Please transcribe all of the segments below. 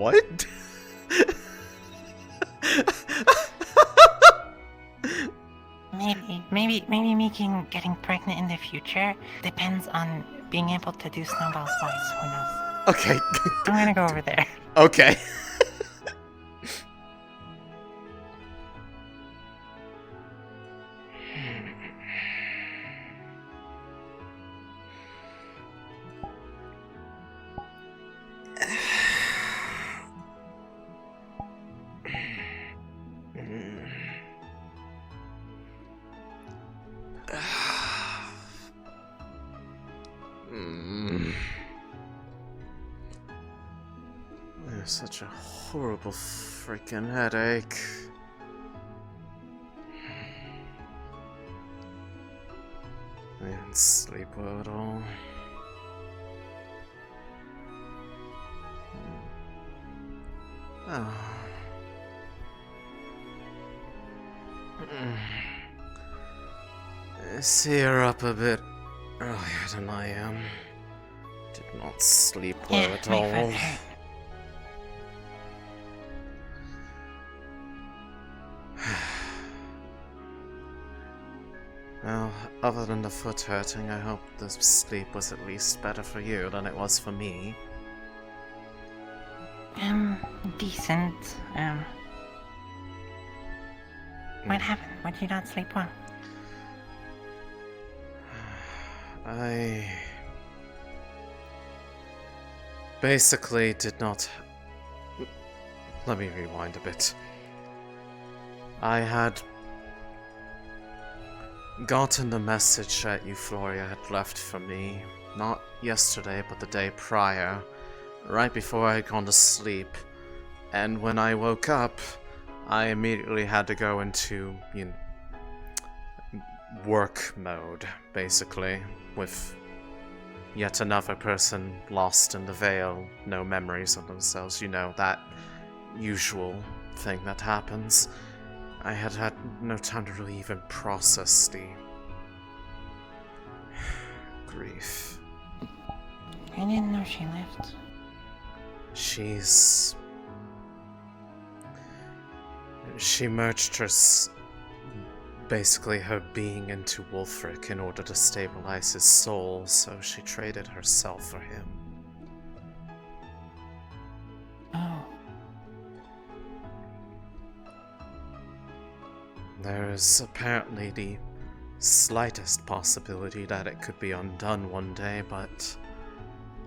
What? Maybe getting pregnant in the future depends on being able to do Snowball's voice. Who knows? Okay. I'm gonna go over there. Okay. There's such a horrible freaking headache. I didn't sleep well at all. Oh. See her up a bit earlier than I am. Did not sleep well at all. Well, other than the foot hurting, I hope the sleep was at least better for you than it was for me. Decent. What happened? Why did you not sleep well? I basically did not... Let me rewind a bit. I had gotten the message that Euphoria had left for me, not yesterday, but the day prior, right before I had gone to sleep. And when I woke up, I immediately had to go into, work mode, basically, with yet another person lost in the Vale, no memories of themselves, that usual thing that happens. I had had no time to really even process the grief. I didn't know she left. She merged basically her being into Wulfric in order to stabilize his soul, so she traded herself for him. Oh. There is apparently the slightest possibility that it could be undone one day, but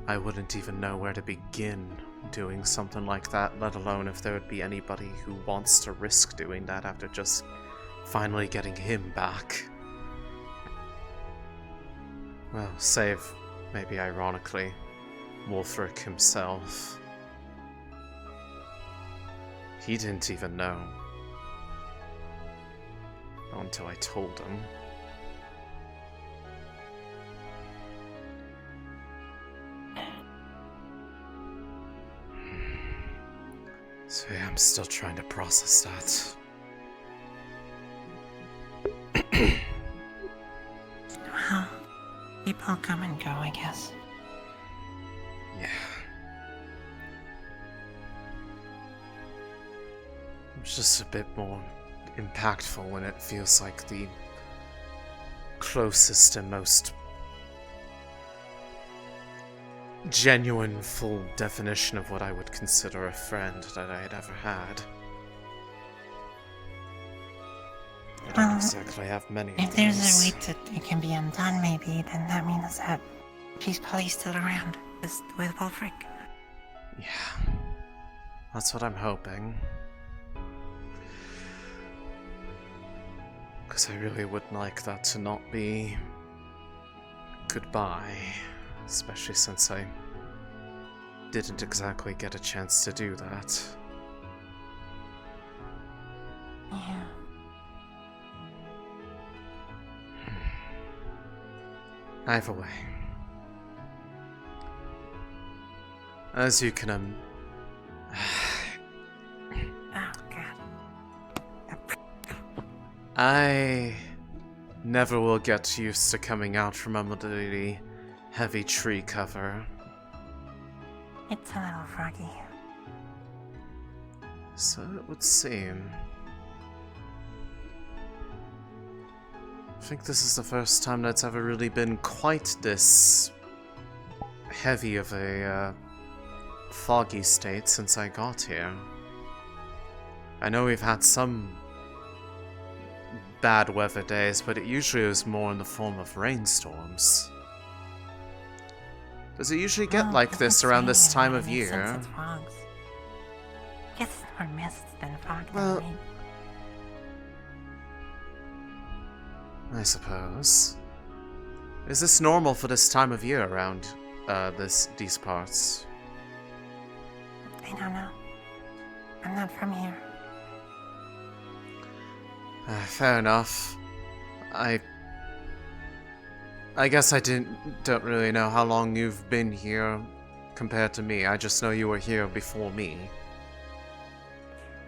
I wouldn't even know where to begin doing something like that, let alone if there would be anybody who wants to risk doing that after just finally getting him back. Well, save, maybe ironically, Wulfric himself. He didn't even know. Not until I told him. So yeah, I'm still trying to process that. Well, people come and go, I guess. Yeah. It's just a bit more impactful when it feels like the closest and most genuine, full definition of what I would consider a friend that I had ever had. I don't exactly have many of If there's a way it can be undone, maybe, then that means that she's probably still around with Wulfric. Yeah. That's what I'm hoping. Because I really would like that to not be goodbye. Especially since I didn't exactly get a chance to do that. Yeah. Either way. As you can Oh, God. I never will get used to coming out from under the heavy tree cover. It's a little froggy. So it would seem. I think this is the first time that's ever really been quite this heavy of a foggy state since I got here. I know we've had some bad weather days, but it usually is more in the form of rainstorms. Does it usually get like this around this time of year? It's fogs. I guess it's more mist than fog. Well, I suppose. Is this normal for this time of year around these parts? I don't know. I'm not from here. Fair enough. I guess I don't really know how long you've been here compared to me. I just know you were here before me.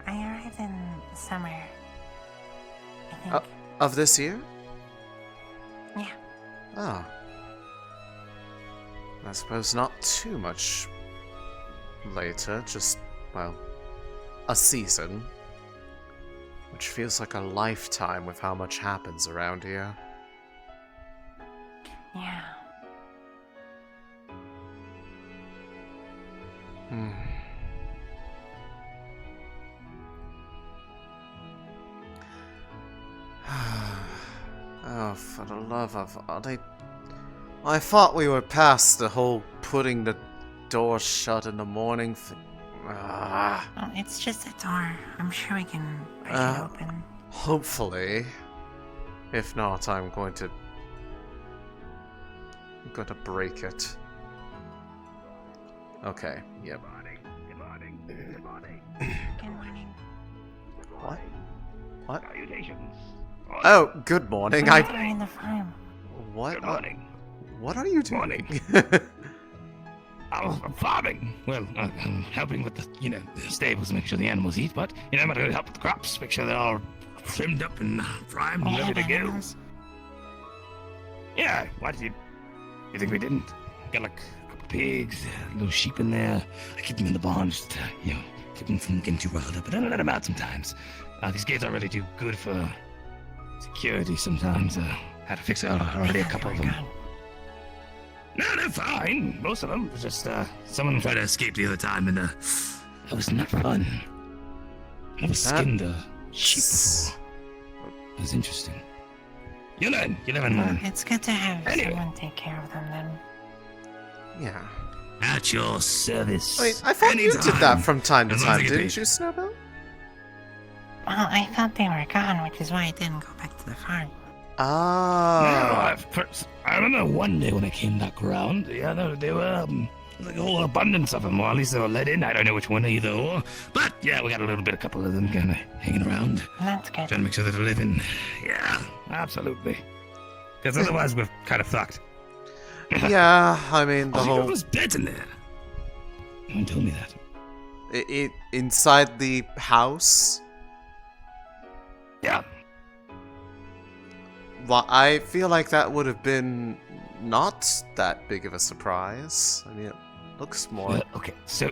I arrived in summer, I think. Of this year? Yeah. Oh. I suppose not too much later, just, well, a season. Which feels like a lifetime with how much happens around here. Yeah. Oh, for the love of... I thought we were past the whole putting the door shut in the morning thing. Oh, it's just a door. I'm sure we can push it open. Hopefully. If not, I'm going to break it. Okay, yep. Good morning. Good morning. What? What? Salutations. Oh, good morning. We're in the farm. What? Good morning. What are you doing? Morning. I'm farming. Well, I'm helping with the stables, make sure the animals eat, but, I'm going to help with the crops, make sure they're all trimmed up and primed and ready to go. Animals? Yeah, why did you think we didn't? Got like a couple of pigs, little sheep in there. I keep them in the barn just to, keep them from getting too riled up, but then I let them out sometimes. These gates aren't really too good for security sometimes. Had to fix out already a couple of them. No, they're fine. Most of them. It was just someone tried to escape the other time, and that was not fun. I never skinned a sheep before. It was interesting. You learn. You live and learn. It's good to have someone take care of them then. Yeah. At your service. Wait, I thought you did that from time to As long as time, you get didn't paid. you, Snowbell? Well, I thought they were gone, which is why I didn't go back to the farm. Ah. No, I remember one day when I came back around. Yeah, no, they were like a whole abundance of them, or at least they were let in. I don't know which one either or. But yeah, we got a couple of them kind of hanging around. That's good. Trying to make sure that they're living. Yeah, absolutely. Because otherwise we're kind of fucked. Yeah, I mean, the There whole... was beds in there. No one told me that. Inside the house? Yeah. Well, I feel like that would have been not that big of a surprise. I mean, it looks more... Well, okay, so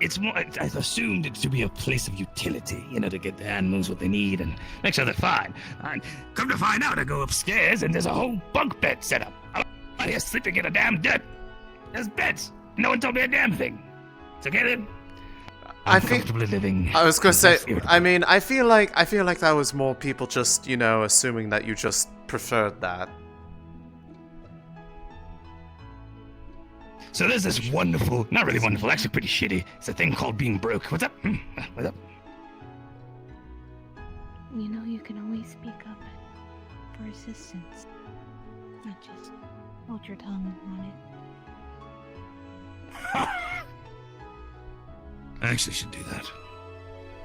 it's more. I assumed it to be a place of utility, to get the animals what they need and make sure they're fine. And come to find out, I go upstairs and there's a whole bunk bed set up. I'm here sleeping in a damn dirt. There's beds. No one told me a damn thing. It's okay then. I'm comfortably living. I was gonna say, I mean, I feel like that was more people just, assuming that you just preferred that. So there's this wonderful, not really wonderful, actually pretty shitty. It's a thing called being broke. What's up? What's up? You can always speak up for assistance. Not just hold your tongue on it. I actually should do that.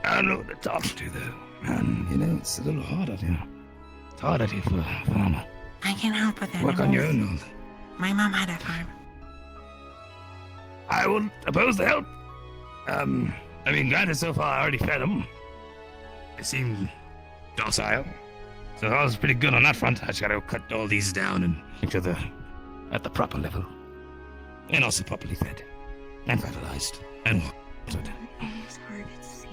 I don't know what to talk to though. And, it's a little hard out here. It's hard out here for a farmer. I can help with animals. Work on your own. My mom had a farm. I will oppose the help. Granted, so far I already fed them. They seem docile. So I was pretty good on that front. I just gotta cut all these down and make sure they're at the proper level. And also properly fed. And fertilized. And watered. It is hard. It's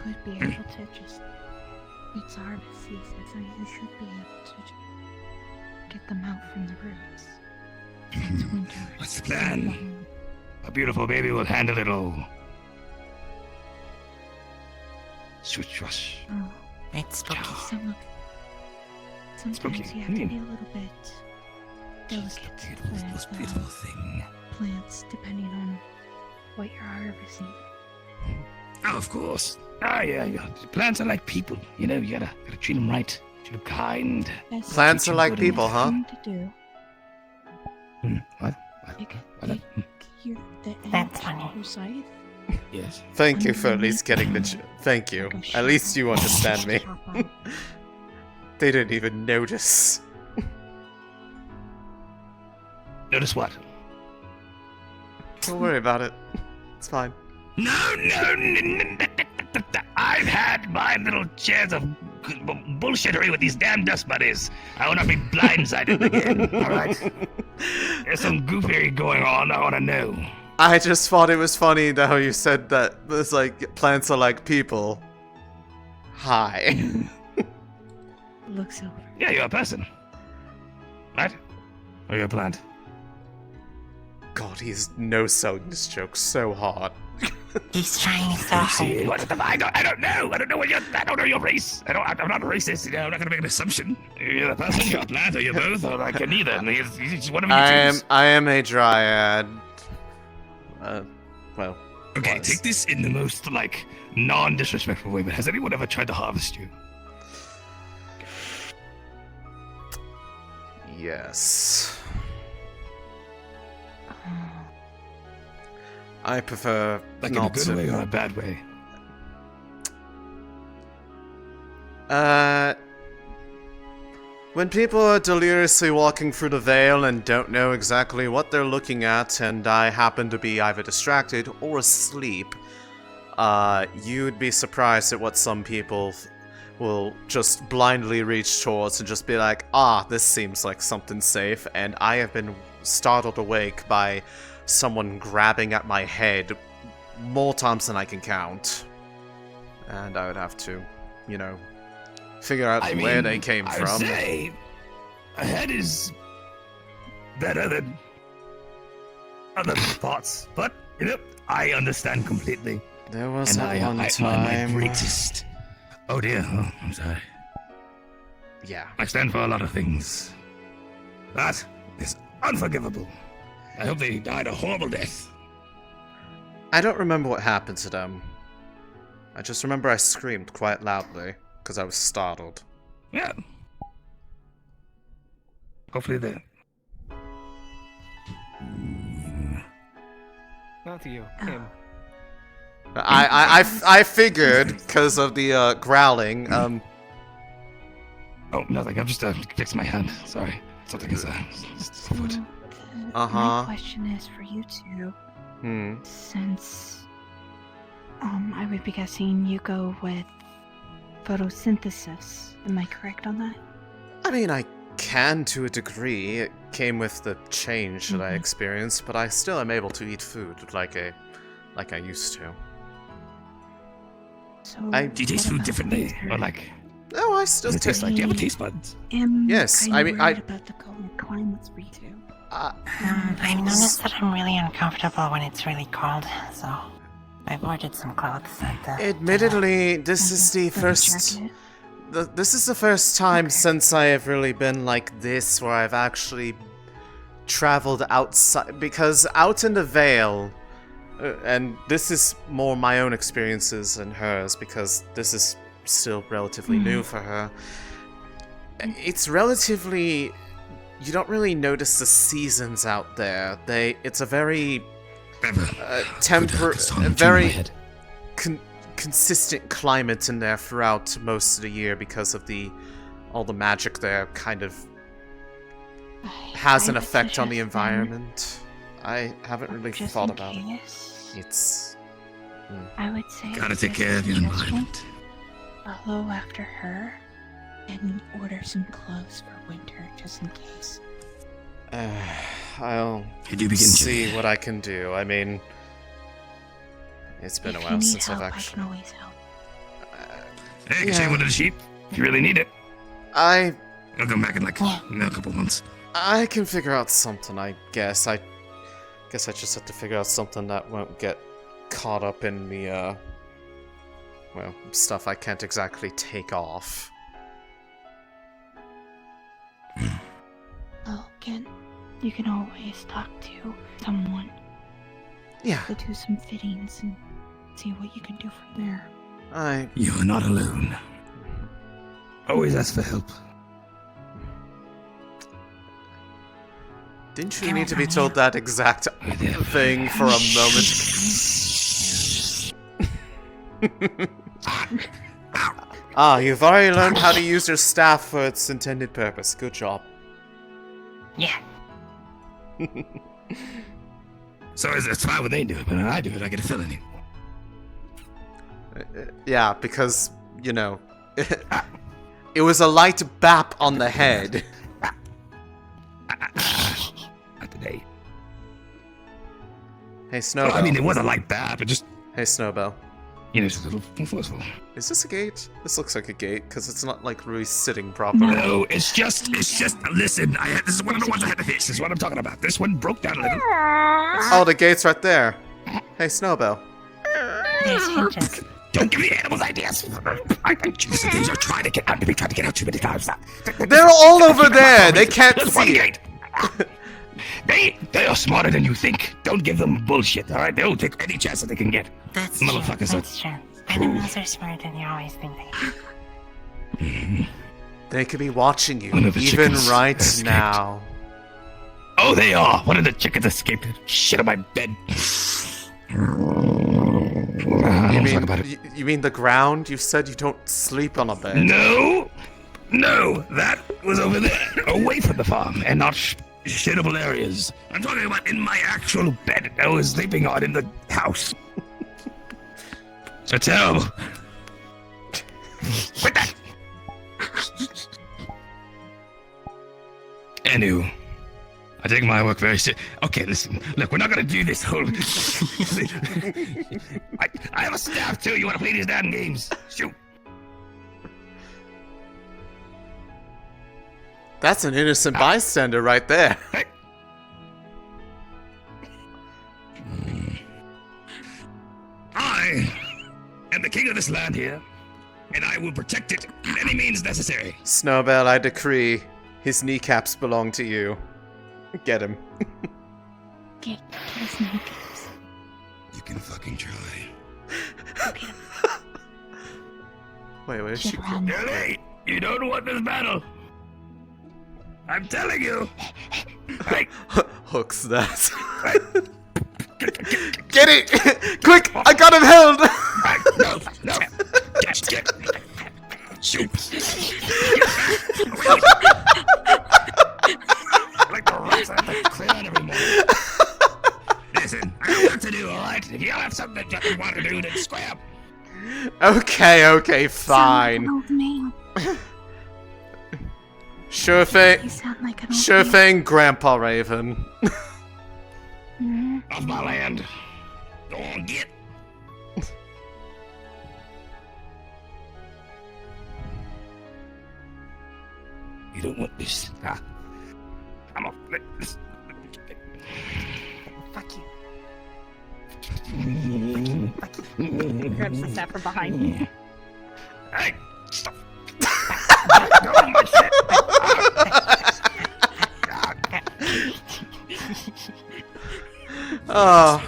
should be able to just. It's harvest season, so you should be able to just get them out from the roots. Since winter. What's the plan? A beautiful baby will handle it all. Switch rush. Oh, It's spooky. sometimes Spooky. you have to be a little bit delicate with Most beautiful thing. plants, depending on what you're harvesting. Oh, of course. Yeah. Plants are like people. You know, you gotta treat them right. Treat them kind. Best Plants are like people, huh? thing to do. What? Take Hmm. the That's edge funny. of your scythe. Yes. Thank you for at least getting the... Thank you. At least you understand me. Chop out. They didn't even notice. Notice what? Don't worry about it. It's fine. No. I've had my little shares of bullshittery with these damn dust buddies. I will not be blindsided again. All right. There's some goofery going on. I want to know. I just thought it was funny how you said that it's like plants are like people. Hi. Looks over. Yeah, you're a person, right? Or you're a plant. God, he's no-selling this joke so hard. He's trying so See, hard. what the, I don't know. I don't know what your. I don't know your race. I'm not racist. You know, I'm not gonna make an assumption. You're a person. You're a plant. Or you're both. Or like you're neither. And it's one of you choose. I am a dryad. Well. Okay, was. take this in the most like non-disrespectful way. But has anyone ever tried to harvest you? Yes. I prefer Like in a not good to. way or a bad way? When people are deliriously walking through the Vale and don't know exactly what they're looking at, and I happen to be either distracted or asleep, you'd be surprised at what some people will just blindly reach towards and just be like, this seems like something safe, and I have been startled awake by someone grabbing at my head more times than I can count. And I would have to, figure out where they came I'd from. say a head is better than other thoughts, but I understand completely. There was And that one my time. greatest. Oh dear, I'm sorry. Yeah. I stand for a lot of things. That is unforgivable. I hope they died a horrible death. I don't remember what happened to them. I just remember I screamed quite loudly because I was startled. Yeah. Hopefully they. Not you, him. I figured because of the growling. Oh, nothing. I'm just fixing my hand. Sorry. Something is foot. So, Uh-huh. my question is for you two. Hmm. Since, I would be guessing you go with photosynthesis. Am I correct on that? I mean, I can to a degree. It came with the change that I experienced, but I still am able to eat food like I used to. So, Do you taste what food about differently? winter? Or like, Oh, I still does it taste taste. like? Do you have a taste buds? Yes, kinda I mean, worried about the cold climates for you two. I've noticed that I'm really uncomfortable when it's really cold, so I've ordered some clothes. Admittedly, this is the Like a first. jacket? This is the first time since I have really been like this, where I've actually traveled outside. Because out in the Vale, and this is more my own experiences than hers, because this is still relatively new for her. It's relatively. You don't really notice the seasons out there. It's a very very consistent climate in there throughout most of the year because of all the magic there kind of has an I would effect on the suggest then, environment. I haven't really just thought in about it. case, It's I would say Gotta take as care a of your suggestion, environment. Follow after her and order some clothes for winter, just in case. I'll You do begin see to. what I can do. I mean, it's been If a you while need since help, I've I actually. can always help. Hey, I can show you one of the sheep if you really need it. I'll come back in like a couple months. I can figure out something, I guess. I guess I just have to figure out something that won't get caught up in the, well, stuff I can't exactly take off. Oh, Ken, you can always talk to someone. Yeah. To do some fittings and see what you can do from there. You're not alone. Always ask for help. Didn't you need to be told that exact thing for a moment? You've already learned how to use your staff for its intended purpose. Good job. Yeah. So it's fine when they do it, but when I do it, I get a felony. Yeah, because, you know, it was a light bap on the head. Not today. Hey, Snowbell. Well, I mean, it wasn't like that, but just... Hey, Snowbell. You know, just a little forceful. Is this a gate? This looks like a gate, because it's not, like, really sitting properly. No, it's just, listen, this is one of the ones I had to fix. This is what I'm talking about. This one broke down a little. Oh, the gate's right there. Hey, Snowbell. There's hinges. Don't give me animals ideas. These are trying to get out. They've been trying to get out too many times. They're all over there. They can't see it. They are smarter than you think. Don't give them bullshit, all right? They'll take any chance that they can get. That's true. Motherfuckers That's true. Animals are smarter than you always think they are. They could be watching you, One of the even chickens right escaped. now. Oh, they are. One of the chickens escaped. Shit on my bed. You mean the ground? You said you don't sleep on a bed. No, that was over there, away from the farm, and not shittable areas. I'm talking about in my actual bed I was sleeping on in the house. So tell. Quit that. Anywho, I take my work very seriously. Okay, listen, look, we're not gonna do this whole... I have a staff too, you wanna play these damn games? Shoot. That's an innocent bystander right there. Hey. I am the king of this land here, and I will protect it in any means necessary. Snowbell, I decree his kneecaps belong to you. Get him. Get his kneecaps. You can fucking try. Get him. Wait, where's she? Run. You're late. You don't want this battle. I'm telling you. Hey. Hooks that. Get it! Quick! I got him held! No. Get. Shoot. Like the rats I have to clear out every morning. Listen, I know what to do, alright? If you have something that you want to do, then scrap. Okay, fine. Sound like an old man. Sure You thing, sound like an old sure man. thing, Grandpa Raven. Mhm. Off my land. Go on, get. You don't want this, huh? I'm off. Fuck you. Grabs the staff from behind. Hey, stop. Oh, my shit. Oh,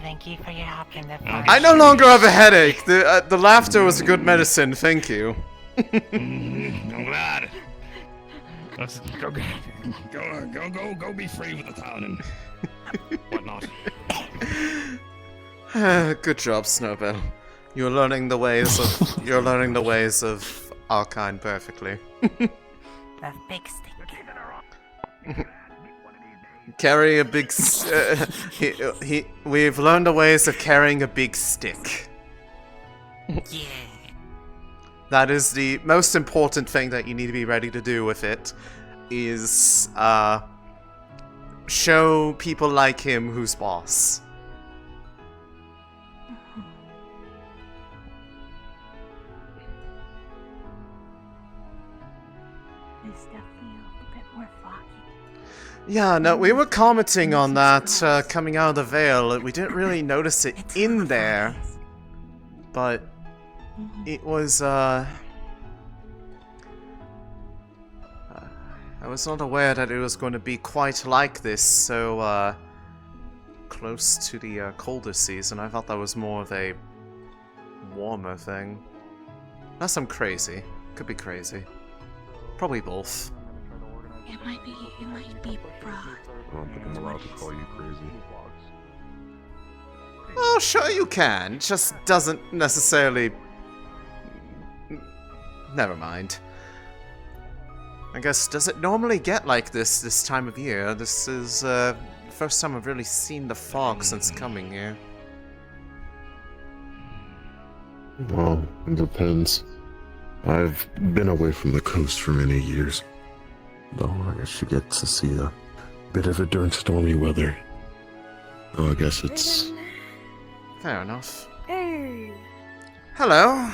Thank you for your help in the I no longer have a headache. The laughter was a good medicine, thank you. I'm glad. Let's go be free with the town and whatnot. Good job, Snowbell. You're learning the ways of our kind perfectly. The big stick. Carry a big. We've learned the ways of carrying a big stick. Yeah. That is the most important thing that you need to be ready to do with it. Is show people like him who's boss. is definitely a bit more foggy. Yeah, no, we were commenting on that coming out of the Vale. We didn't really notice it It's in not there, foggy. but it was, I was not aware that it was going to be quite like this, so, close to the colder season. I thought that was more of a warmer thing. Unless I'm crazy. Could be crazy. Probably both. It might be broad. I don't think I'm allowed to call you crazy. Oh, sure you can. Just doesn't necessarily... Never mind. I guess, does it normally get like this time of year? This is, the first time I've really seen the fog since coming here. Well, it depends. I've been away from the coast for many years. Though I guess you get to see a bit of it during stormy weather. Oh, I guess it's... Fair enough. Hey, Hello.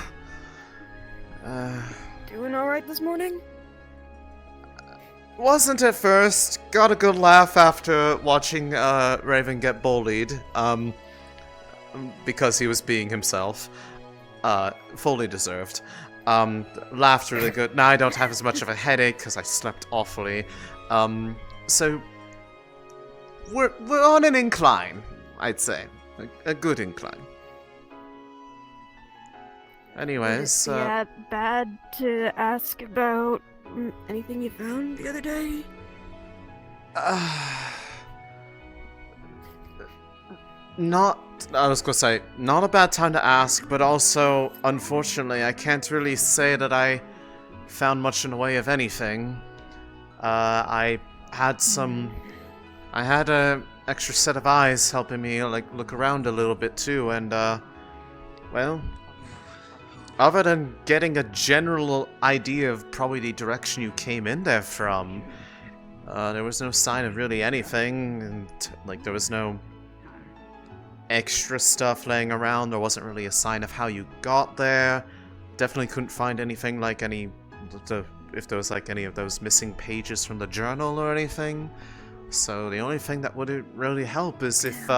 doing alright this morning? Wasn't at first. Got a good laugh after watching Raven get bullied. Because he was being himself. Fully deserved. Laughed really good. Now I don't have as much of a headache because I slept awfully. So we're on an incline, I'd say. A good incline. Anyways, yeah, bad to ask about anything you found the other day? I was gonna say, not a bad time to ask, but also, unfortunately, I can't really say that I found much in the way of anything. I had a extra set of eyes helping me, like, look around a little bit too, and, well, other than getting a general idea of probably the direction you came in there from, there was no sign of really anything, and, like, there was no extra stuff laying around. There wasn't really a sign of how you got there. Definitely couldn't find anything like if there was like any of those missing pages from the journal or anything. So the only thing that would really help is if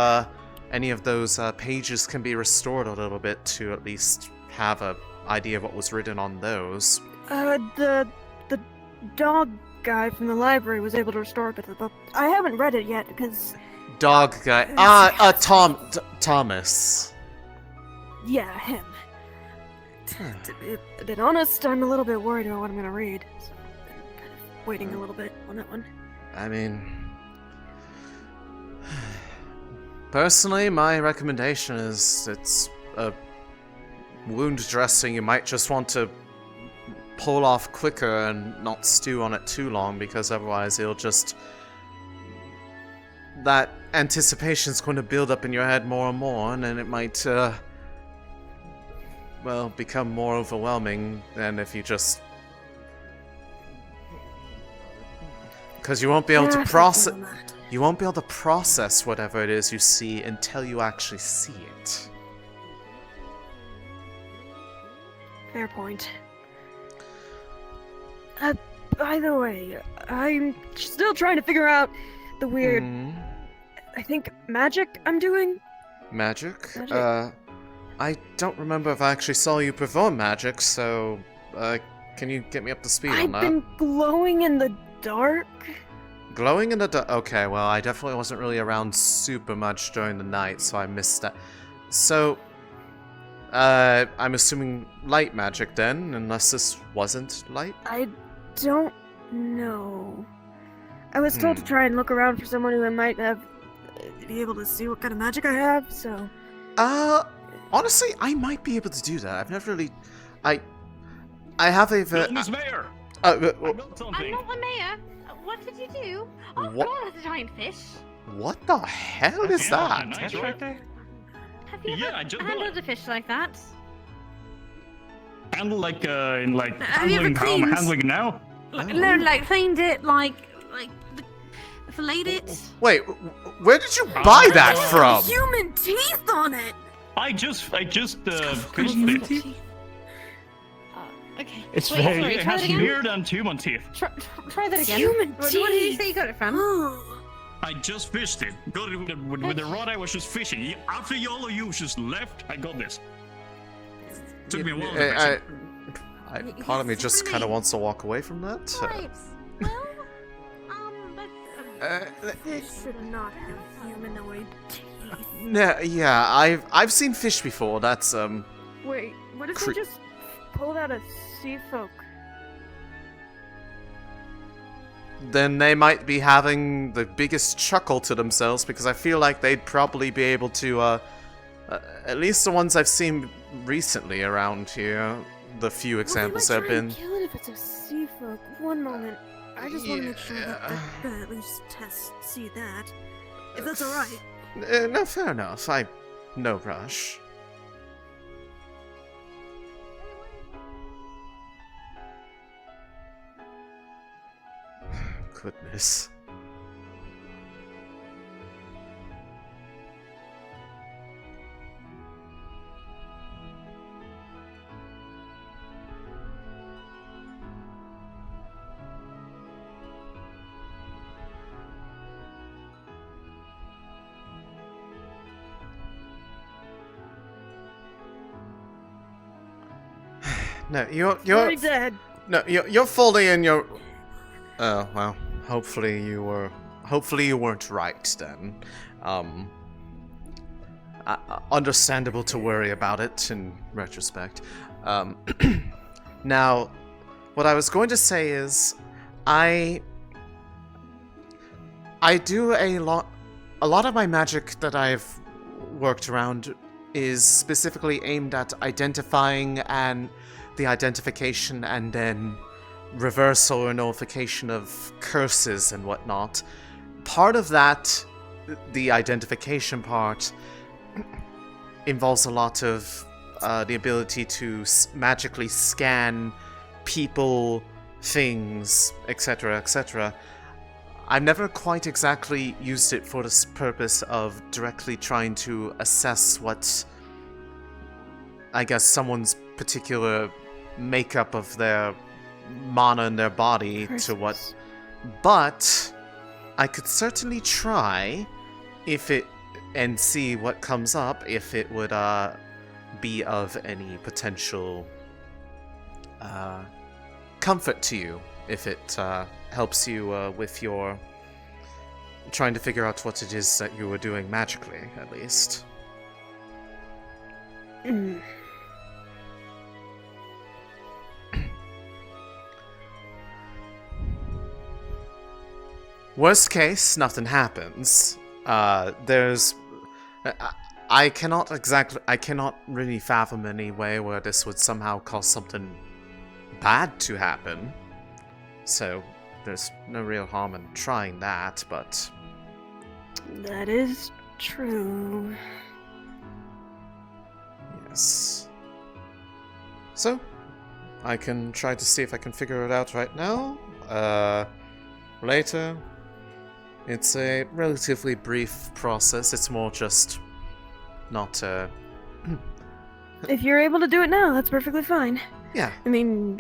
any of those pages can be restored a little bit to at least have a idea of what was written on those. The dog guy from the library was able to restore a bit of the book. I haven't read it yet because... Dog guy. Thomas. Yeah, him. To be a bit honest, I'm a little bit worried about what I'm gonna read. So I'm kind of waiting a little bit on that one. I mean... Personally, my recommendation is it's a wound dressing you might just want to pull off quicker and not stew on it too long, because otherwise it'll just... That anticipation's going to build up in your head more and more, and then it might, well, become more overwhelming than if you just... Because you won't be able to process... You won't be able to process whatever it is you see until you actually see it. Fair point. By the way, I'm still trying to figure out the weird... I think magic I'm doing? Magic? I don't remember if I actually saw you perform magic, so, can you get me up to speed on that? I've been glowing in the dark. Glowing in the dark? Okay, well, I definitely wasn't really around super much during the night, so I missed that. So, I'm assuming light magic then, unless this wasn't light? I don't know. I was told to try and look around for someone who might have be able to see what kind of magic I have, so... Honestly, I might be able to do that. I've never really... I have a... Miss Mayor! I'm not the mayor. What did you do? Oh What? God, that's a giant fish. What the hell is that? Nice right there. Have you Yeah, I ever just handled a fish like that? Handle like in like Have you ever handling how I'm cleaned- handling it now. No, like cleaned it, like filleted it. Wait, where did you buy that from? Human teeth on it! I just fished Human it. teeth. Okay. It's Wait, very sorry, it try has that again. weird and human teeth. Try that again. Human Where did you teeth. say you got it from? Oh. I just fished it. Got it with the rod. I was just fishing. After all of you just left, I got this. Took me a while to fix it. Part of me just kind of wants to walk away from that. Stripes. Well, but Fish should not have humanoid teeth. No, yeah, I've seen fish before. That's Wait, what if Cre- they just pulled out a sea folk? then they might be having the biggest chuckle to themselves because I feel like they'd probably be able to, at least the ones I've seen recently around here, the few examples well, have they might been. try and kill it if it's a sea folk. One moment. I just want to make sure that Yeah. at least see that. If that's alright. No, fair enough. No rush. Goodness. No, you're Already dead. no, you're fully in your. Oh well, hopefully you weren't right then. Understandable to worry about it in retrospect. Now, what I was going to say is, I do a lot of my magic that I've worked around is specifically aimed at identifying and the identification and then reversal or nullification of curses and whatnot. Part of that, the identification part, involves a lot of the ability to magically scan people, things, etc., etc. I've never quite exactly used it for this purpose of directly trying to assess what, I guess, someone's particular makeup of their mana in their body to what. But I could certainly try and see what comes up if it would be of any potential comfort to you, if it helps you with your trying to figure out what it is that you were doing magically, at least. Worst case, nothing happens. I cannot really fathom any way where this would somehow cause something bad to happen. So, there's no real harm in trying that, but... That is true. Yes. So, I can try to see if I can figure it out right now. Later. It's a relatively brief process. It's more just not If you're able to do it now, that's perfectly fine. yeah. I mean,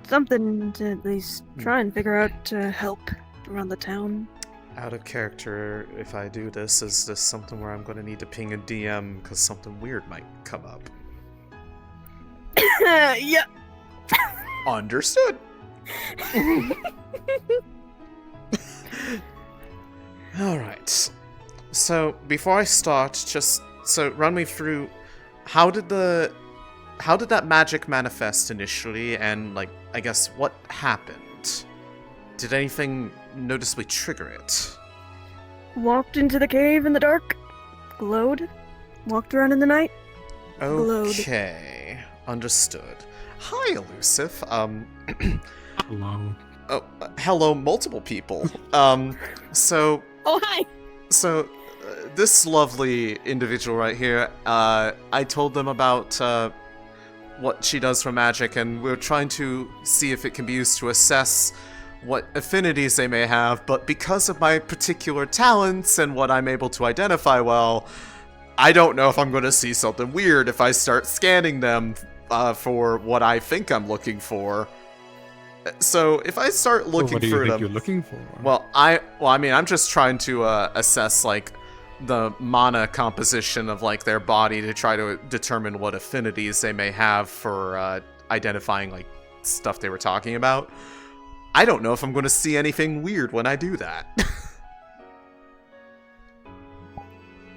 something to at least try and figure out to help around the town. Out of character, if I do this, is this something where I'm going to need to ping a DM because something weird might come up? Yep. Understood. Alright. So, before I start, run me through how did that magic manifest initially, and, like, I guess, what happened? Did anything noticeably trigger it? Walked into the cave in the dark. Glowed. Walked around in the night. Glowed. Okay. Understood. Hi, Elusive. Hello. Oh, hello, multiple people. So... Oh, hi! So, this lovely individual right here, I told them about what she does for magic, and we're trying to see if it can be used to assess what affinities they may have, but because of my particular talents and what I'm able to identify well, I don't know if I'm going to see something weird if I start scanning them for what I think I'm looking for. So if I start looking what do you for think them, you're looking for? well, I mean, I'm just trying to assess like the mana composition of like their body to try to determine what affinities they may have for identifying like stuff they were talking about. I don't know if I'm going to see anything weird when I do that.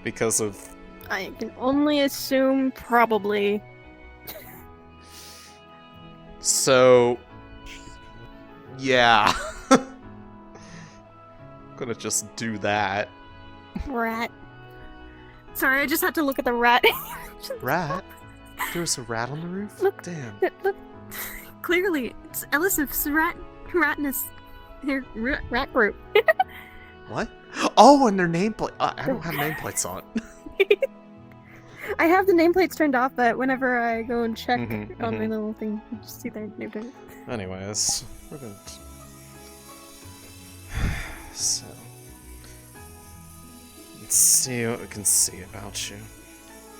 Because of... I can only assume probably. So... yeah. I'm gonna just do that. Rat. Sorry, I just had to look at the rat. Rat? There's a rat on the roof? Look. Damn. Look. Clearly, it's Elisif's ratness. Here, rat group. What? Oh, and their nameplate. I don't have nameplates on. I have the nameplates turned off, but whenever I go and check Mhm, on my mhm. little thing, you just see their name tag. Anyways, we're gonna... So... let's see what we can see about you.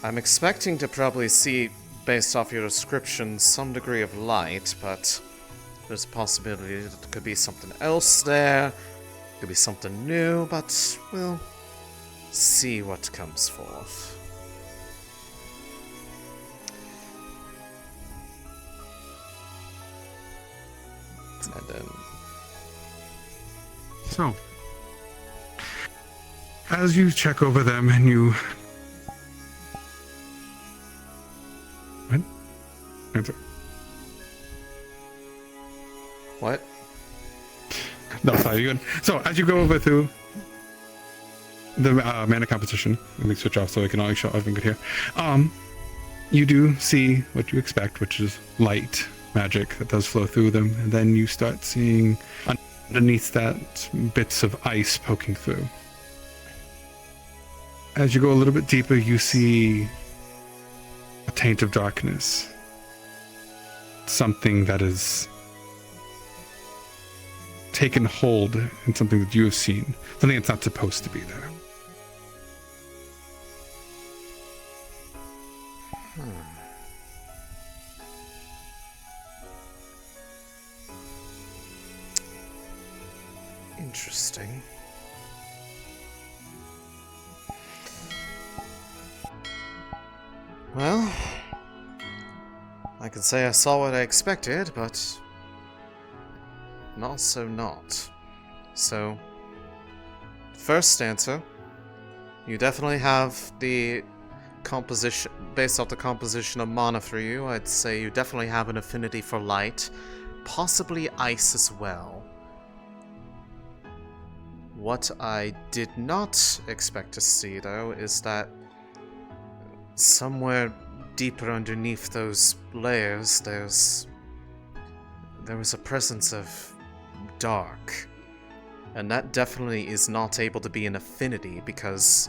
I'm expecting to probably see, based off your description, some degree of light, but there's a possibility that there could be something else there. Could be something new, but we'll see what comes forth. And then... So, as you check over them and you... What? Answer. What? No, sorry, you're good. So, as you go over through the mana composition, let me switch off so I can only show everyone could hear. You do see what you expect, which is light magic that does flow through them, and then you start seeing underneath that bits of ice poking through. As you go a little bit deeper, you see a taint of darkness. Something that is taken hold in something that you have seen. Something that's not supposed to be there. Interesting. Well, I can say I saw what I expected, but also not. So, first answer, you definitely have the composition, based off the composition of mana for you, I'd say you definitely have an affinity for light, possibly ice as well. What I did not expect to see, though, is that somewhere deeper underneath those layers, there was a presence of dark. And that definitely is not able to be an affinity, because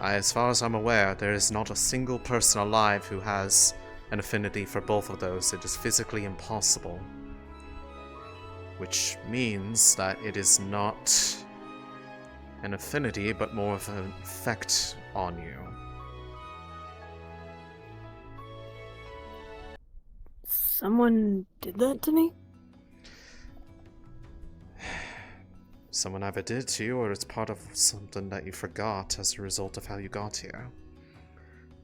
as far as I'm aware, there is not a single person alive who has an affinity for both of those. It is physically impossible. Which means that it is not an affinity, but more of an effect on you. Someone did that to me? Someone either did to you, or it's part of something that you forgot as a result of how you got here.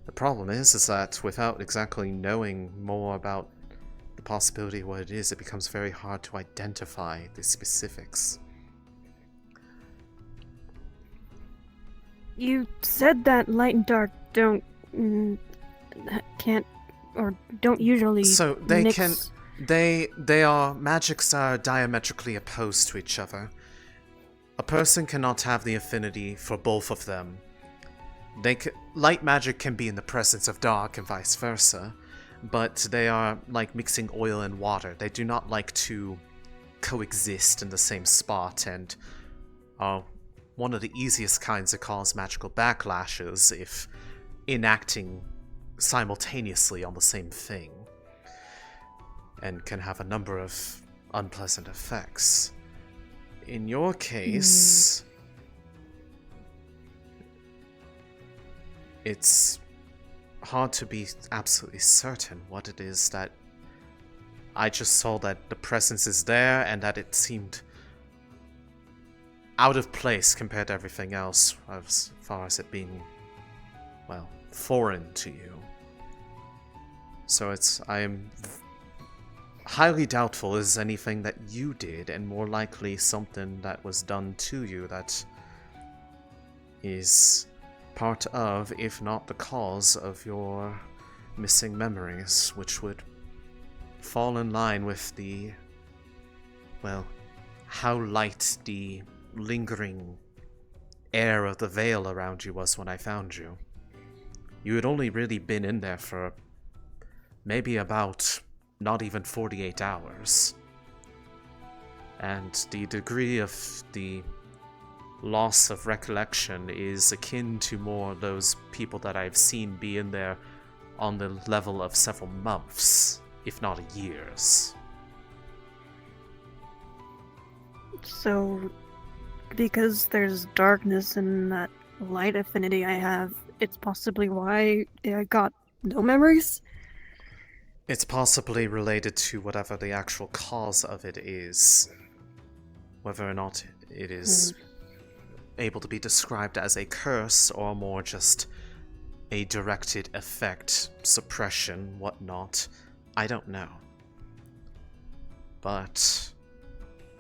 The problem is that without exactly knowing more about the possibility of what it is, it becomes very hard to identify the specifics. You said that light and dark don't... can't... or don't usually So they mix. can... They are... magics are diametrically opposed to each other. A person cannot have the affinity for both of them. Light magic can be in the presence of dark and vice versa, but they are like mixing oil and water. They do not like to coexist in the same spot, and are one of the easiest kinds to cause magical backlashes if enacting simultaneously on the same thing, and can have a number of unpleasant effects. In your case, it's hard to be absolutely certain what it is that... I just saw that the presence is there and that it seemed out of place compared to everything else, as far as it being, well, foreign to you. So I am highly doubtful is anything that you did, and more likely something that was done to you that is part of, if not the cause of your missing memories, which would fall in line with the, well, how light the lingering air of the Vale around you was when I found you. You had only really been in there for maybe about not even 48 hours. And the degree of the loss of recollection is akin to more of those people that I've seen be in there on the level of several months, if not years. So, because there's darkness in that light affinity I have, it's possibly why I got no memories? It's possibly related to whatever the actual cause of it is. Whether or not it is able to be described as a curse or more just a directed effect, suppression, whatnot, I don't know. But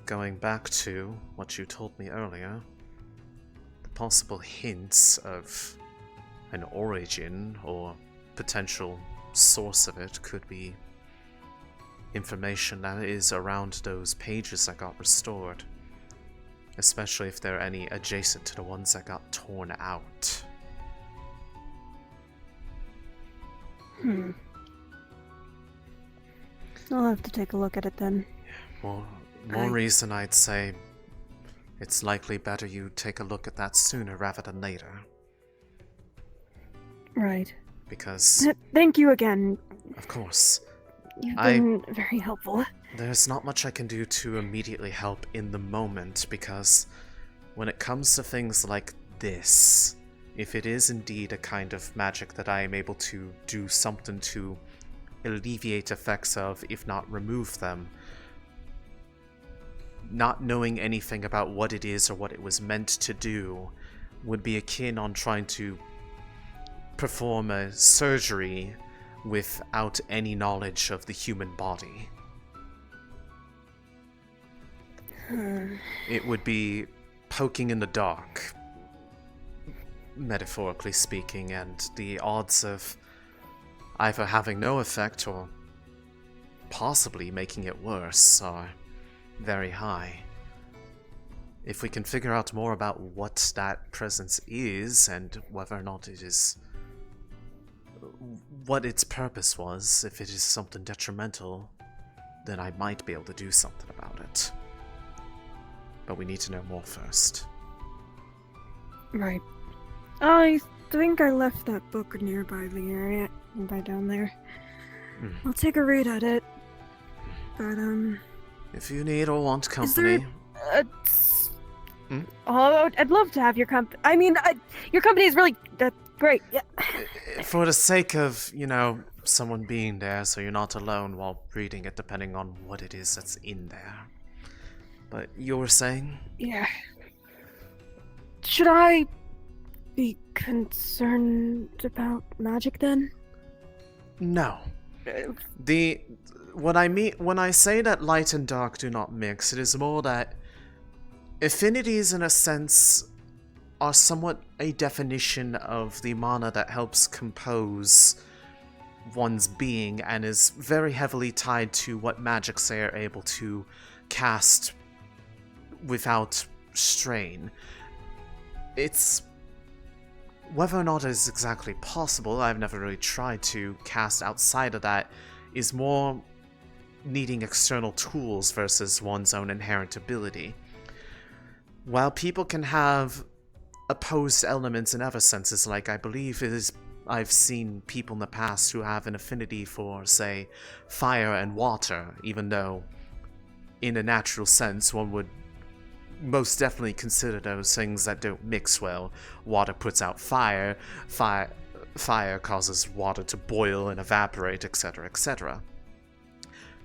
going back to what you told me earlier, the possible hints of an origin or potential source of it could be information that is around those pages that got restored, especially if there are any adjacent to the ones that got torn out. I'll have to take a look at it then. More reason I'd say it's likely better you take a look at that sooner rather than later. Right. Because... Thank you again. Of course. You've been very helpful. There's not much I can do to immediately help in the moment, because when it comes to things like this, if it is indeed a kind of magic that I am able to do something to alleviate effects of, if not remove them, not knowing anything about what it is or what it was meant to do would be akin on trying to perform a surgery without any knowledge of the human body. It would be poking in the dark, metaphorically speaking, and the odds of either having no effect or possibly making it worse are very high. If we can figure out more about what that presence is and whether or not it is, what its purpose was, if it is something detrimental, then I might be able to do something about it. But we need to know more first. Right. I think I left that book nearby the area, by down there. I'll take a read at it. But, if you need or want company... Oh, I'd love to have your company. I mean, your company is really great. Yeah. For the sake of, someone being there, so you're not alone while reading it, depending on what it is that's in there. But you were saying? Yeah. Should I be concerned about magic then? No. What I mean when I say that light and dark do not mix, it is more that affinities, in a sense, are somewhat a definition of the mana that helps compose one's being and is very heavily tied to what magics they are able to cast without strain. It's whether or not it is exactly possible, I've never really tried to cast outside of that, is more needing external tools versus one's own inherent ability. While people can have opposed elements in other senses, like I believe I've seen people in the past who have an affinity for, say, fire and water, even though in a natural sense one would most definitely consider those things that don't mix well. Water puts out fire, fire causes water to boil and evaporate, etc., etc.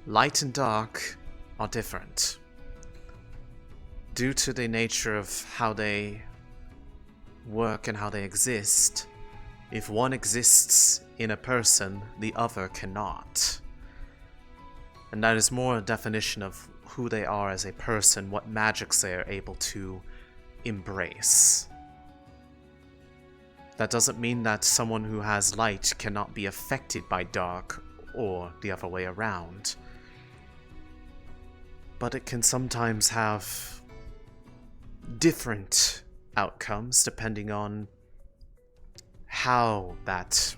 Light and dark are different. Due to the nature of how they work and how they exist, if one exists in a person, the other cannot. And that is more a definition of who they are as a person, what magics they are able to embrace. That doesn't mean that someone who has light cannot be affected by dark, or the other way around. But it can sometimes have different outcomes depending on how that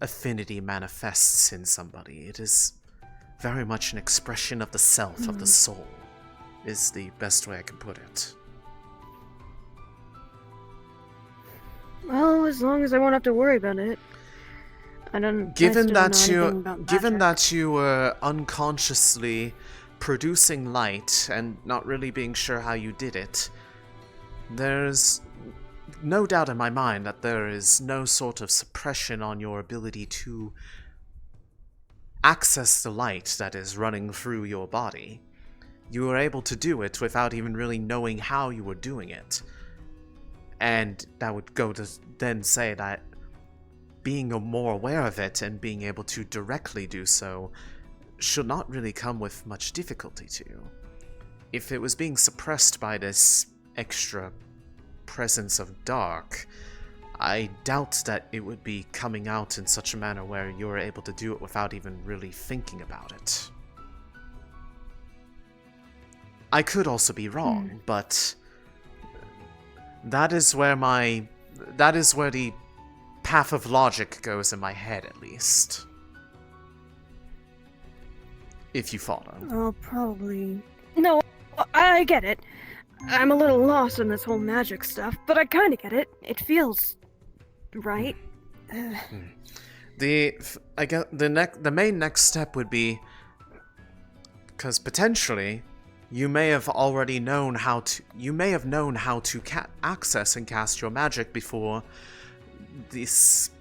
affinity manifests in somebody. It is very much an expression of the self, of the soul, is the best way I can put it. Well, as long as I won't have to worry about it. I Given still that know anything about given magic. that you were unconsciously producing light and not really being sure how you did it, there's no doubt in my mind that there is no sort of suppression on your ability to access the light that is running through your body. You were able to do it without even really knowing how you were doing it. And that would go to then say that being more aware of it and being able to directly do so should not really come with much difficulty to you. If it was being suppressed by this extra presence of dark, I doubt that it would be coming out in such a manner where you were able to do it without even really thinking about it. I could also be wrong, but that is where the path of logic goes in my head, at least. If you follow. I'll probably... No, I get it. I'm a little lost in this whole magic stuff, but I kinda get it. It feels... right. The main next step would be... because potentially, you may have already known how to... You may have known how to access and cast your magic before this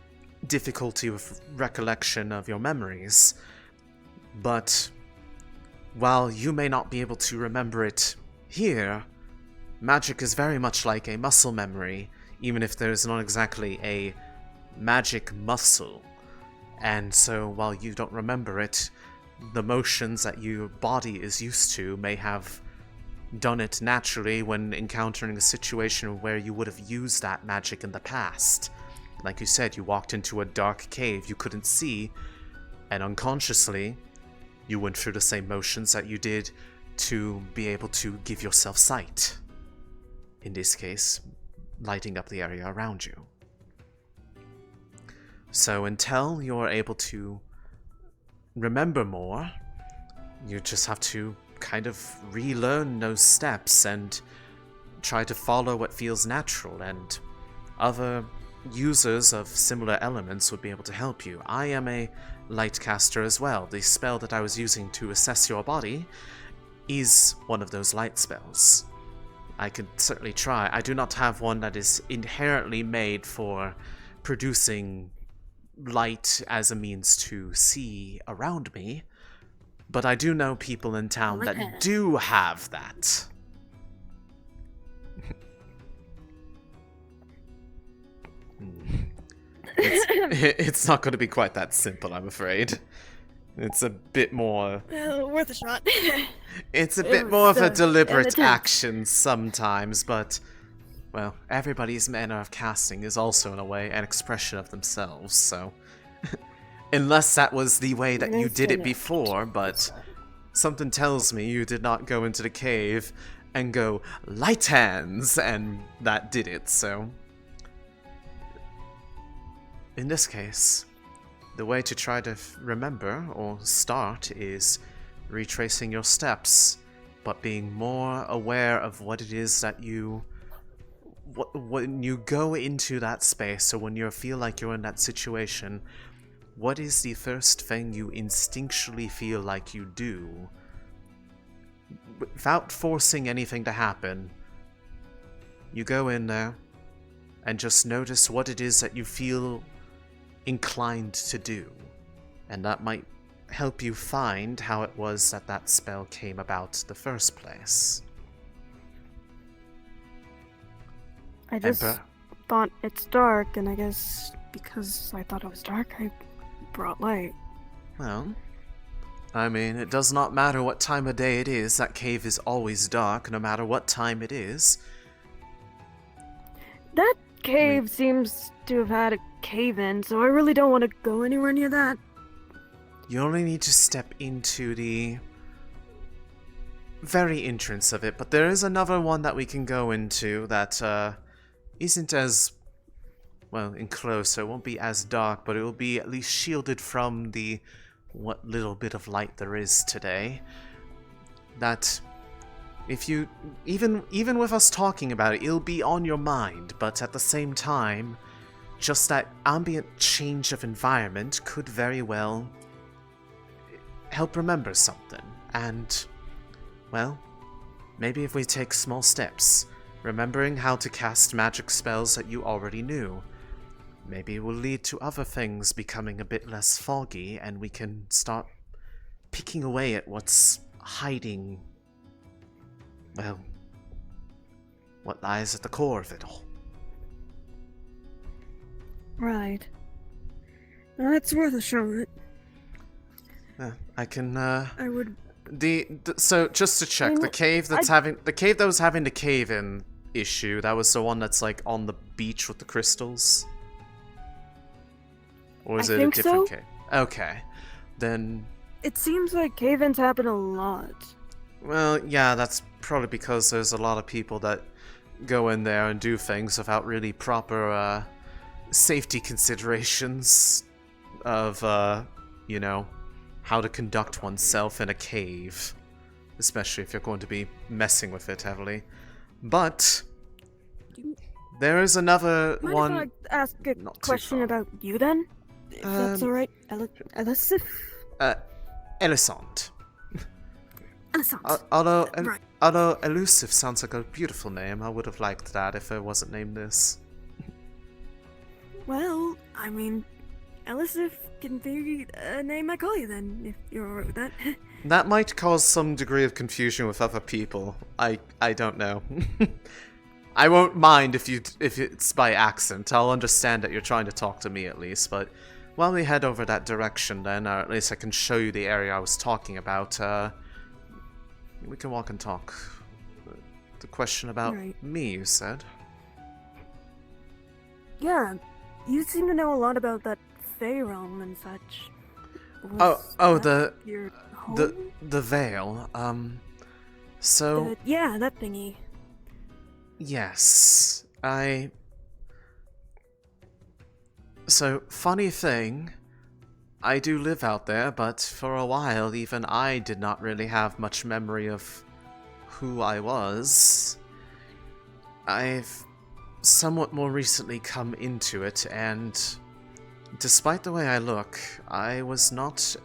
difficulty with recollection of your memories. But while you may not be able to remember it here, magic is very much like a muscle memory, even if there is not exactly a magic muscle. And so while you don't remember it, the motions that your body is used to may have done it naturally when encountering a situation where you would have used that magic in the past. Like you said, you walked into a dark cave you couldn't see, and unconsciously, you went through the same motions that you did to be able to give yourself sight. In this case, lighting up the area around you. So until you're able to remember more, you just have to kind of relearn those steps and try to follow what feels natural, and other users of similar elements would be able to help you. I am a light caster as well. The spell that I was using to assess your body is one of those light spells. I could certainly try. I do not have one that is inherently made for producing light as a means to see around me, but I do know people in town that do have that. It's not going to be quite that simple, I'm afraid. It's a bit more... worth a shot. It's a bit more of a deliberate action sometimes, but... Well, everybody's manner of casting is also, in a way, an expression of themselves, so... Unless that was the way that you did it before, but... Something tells me you did not go into the cave and go, light hands, and that did it, so... In this case, the way to try to remember or start is retracing your steps, but being more aware of what it is that you... When you go into that space, or when you feel like you're in that situation, what is the first thing you instinctually feel like you do? Without forcing anything to happen, you go in there, and just notice what it is that you feel inclined to do. And that might help you find how it was that that spell came about in the first place. I just thought it's dark, and I guess because I thought it was dark, I brought light. Well, I mean, it does not matter what time of day it is, that cave is always dark, no matter what time it is. That cave seems to have had a cave-in, so I really don't want to go anywhere near that. You only need to step into the very entrance of it, but there is another one that we can go into that isn't as, well, enclosed, so it won't be as dark, but it will be at least shielded from the what little bit of light there is today. That if you, even with us talking about it, it'll be on your mind, but at the same time, just that ambient change of environment could very well help remember something. And, well, maybe if we take small steps, remembering how to cast magic spells that you already knew, maybe it will lead to other things becoming a bit less foggy, and we can start picking away at what's hiding, well, what lies at the core of it all. Right. Well, it's worth a shot. I can, I would... So, just to check, the cave that was having the cave-in issue, that was the one that's, like, on the beach with the crystals? Or is it a different cave? Okay. Then... It seems like cave-ins happen a lot. Well, yeah, that's probably because there's a lot of people that go in there and do things without really proper, safety considerations of, you know, how to conduct oneself in a cave. Especially if you're going to be messing with it heavily. But... there is another one... Mind if I ask a question about you, then? If that's alright, Elisande? Elisande. Elisande. Although elusive sounds like a beautiful name, I would have liked that if it wasn't named this. Well, I mean, Elisande can be a name I call you then, if you're alright with that. That might cause some degree of confusion with other people. I don't know. I won't mind if it's by accent. I'll understand that you're trying to talk to me at least, but while we head over that direction then, or at least I can show you the area I was talking about, we can walk and talk. The question about me, you said? Yeah, you seem to know a lot about that Fey realm and such. The Vale, so... yeah, that thingy. Yes, So, funny thing, I do live out there, but for a while even I did not really have much memory of who I was. I've somewhat more recently come into it, and despite the way I look, I was not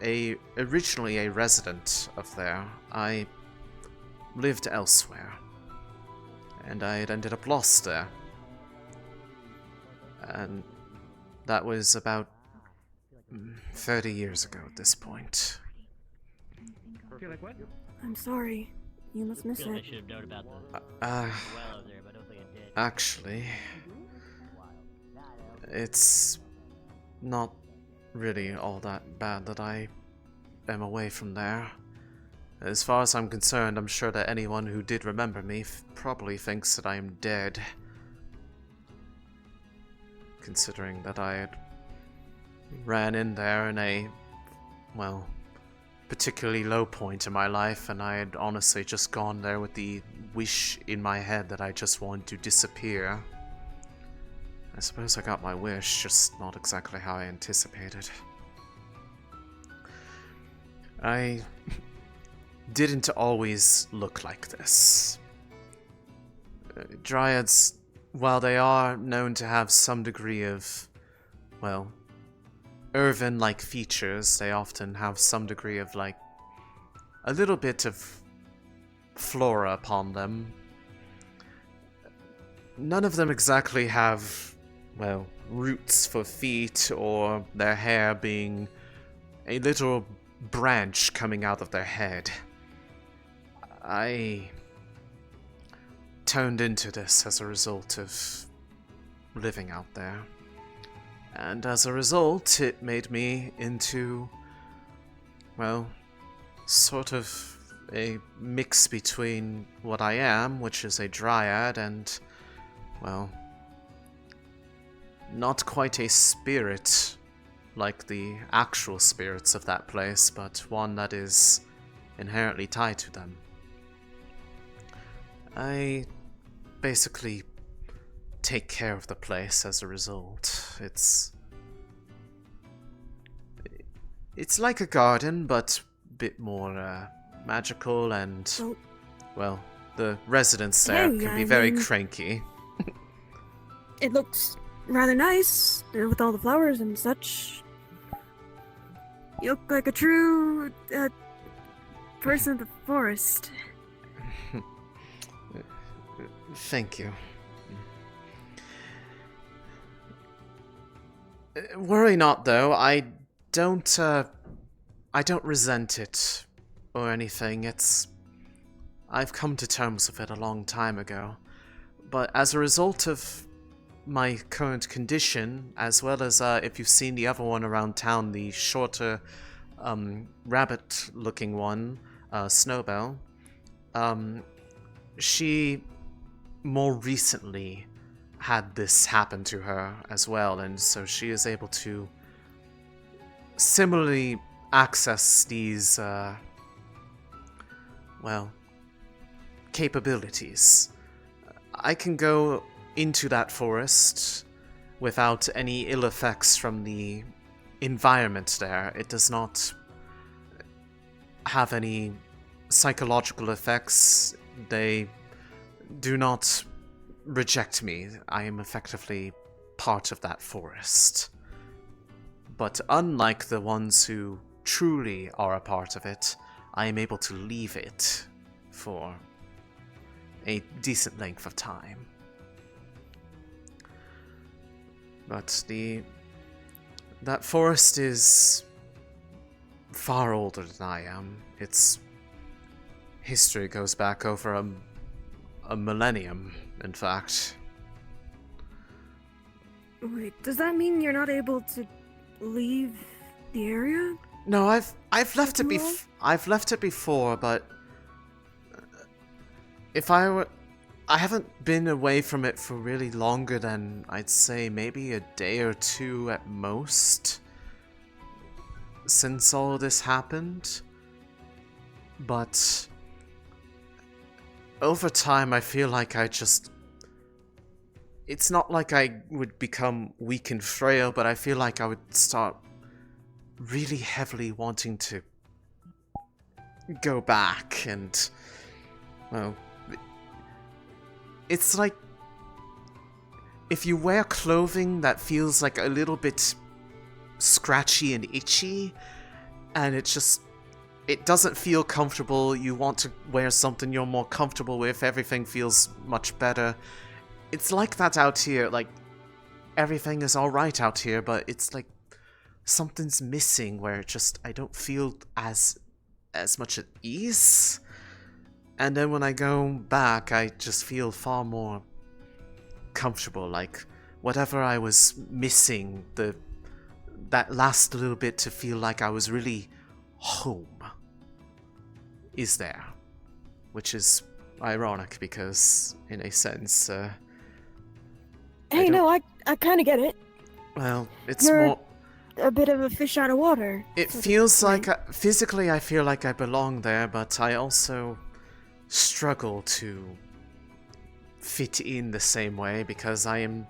originally a resident of there. I lived elsewhere, and I had ended up lost there. And that was about 30 years ago at this point. I'm sorry. You must miss it. Actually, it's not really all that bad that I am away from there. As far as I'm concerned, I'm sure that anyone who did remember me probably thinks that I am dead. Considering that I had ran in there in a, well, particularly low point in my life, and I had honestly just gone there with the wish in my head that I just wanted to disappear. I suppose I got my wish, just not exactly how I anticipated. I didn't always look like this. Dryads, while they are known to have some degree of, well, Irvin-like features, they often have some degree of, like, a little bit of flora upon them. none of them exactly have, well, roots for feet or their hair being a little branch coming out of their head. I turned into this as a result of living out there. And as a result, it made me into, well, sort of a mix between what I am, which is a dryad, and, well, not quite a spirit like the actual spirits of that place, but one that is inherently tied to them. I basically take care of the place as a result. It's like a garden, but a bit more magical, and, well, the residents there can be very cranky. It looks rather nice, with all the flowers and such. You look like a true person of the forest. Thank you. Worry not, though. I don't resent it or anything. I've come to terms with it a long time ago. But as a result of my current condition, as well as if you've seen the other one around town, the shorter rabbit-looking one, Snowbell, she more recently had this happen to her as well, and so she is able to similarly access these, well, capabilities. I can go into that forest without any ill effects from the environment there. It does not have any psychological effects. They do not reject me. I am effectively part of that forest. But unlike the ones who truly are a part of it, I am able to leave it for a decent length of time. But that forest is far older than I am. Its history goes back over a millennium, in fact. Wait, does that mean you're not able to leave the area? No, I've left it I've left it before, but if I haven't been away from it for really longer than, I'd say, maybe a day or two at most since all this happened. But over time, I feel like it's not like I would become weak and frail, but I feel like I would start really heavily wanting to go back and, well, it's like if you wear clothing that feels like a little bit scratchy and itchy, and it doesn't feel comfortable. You want to wear something you're more comfortable with. Everything feels much better. It's like that out here. Like, everything is alright out here, but it's like something's missing where I don't feel as much at ease. And then when I go back, I just feel far more comfortable. Like, whatever I was missing, that last little bit to feel like I was really home is there. Which is ironic because, in a sense, hey, no, I kind of get it. Well, it's You're more a bit of a fish out of water. It feels like physically I feel like I belong there, but I also struggle to fit in the same way because I am,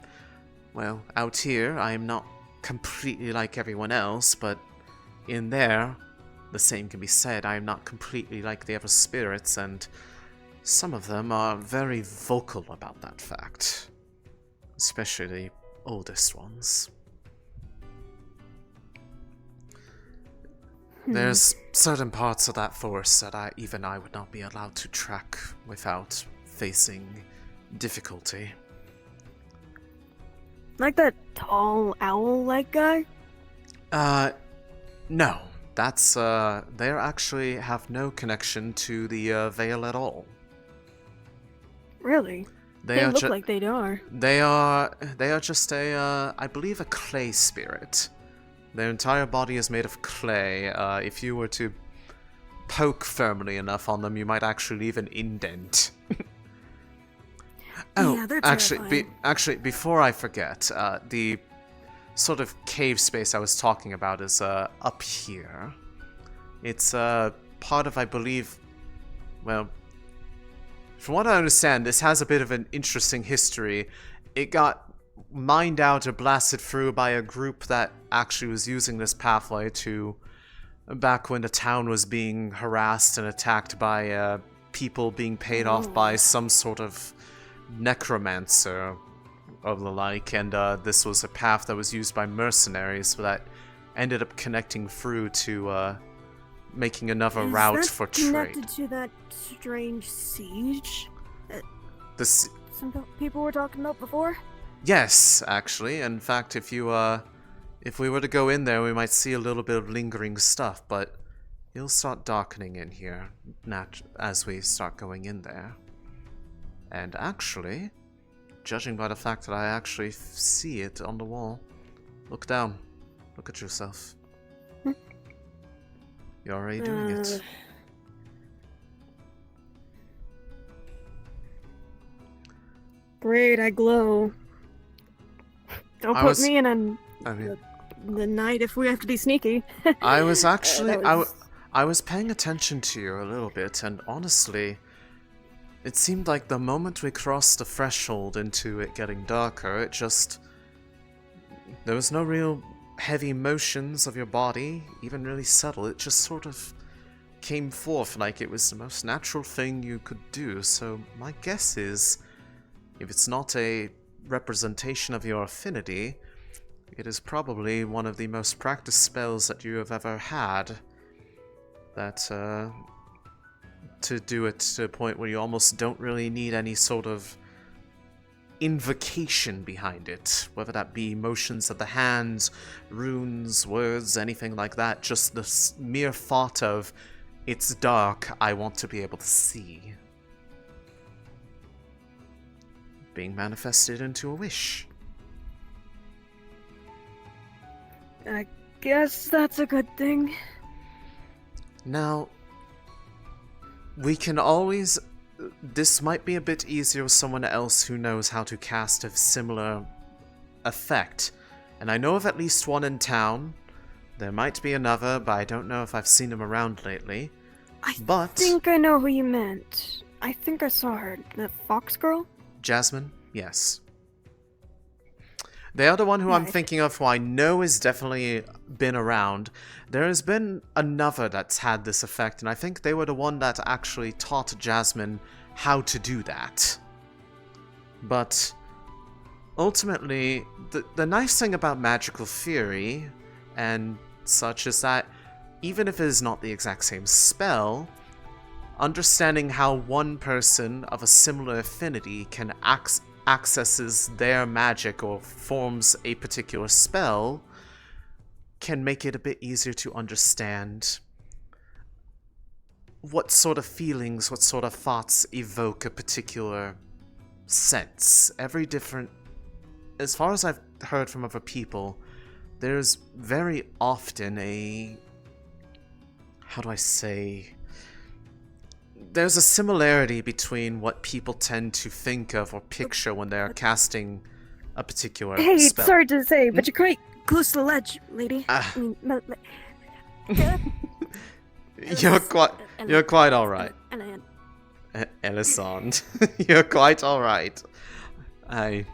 well, out here I am not completely like everyone else, but in there the same can be said. I am not completely like the other spirits, and some of them are very vocal about that fact, especially the oldest ones. There's certain parts of that forest that I would not be allowed to trek without facing difficulty. Like that tall owl-like guy? No. That's, they actually have no connection to the, Vale at all. Really? They are look like they are. They are just a, I believe a clay spirit. Their entire body is made of clay. If you were to poke firmly enough on them, you might actually leave an indent. Oh, yeah, they're actually, before I forget, the sort of cave space I was talking about is up here. It's part of, I believe, well, from what I understand, this has a bit of an interesting history. It got mined out or blasted through by a group that actually was using this pathway to, back when the town was being harassed and attacked by people being paid off by some sort of necromancer of the like, and this was a path that was used by mercenaries that ended up connecting through to making another route for trade. Connected to that strange siege that some people were talking about before? Yes, actually. In fact, if we were to go in there, we might see a little bit of lingering stuff, but it'll start darkening in here as we start going in there. And actually, judging by the fact that I actually see it on the wall, look down. Look at yourself. You're already doing it. Great, I glow. Don't put me in the night if we have to be sneaky. I was actually... I was paying attention to you a little bit, and honestly, it seemed like the moment we crossed the threshold into it getting darker, it just... There was no real heavy motions of your body, even really subtle. It just sort of came forth like it was the most natural thing you could do. So my guess is, if it's not a representation of your affinity, it is probably one of the most practiced spells that you have ever had. That, to do it to a point where you almost don't really need any sort of invocation behind it, whether that be motions of the hands, runes, words, anything like that. Just the mere thought of, it's dark, I want to be able to see, being manifested into a wish. I guess that's a good thing. Now, we can always... This might be a bit easier with someone else who knows how to cast a similar effect. And I know of at least one in town. There might be another, but I don't know if I've seen him around lately. I think I know who you meant. I think I saw her. The fox girl? Jasmine? Yes. The other one who I'm thinking of, who I know has definitely been around, there has been another that's had this effect, and I think they were the one that actually taught Jasmine how to do that. But ultimately, the nice thing about magical theory and such is that even if it is not the exact same spell, understanding how one person of a similar affinity can accesses their magic or forms a particular spell can make it a bit easier to understand what sort of feelings, what sort of thoughts evoke a particular sense. Every different... As far as I've heard from other people, there's very often a... How do I say... There's a similarity between what people tend to think of or picture when they're casting a particular spell. Sorry to say, but you're quite close to the ledge, lady. You're quite alright. Elisande. You're quite alright. I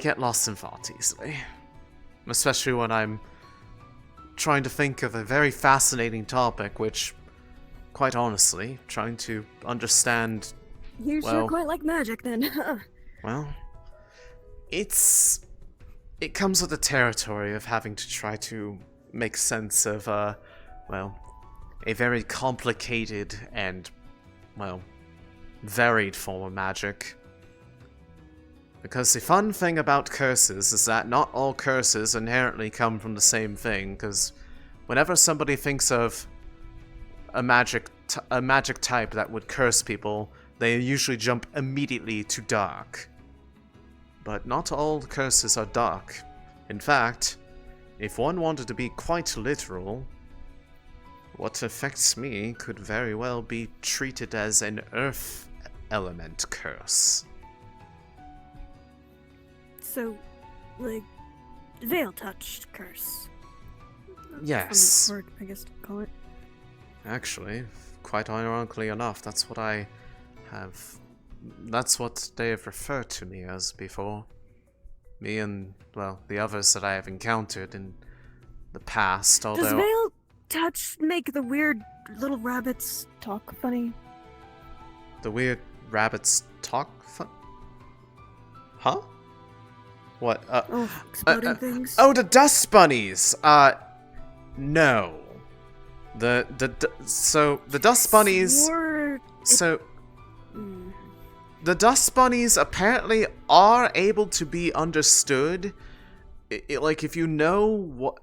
get lost in thought easily. Especially when I'm trying to think of a very fascinating topic, which, quite honestly, trying to understand... You sure quite like magic, then. Well, it comes with the territory of having to try to make sense of, a very complicated and, varied form of magic. Because the fun thing about curses is that not all curses inherently come from the same thing, because whenever somebody thinks of a magic type that would curse people, they usually jump immediately to dark. But not all curses are dark. In fact, if one wanted to be quite literal, what affects me could very well be treated as an earth element curse. So, like, veil touched curse. Yes. Word, I guess to call it. Actually, quite ironically enough, that's what they have referred to me as before. Me and, well, the others that I have encountered in the past, although... Does veil touch make the weird little rabbits talk funny? The weird rabbits talk Huh? What? Exploding things? Oh, the dust bunnies! No. So, the dust bunnies... The dust bunnies apparently are able to be understood. Like, if you know what...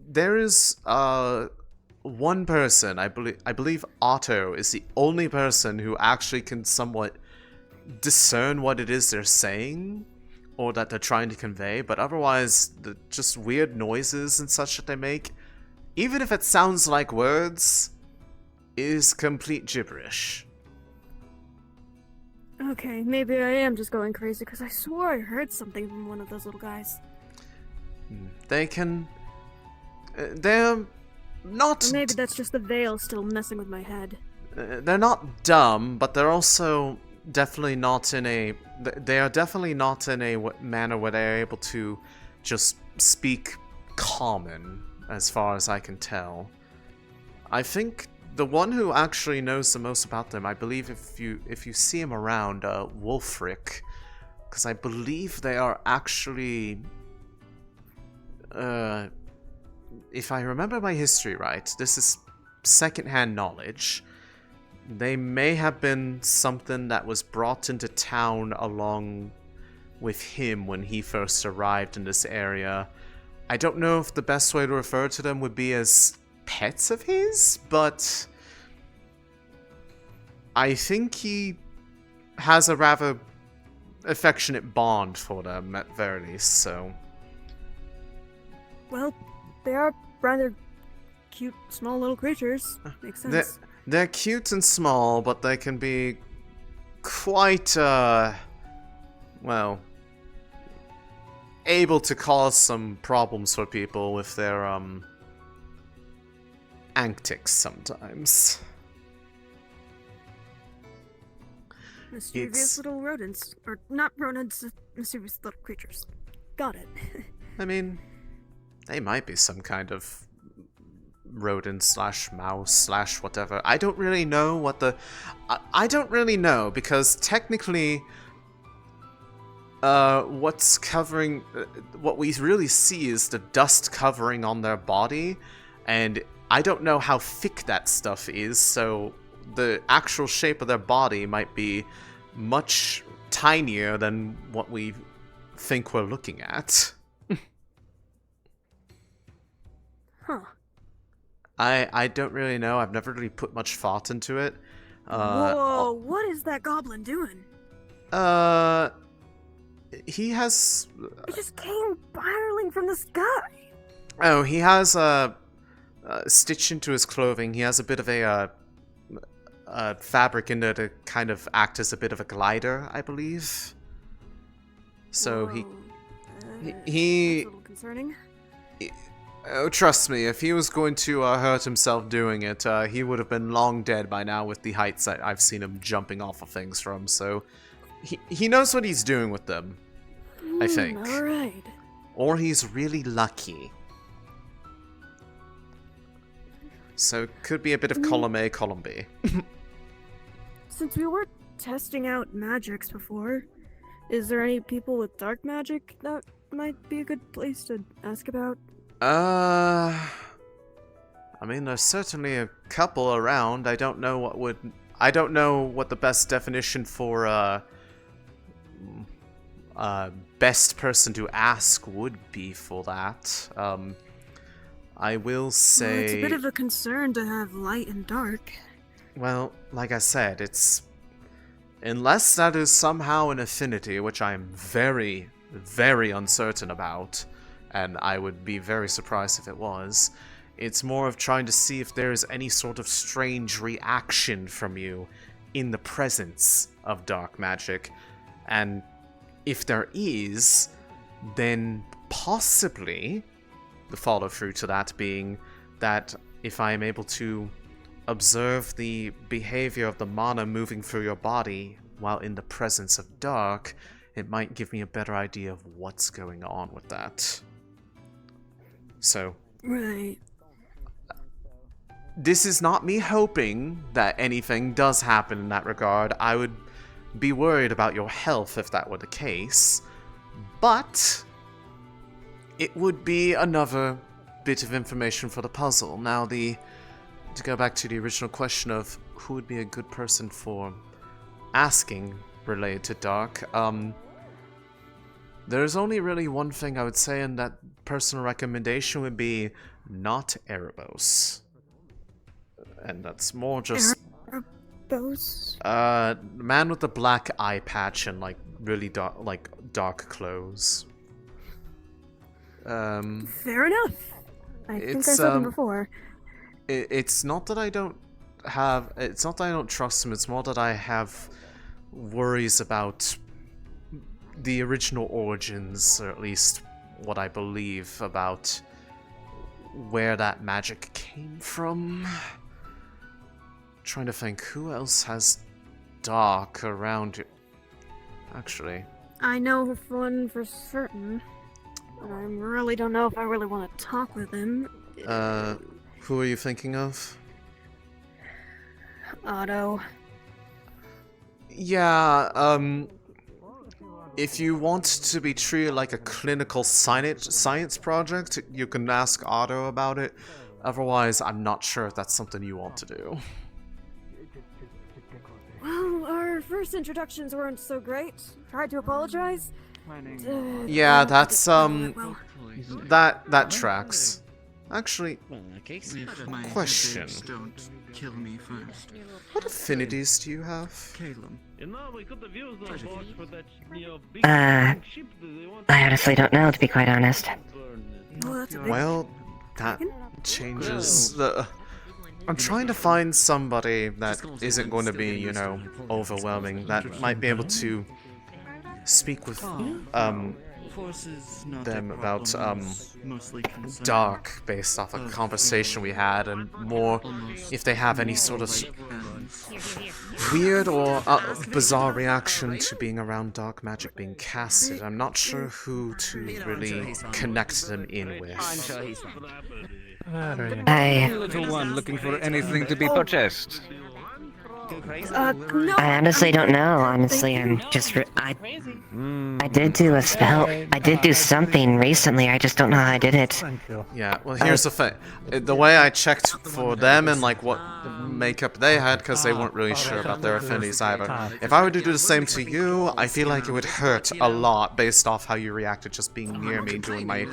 There is, one person, I believe Otto is the only person who actually can somewhat discern what it is they're saying, or that they're trying to convey, but otherwise, the just weird noises and such that they make, even if it sounds like words, is complete gibberish. Okay, maybe I am just going crazy, because I swore I heard something from one of those little guys. They can... they're not... Or maybe that's just the veil still messing with my head. They're not dumb, but they're also definitely not in a... They are definitely not in a manner where they're able to just speak common, as far as I can tell. I think the one who actually knows the most about them, I believe if you see him around, Wolfric, because I believe they are actually... if I remember my history right, this is secondhand knowledge. They may have been something that was brought into town along with him when he first arrived in this area. I don't know if the best way to refer to them would be as pets of his, but I think he has a rather affectionate bond for them at very least, so... Well, they are rather cute, small little creatures. Makes sense. They're cute and small, but they can be quite, well, able to cause some problems for people with their, antics sometimes. Mischievous little rodents. Or not rodents, mischievous little creatures. Got it. I mean, they might be some kind of rodent slash mouse slash whatever. I don't really know what the... I don't really know, because technically what's covering... what we really see is the dust covering on their body, and I don't know how thick that stuff is, so the actual shape of their body might be much tinier than what we think we're looking at. Huh. I don't really know. I've never really put much thought into it. Whoa, what is that goblin doing? He has... It just came spiraling from the sky. Oh, he has stitched into his clothing. He has a bit of a fabric in there to kind of act as a bit of a glider, I believe. So Whoa. he That's a little concerning. Oh, trust me, if he was going to hurt himself doing it, he would have been long dead by now with the heights that I've seen him jumping off of things from, so he knows what he's doing with them, I think. Alright. Or he's really lucky. So, could be a bit of column A, column B. Since we were testing out magics before, is there any people with dark magic that might be a good place to ask about? I mean, there's certainly a couple around. I don't know what the best definition for, best person to ask would be for that. I will say... Well, it's a bit of a concern to have light and dark. Well, like I said, it's... Unless that is somehow an affinity, which I am very, very uncertain about, and I would be very surprised if it was, it's more of trying to see if there is any sort of strange reaction from you in the presence of dark magic. And if there is, then possibly the follow-through to that being that if I am able to observe the behavior of the mana moving through your body while in the presence of dark, it might give me a better idea of what's going on with that. So... Right. This is not me hoping that anything does happen in that regard. I would be worried about your health if that were the case. But it would be another bit of information for the puzzle. Now, to go back to the original question of who would be a good person for asking related to Dark, there's only really one thing I would say, and that personal recommendation would be not Erebos. And that's more just... Erebos? Man with the black eye patch and, like, really dark clothes. Fair enough. I think I saw them before. It's not that I don't have... It's not that I don't trust him, it's more that I have worries about the original origins, or at least what I believe about where that magic came from. Trying to think, who else has dark around you? Actually, I know of one for certain. I really don't know if I really want to talk with him. Who are you thinking of? Otto. Yeah, if you want to be treated like a clinical science project, you can ask Otto about it. Otherwise, I'm not sure if that's something you want to do. Well, our first introductions weren't so great. Tried to apologize. Yeah, that's, that tracks. Actually, question. Don't kill me first. What affinities do you have? I honestly don't know, to be quite honest. Well, that changes the... I'm trying to find somebody that isn't going to be, you know, overwhelming, that might be able to speak with, them about, Dark, based off a conversation we had, and more if they have any sort of weird or bizarre reaction to being around dark magic being casted. I'm not sure who to really connect them in with. Little one looking for anything to be purchased. No. I honestly don't know. Honestly, I'm just... I did do a spell. I did do something recently. I just don't know how I did it. Yeah, well, here's the thing. The way I checked for them and, like, what makeup they had, because they weren't really sure about their affinities either. If I were to do the same to you, I feel like it would hurt a lot based off how you reacted just being near me doing my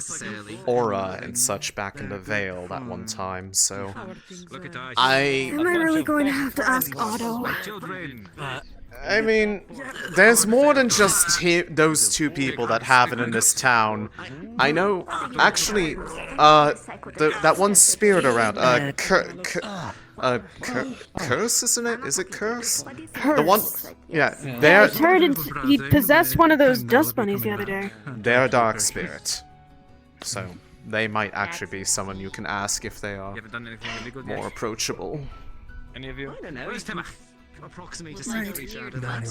aura and such back in the Vale that one time, so... Am I really going to have to ask Otto? I mean, there's more than just those two people that have it in this town. I know, actually, that one spirit around, Curse, isn't it? Is it Curse? Curse. The one, yeah, I they're... heard he possessed one of those dust bunnies the other day. They're a dark spirit. So, they might actually be someone you can ask if they are more approachable. Any of you? I don't know. Approximate a Right. each other. By the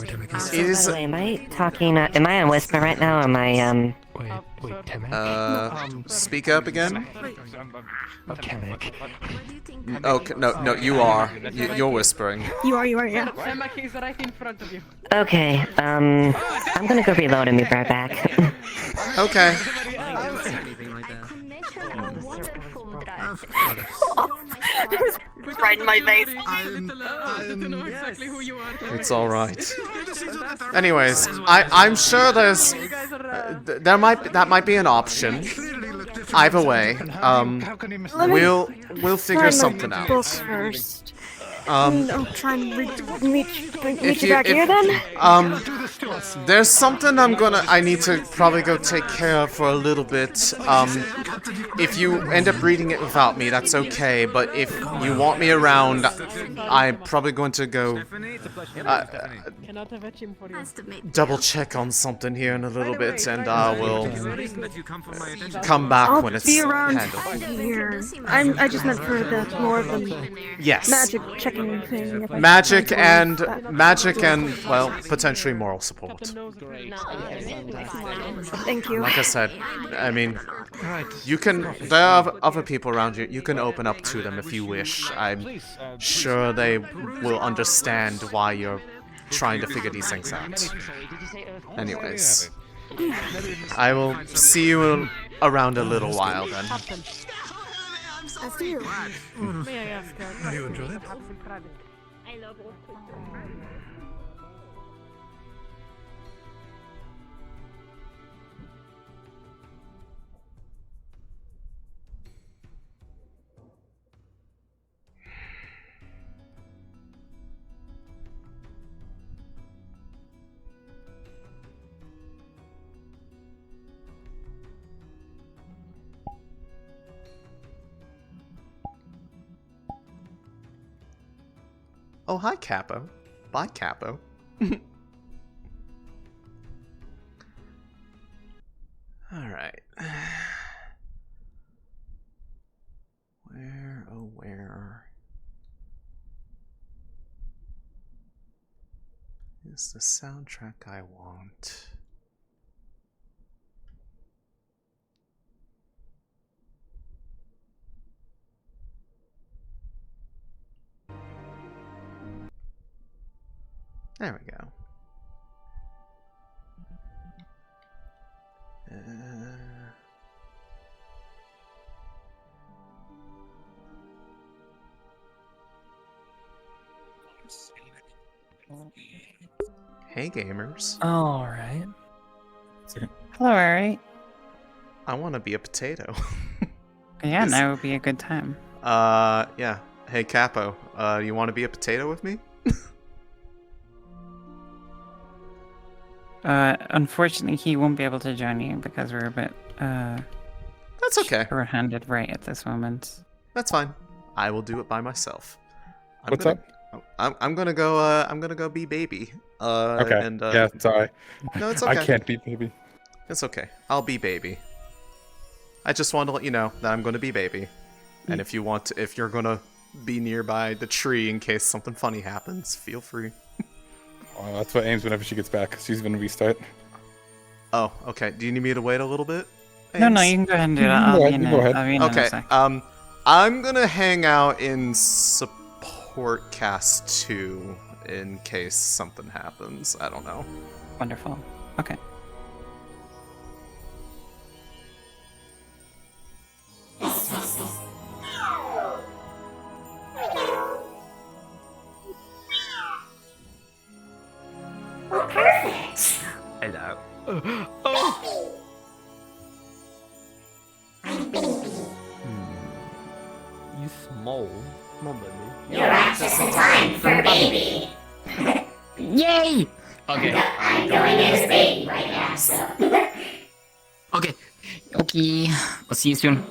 way, am I talking... am I on whisper right now, or am I, speak up again? Kamek. Oh, no, you are. You're whispering. You are, yeah. Okay, I'm gonna go reload and be right back. Okay. anything like that. Right in my face. It's all right. Anyways, I'm sure there's that might be an option. Either way, we'll figure something out. Book first. I'll try and meet you back if- here then. There's something I need to probably go take care of for a little bit. If you end up reading it without me, that's okay, but if you want me around, I'm probably going to go double check on something here in a little bit, and I will come back when it's I'll be around handled. here. I just meant for the more of the Yes. magic checking thing. Magic and well, potentially moral support. Thank you. Like I said, I mean, you can. There are other people around you. You can open up to them if you wish. I'm sure they will understand why you're trying to figure these things out. Anyways, I will see you around a little while then. As do you. May I ask, How do you enjoy it? I love it. Oh, hi, Capo. Bye, Capo. Alright. Where, oh, where is the soundtrack I want? There we go. Hey, gamers. Alright. Hello, alright. I want to be a potato. Yeah, that would be a good time. Yeah. Hey, Capo. You want to be a potato with me? Unfortunately, he won't be able to join you because we're a bit, That's okay. short-handed right at this moment. That's fine. I will do it by myself. What's up? I'm gonna go be baby. Okay. And, yeah, it's alright. No, it's okay. I can't be baby. It's okay. I'll be baby. I just want to let you know that I'm gonna be baby. And if you're gonna be nearby the tree in case something funny happens, feel free. Oh, that's what Ames whenever she gets back. She's gonna restart. Oh, okay. Do you need me to wait a little bit? No, Ames? you can go ahead and do that. I'll be in a Okay. sec. I'm gonna hang out in support cast 2 in case something happens. I don't know. Wonderful. Okay. Oh, perfect. Hello. Oh. I'm baby. You small, baby. You're right just in time for baby. Yay! Okay. I'm going as baby right now, so. Okay. Okay. I'll see you soon.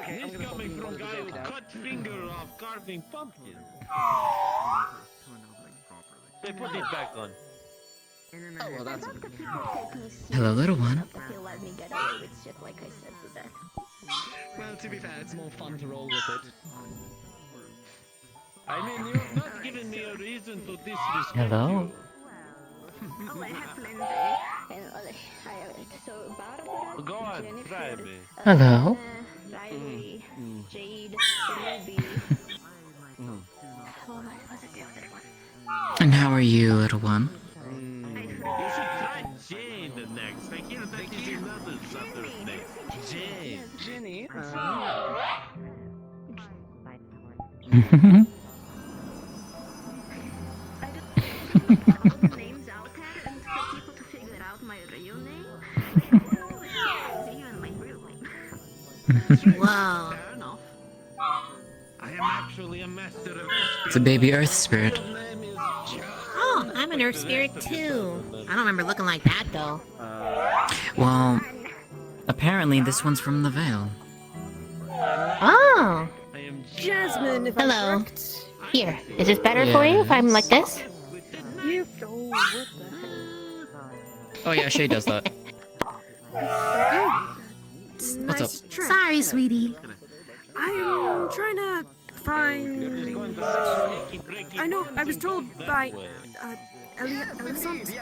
This coming from guy who cut finger off carving pumpkin. They put it back on. Oh, well, that's a good. Hello, little one. If you let me get away with shit like I said to that. Well, to be fair, it's more fun to roll with it. I mean, you've not given me a reason to disrespect Hello. Go on, try me. Hello. Riley, Jade, Ruby. What's the other one? And how are you, little one? You should try Jade next. I hear that is another Sutter's name. Jade. Jenny. Names out there and for people to figure out my real name. Even my real name. Wow. Fair enough. I am actually a master of It's a baby Earth spirit. Oh, I'm an earth spirit too. I don't remember looking like that though. Well, apparently this one's from the Vale. Oh. Jasmine, if Hello. I'm correct. Here, is this better for you if I'm like this? You what the heck? Oh yeah, Shay does that. What's up? Sorry, sweetie. I'm trying to find. I know. I was told by Elisande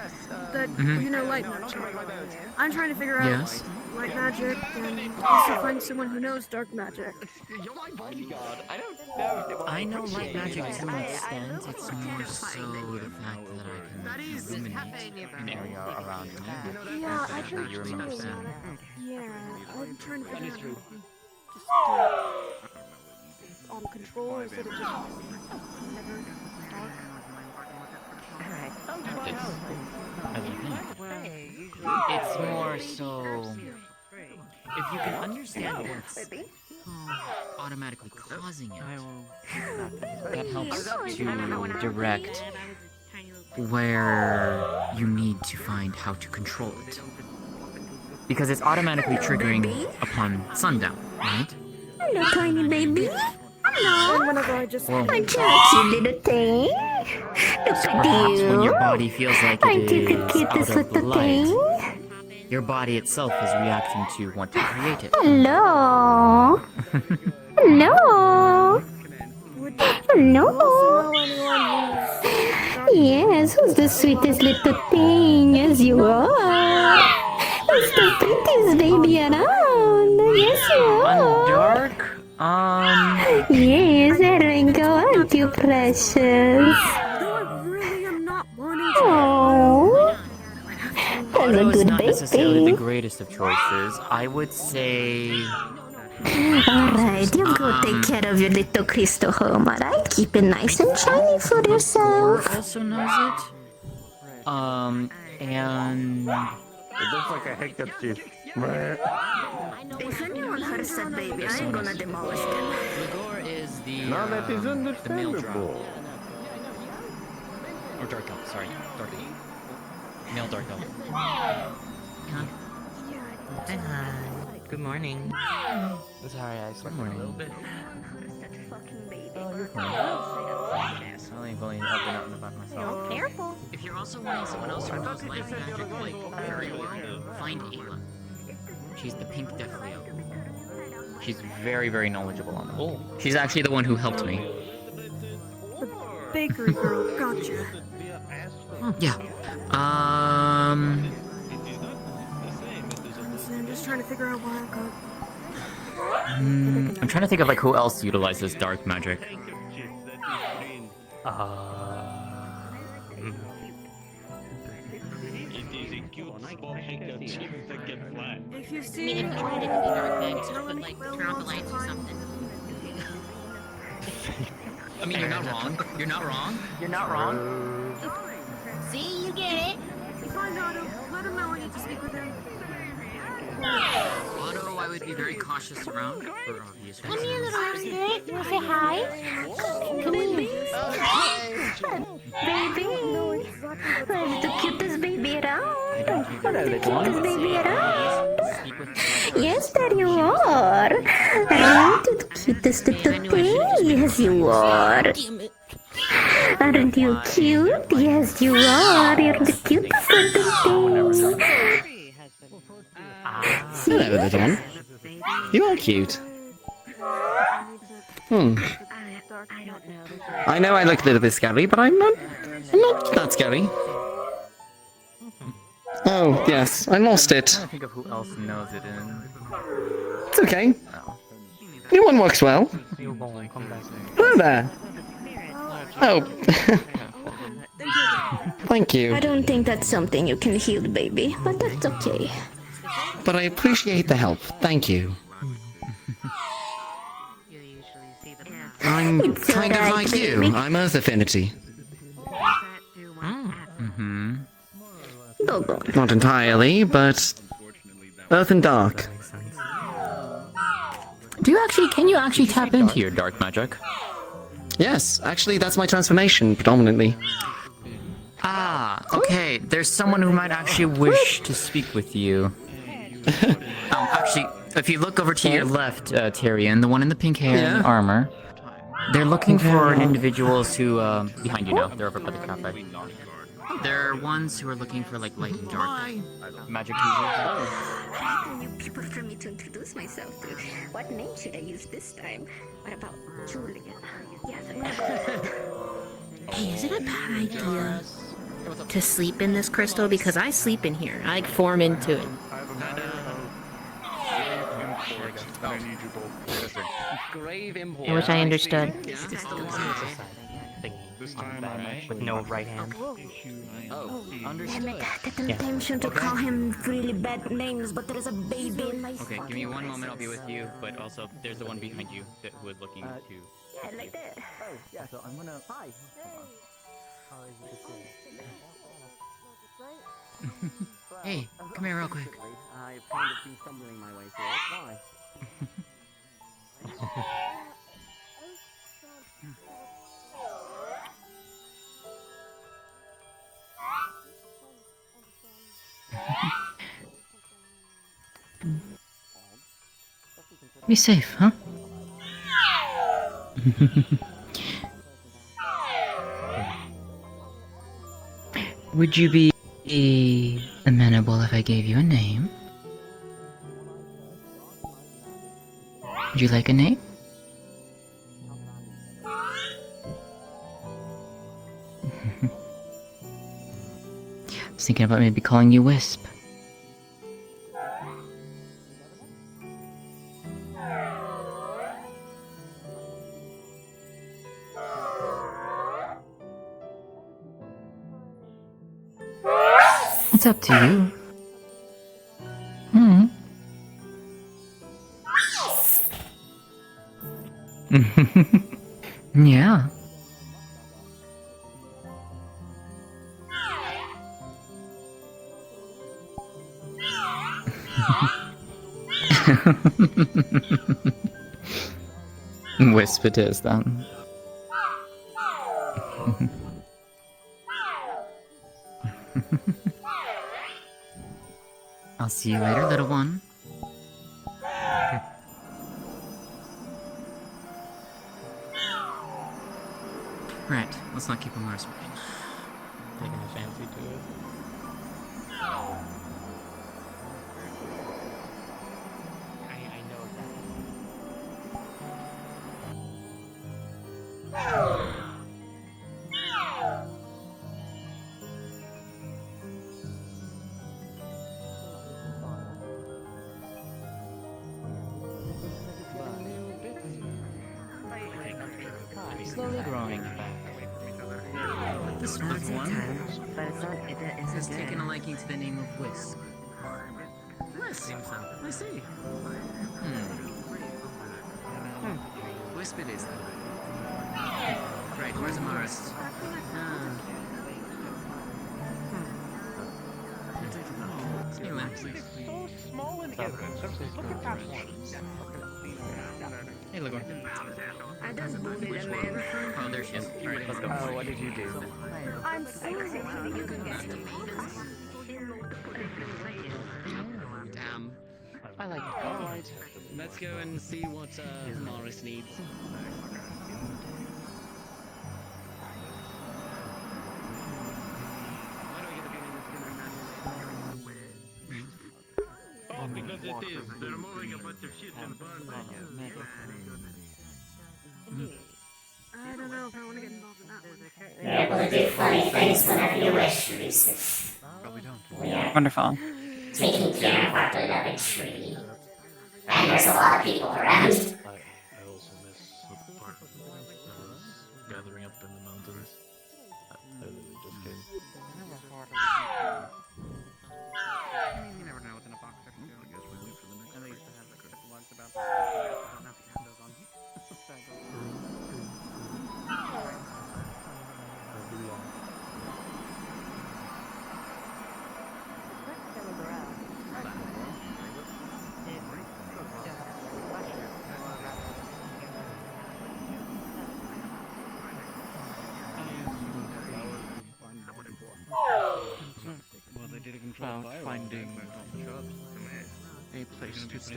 that you know light magic. I'm trying to figure out Yes. light magic and also find someone who knows dark magic. You're my bodyguard. I don't know. I know light magic to an extent. It's more so the fact that I can illuminate an area around me. Yeah, I How tried you remember to. saying. Yeah, I'm trying to figure out just on control instead of just never dark. It's more so if you can understand what's automatically causing it, that helps to direct where you need to find how to control it. Because it's automatically triggering upon sundown, right? Hello, tiny baby. And whenever I just Well, I just you little thing. Look at perhaps when your you. body feels like I it think is the cutest out of little light, thing. your body itself is reacting to want to create it. Hello. Hello. Hello. Yes, who's the sweetest little thing as you are? Who's the prettiest baby around? Yes, you are. Dark? Yes, there we go, aren't you precious? Though I really am not wanting to. Oh, that's a Otto is good not necessarily the baby. greatest of choices. I would say... Alright, you go take care of your little crystal home, alright? Keep it nice and shiny for Gore yourself. also knows it. And... It looks like a handkerchief. If anyone hurts that baby, I ain't gonna demolish them. Gore is the... Now that is the male drow. understandable. Or dark elf, sorry. Dark elf. Male dark elf. Hi. Good morning. Sorry, I slept a little bit. Oh, you're fine. I'll leave William up and out in the back myself. Careful. If you're also wanting someone else who knows light magic like very well, find Ayla. She's the pink death Leo. She's very, very knowledgeable on it. Oh, she's actually the one who helped me. The bakery girl, gotcha. Yeah. Honestly, I'm just trying to figure out why I got. I'm trying to think of like who else utilizes dark magic. If you I see mean, if you wanted it to be dark, then just put like turn off the lights or something. I mean, you're not wrong. You're not wrong. You're not wrong. See, you get it. you find Otto, let him know I need to speak with him. Otto, I would be very cautious around for obvious Come here, reasons. little earth spirit. You wanna say hi? Come here. Baby, I'm the cutest baby around. I Hello, little this baby around. Yes, there you are. Aren't you the cutest little thing? Yes, you are. Aren't you cute? Yes, you are. You're the cutest little thing. Hello, little one. You are cute. I know I look a little bit scary, but I'm not that scary. Oh, yes, I lost it. I'm trying to think of who else knows it in. It's okay. New one works well. Hello there. Oh. Thank you. I don't think that's something you can heal, baby, but that's okay. But I appreciate the help. Thank you. I'm kind of like you. I'm Earth Affinity. Mm-hmm. Not entirely, but Earth and Dark. Can you actually tap into your dark magic? Yes, actually that's my transformation, predominantly. Ah, okay. There's someone who might actually wish to speak with you. Actually, if you look over to your left, Tyrion, the one in the pink hair and armor, they're looking for individuals who, behind you now, they're over by the cafe. They're ones who are looking for, like, light and dark magic users. New people for me to introduce myself to. What name should I use this time? What about Julian? Yes, Hey, is it a bad idea to sleep in this crystal? Because I sleep in here. I form into it. I wish I understood. With no right hand. Damn it, that intention to call him really bad names, but there is a baby in my Okay, give me one moment, I'll be with you, but also, there's the one behind you who is looking to... I like that. Oh, yeah, so I'm gonna... Hi! Hey, come here real quick. I've kind of been stumbling my way through it. Why? Be safe, huh? Would you be amenable if I gave you a name? Would you like a name? I was thinking about maybe calling you Wisp. It's up to you. Yeah. Wisp it is then. I'll see you later, little one. Right, let's not keep him whispering. Taking a fancy to it. I know Slowly growing back. But this one has taken a liking to the name of Wisp. Wisp? I see. Wisp it is then. Right, where's Amaris? You win. Hey, look on. I just bullied a man. Oh, there she is. Alright, let's go. Oh, what did you do? I'm so sorry you can get the maidens in multiple Damn. I like it. Alright, let's go and see what Morris needs. Because it is. They're moving a bunch of shit and burning I don't know if I want to get involved in that one. We're able to do funny things whenever you wish, Reese's. We are Wonderful. taking care of our beloved tree. And there's a lot of people around. I also miss the part that was gathering up in the mountains. It just came. You never know what's in a box. I guess we wait for the next. And they used to have like ones about. I don't know if you have those on. Well, they did a controlled fire finding a place to stay.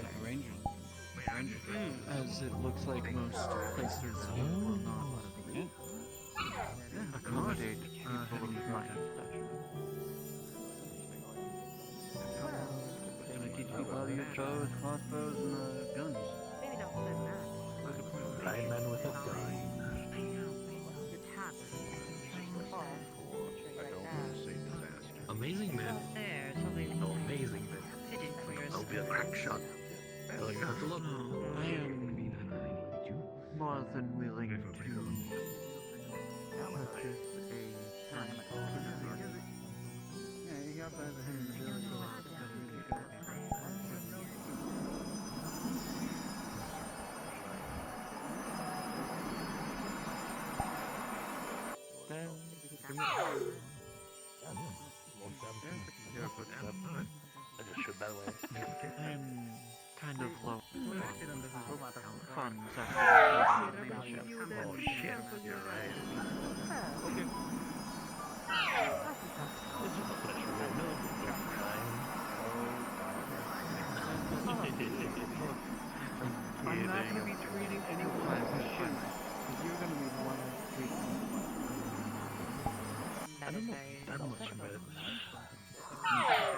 As it looks like most places will not accommodate people of my stature. Gonna teach people how to use bows, crossbows, and guns. Blind man with a gun. Amazing man. No amazing man. I'll be a crack shot. Hell yeah. I am more than willing to purchase a Yeah, you got that him in the village. I just shoot that way. I am kind of low on funds after the membership. Oh shit, you're right. Okay. It's just a pleasure. I know every time. I'm not going to be treating anyone as a shit. Because you're going to be the one who's treating me. I don't know that much about it.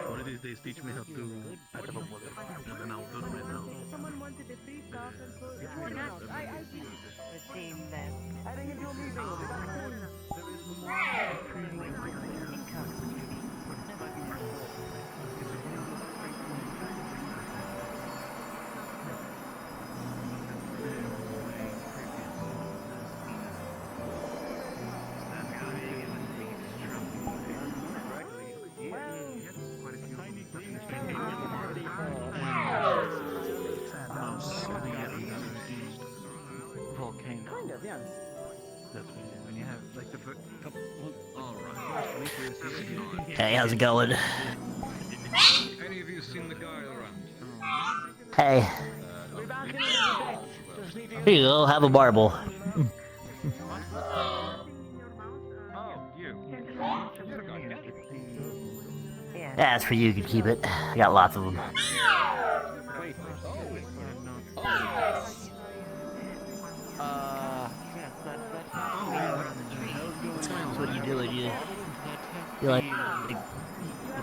One of these days, teach me how to patch up a bullet, and then I'll do it myself. Someone wanted to free stuff and so I think The team then. Heading into a meeting. There is more volcano. Kind of, yeah. That's when you have like the first couple. All right. Hey, how's it going? Any of you seen the guy around? Hey. Here you go, have a marble. Oh, you. That's for you, you can keep it. I got lots of them. What are you doing? You like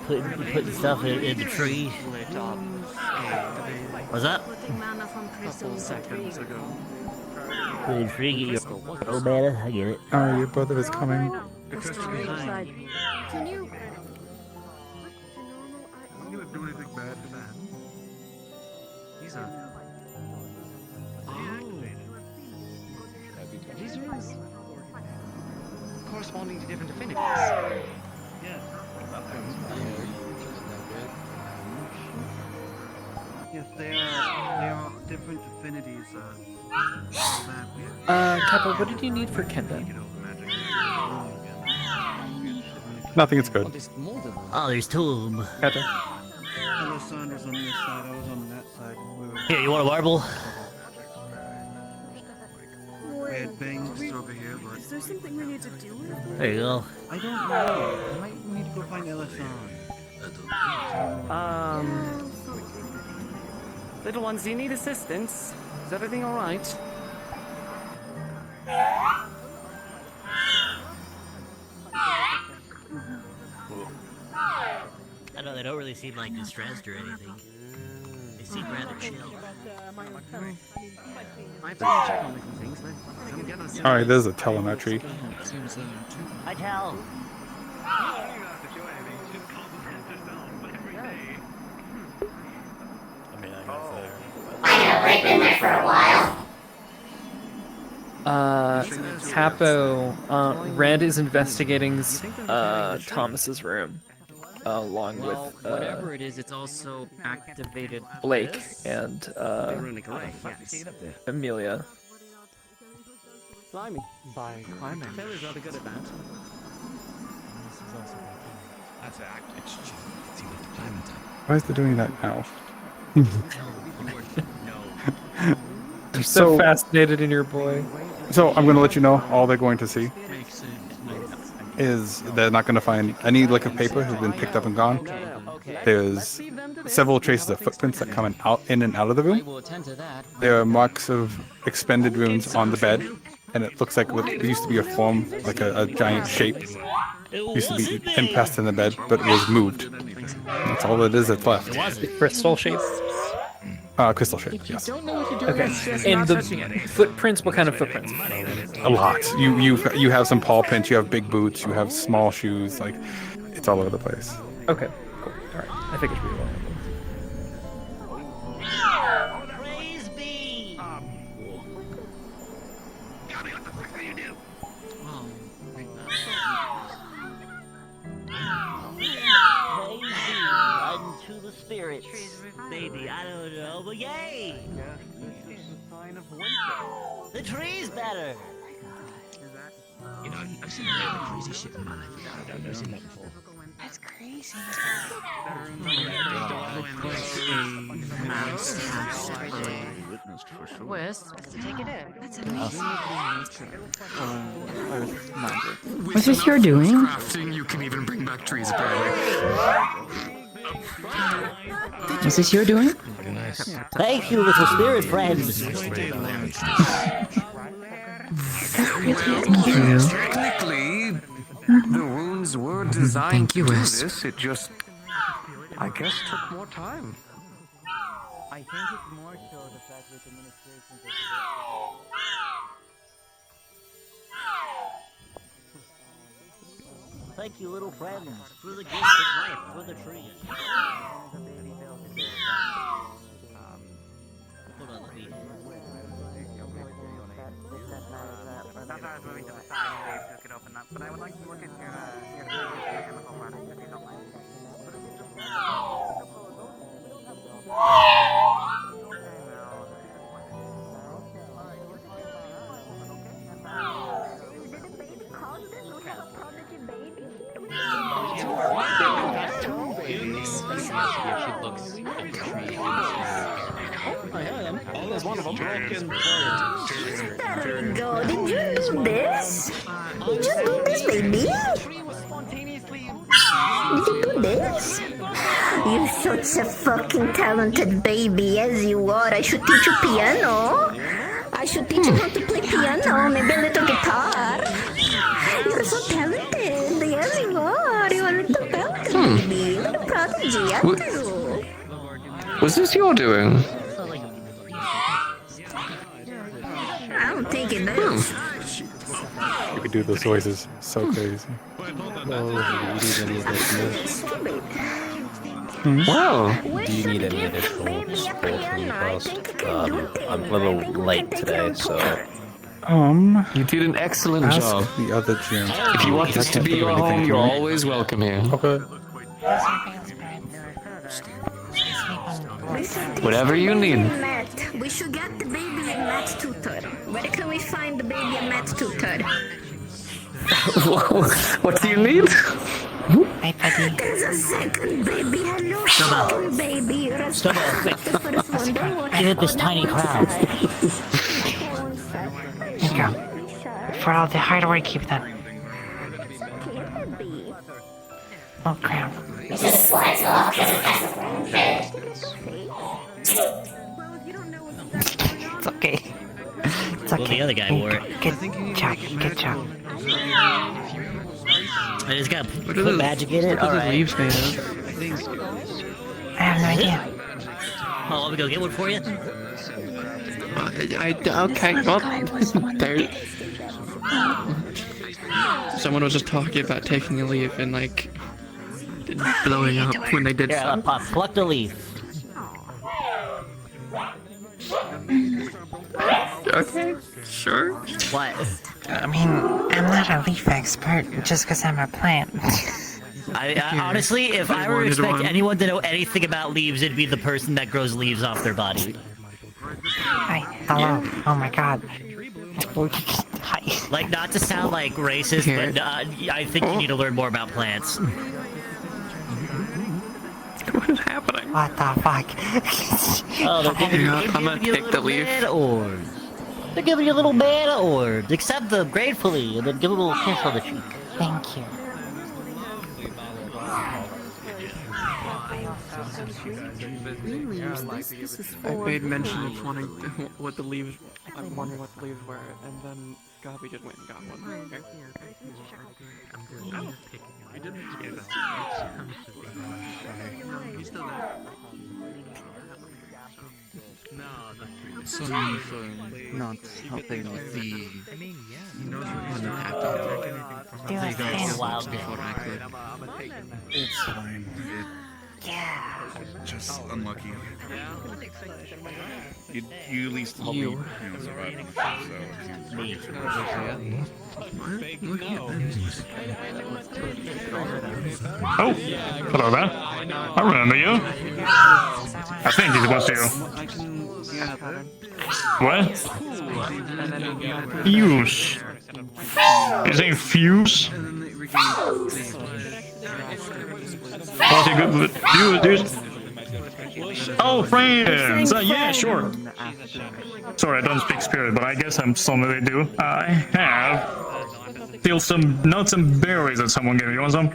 putting stuff in the tree? What's up? Seconds ago. Put in the tree, get your old mana. I get it. Oh, your brother is coming. Can you? Isn't gonna do anything bad to that. He's a. These runes corresponding to different affinities. Yes. Yes, they are different affinities. Kappa, what did you need for Kenda? Nothing, it's good. Oh, there's two of them. Gotcha. Elisande's on this side, I was on that side. Here, you want a marble? We had banks over here, but Is there something we need to do with it? There you go. I don't know. I might need to go find Elisande. Little ones, do you need assistance? Is everything alright? I know they don't really seem like distressed or anything. They seem rather chill. Alright, there's a telemetry. I tell. I've been there for a while. Capo, Red is investigating Thomas's room, along with whatever it is, it's also activated Blake and Amelia. Blimey. By climbing. Taylor's rather good at that. That's an act. It's see what the climbing time. Why is they doing that now? You're so fascinated in your boy. So I'm going to let you know all they're going to see is they're not going to find any lick of paper has been picked up and gone. There's several traces of footprints that come in and out of the room. There are marks of expended runes on the bed, and it looks like what used to be a form, like a giant shape. Used to be impressed in the bed, but it was moved. That's all it is that's left. Crystal shape? Crystal shape, yes. Okay. And the footprints, what kind of footprints? A lot. You have some paw prints, you have big boots, you have small shoes, like, it's all over the place. Okay, cool. Alright, I think it should be one of them. Praise be! Johnny, what the fuck do you do? Unto the spirits. Maybe, I don't know, but yay! The tree's better! You know, I've seen a lot of crazy shit in my life. I've never seen that before. That's crazy. West. Take it in. That's What's this you're doing? Crafting, you can even bring back trees, apparently. What's this you're doing? Very nice. Thank you, little spirit friends! Technically, the runes were designed to do this. It just, I guess, took more time. I think it's more so the fact that administrations Thank you, little friends, for the gift of life for the tree. Hold on, let me... That's why I was moving to the side so you could open up. But I would like to look at your chemical product, if you don't mind. There we go. Did you do this? Did you do this, baby? Did you do this? You're such a fucking talented baby as you are. I should teach you piano. I should teach you how to play piano, maybe a little guitar. You're so talented. Yes, you are. You're a little talented baby. Little prodigy, aren't you? Was this your doing? I don't think it is. You could do those noises. So crazy. Wow. Do you need any additional support from us? I'm a little late today, so... You did an excellent job. The other gym. If you want this to be your home, you're always welcome here. Okay. Whatever you need. Matt, we should get the baby a Matt's tutor. Where can we find the baby a Matt's tutor? What do you need? There's a second baby. Hello, second baby. You're a Stop the first one. Don't worry. Give it this tiny crown. There you go. For all the how do I keep that? Oh crap. It just slides off because it has a round head. It's okay. It's okay. Well, the other guy wore it. Good job. Good job. I just gotta put magic in it. What are the Alright. leaves made of? I have no idea. Oh, let me go get one for you. Okay, well, there. Someone was just talking about taking a leaf and like blowing up when they did Here, so. I'll pluck the leaf. Okay, sure. What? I mean, I'm not a leaf expert just because I'm a plant. I honestly, if I were to expect anyone to know anything about leaves, it'd be the person that grows leaves off their body. Hi, hello. Oh my god. Hi. Like, not to sound like racist, but I think you need to learn more about plants. What is happening? What the fuck? Oh, they're giving you, I'm gonna take the leaf. mana orbs. They're giving you little mana orbs. Accept them gratefully, and then give them a little kiss on the cheek. Thank you. I made mention of wanting what the leaves. I'm wondering what the leaves were, and then Gabi just went and got one. Okay. Sorry for not helping with the one that happened. Do They it got again. killed before I could. It's fine. Yeah. Just unlucky. You at least help me, survive. Oh, hello there. I remember you. I think it was you. What? Fuse. His name Fuse? Was he good with you, dude? Oh, friends! Yeah, sure. Sorry, I don't speak spirit, but I guess I'm somebody do. I have still some nuts and berries that someone gave me. You want some?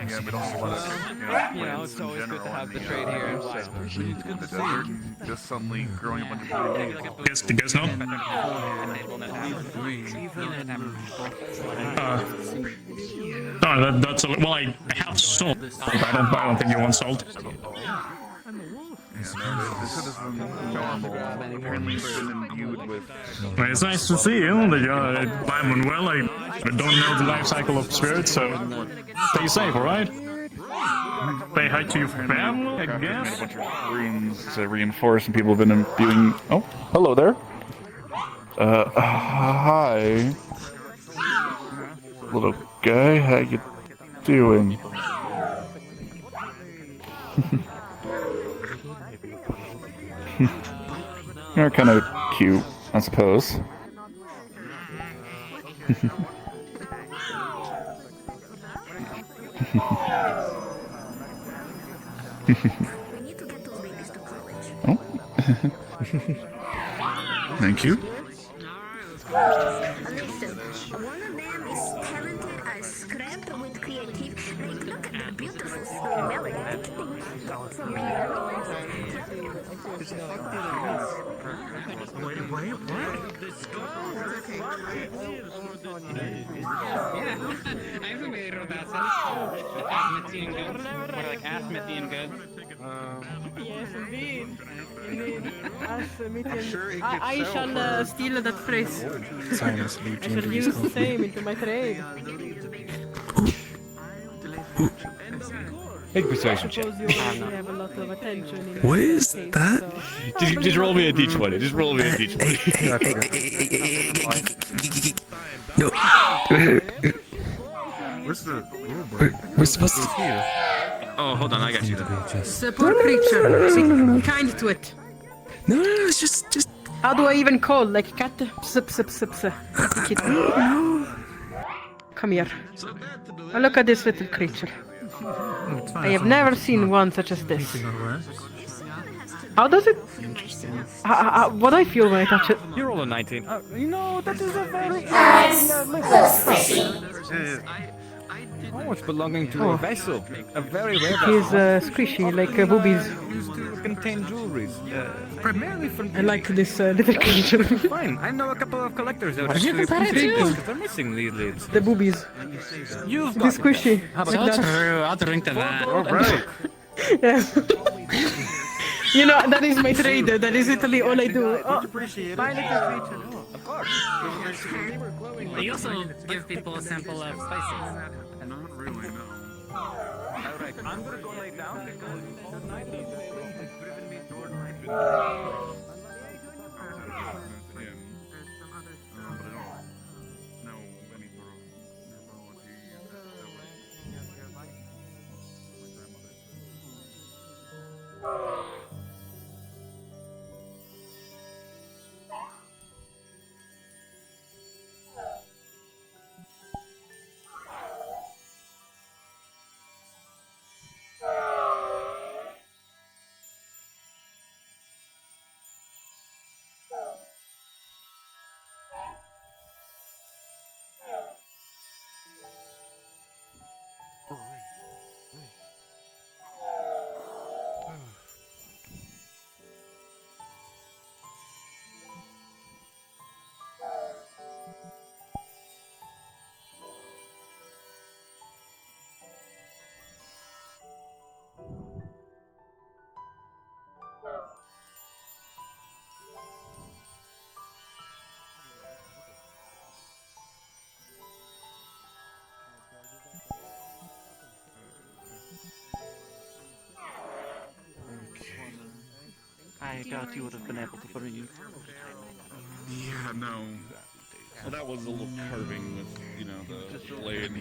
Yeah, we don't have a lot of, It's always good to have the trade here. the desert and just suddenly growing a bunch of berries. Guess not? No, that's a, well, I have salt. I don't think you want salt. This is normal. Apparently it's been imbued with... Well, it's nice to see you. That you're alive and well. I don't know the life cycle of spirits, so stay safe, alright? Say hi to your family, I guess. A bunch of runes to reinforce, and people have been imbuing... Oh, hello there. Hi. Little guy, how you doing? You're kind of cute, I suppose. Oh. Thank you. Listen, one of them is talented as scrap with creative. Like, look at the beautiful melody. From here. I have somebody wrote that sense. Asmethian goods. What are like Asmethian goods? Yes, indeed. I shall steal that phrase. I shall use the same into my trade. Big persuasion check. Suppose you already have a lot of attention in What this is case, that? so- Just roll me a d20. Just roll me a d20. No. Where's the We're supposed to. Oh, hold on, I got you. It's a poor creature. Be kind to it. No, it's just. How do I even call? Like cat? Sip, sip, sip, sip. Kitten. Come here. Oh, look at this little creature. I have never seen one such as this. How does it? What I feel when I touch it? You roll a 19. You know, that is a very... Oh, it's belonging to Oh. a vessel. A very rare He vessel. is squishy, like boobies. Used to contain jewelries. Primarily from... I like this little creature. Fine, I know a couple of collectors out What there are who you appreciate comparing this, to? 'cause they're missing these lids. The boobies. You've The got it squishy. then. How about Like that? that. I'll drink to that. Alright. Yeah. You know, that is my trade. That is literally all I do. Oh, my little creature. Of course. You also give people a sample of spices. Not really, no. Alright, I'm gonna go lay down because the night is driven me toward my... I doubt you would have been able to breathe. Yeah, no. Well, that was a little carving with, you know, the blade.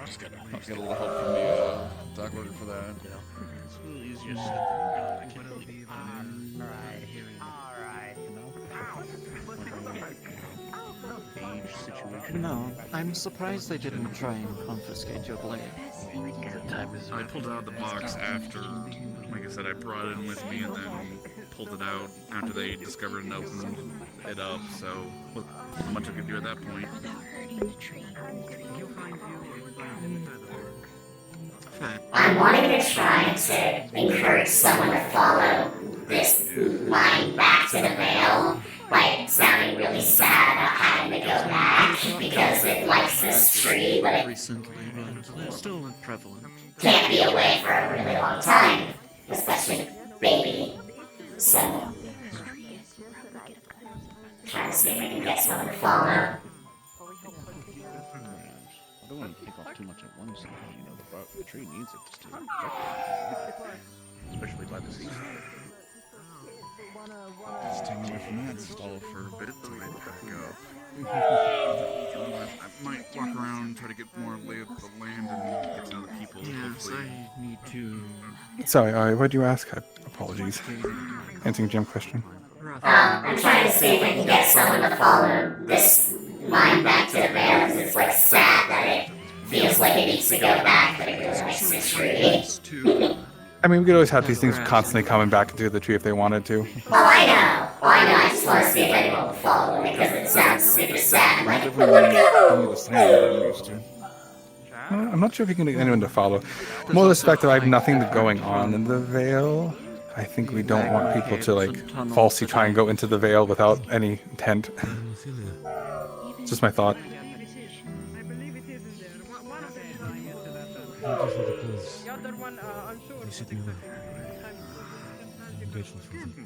Just got a little help from the dock worker for that. It's a little easier said than done. I can't believe No, I'm surprised they didn't try and confiscate your blade. I pulled it out of the box after. Like I said, I brought it in with me and then pulled it out after they discovered and opened it up. So, not much I could do at that point. I'm wanting to try to encourage someone to follow this line back to the Vale, like sounding really sad about having to go back because it likes this tree, but it Recently, but they're still prevalent. can't be away for a really long time, especially baby. So, trying to see if I can get someone to follow. I don't want to take off too much at once. You know, the tree needs it to especially by the season. Staying away from that stall for a bit of time. Back up. I might walk around, try to get more lay of the land and get to know the people. Yes, I need to... Sorry, what did you ask? Apologies. Answering Jim's question. I'm trying to see if I can get someone to follow this line back to the Vale, because it's like sad that it feels like it needs to go back, but it really likes this tree. I mean, we could always have these things constantly coming back into the tree if they wanted to. Oh, I know. I just want to see if anyone will follow it, because it sounds super sad. Like, I'm not sure if you can get anyone to follow. More the fact that I have nothing going on in the Vale. I think we don't want people to, like, falsely try and go into the Vale without any intent. It's just my thought.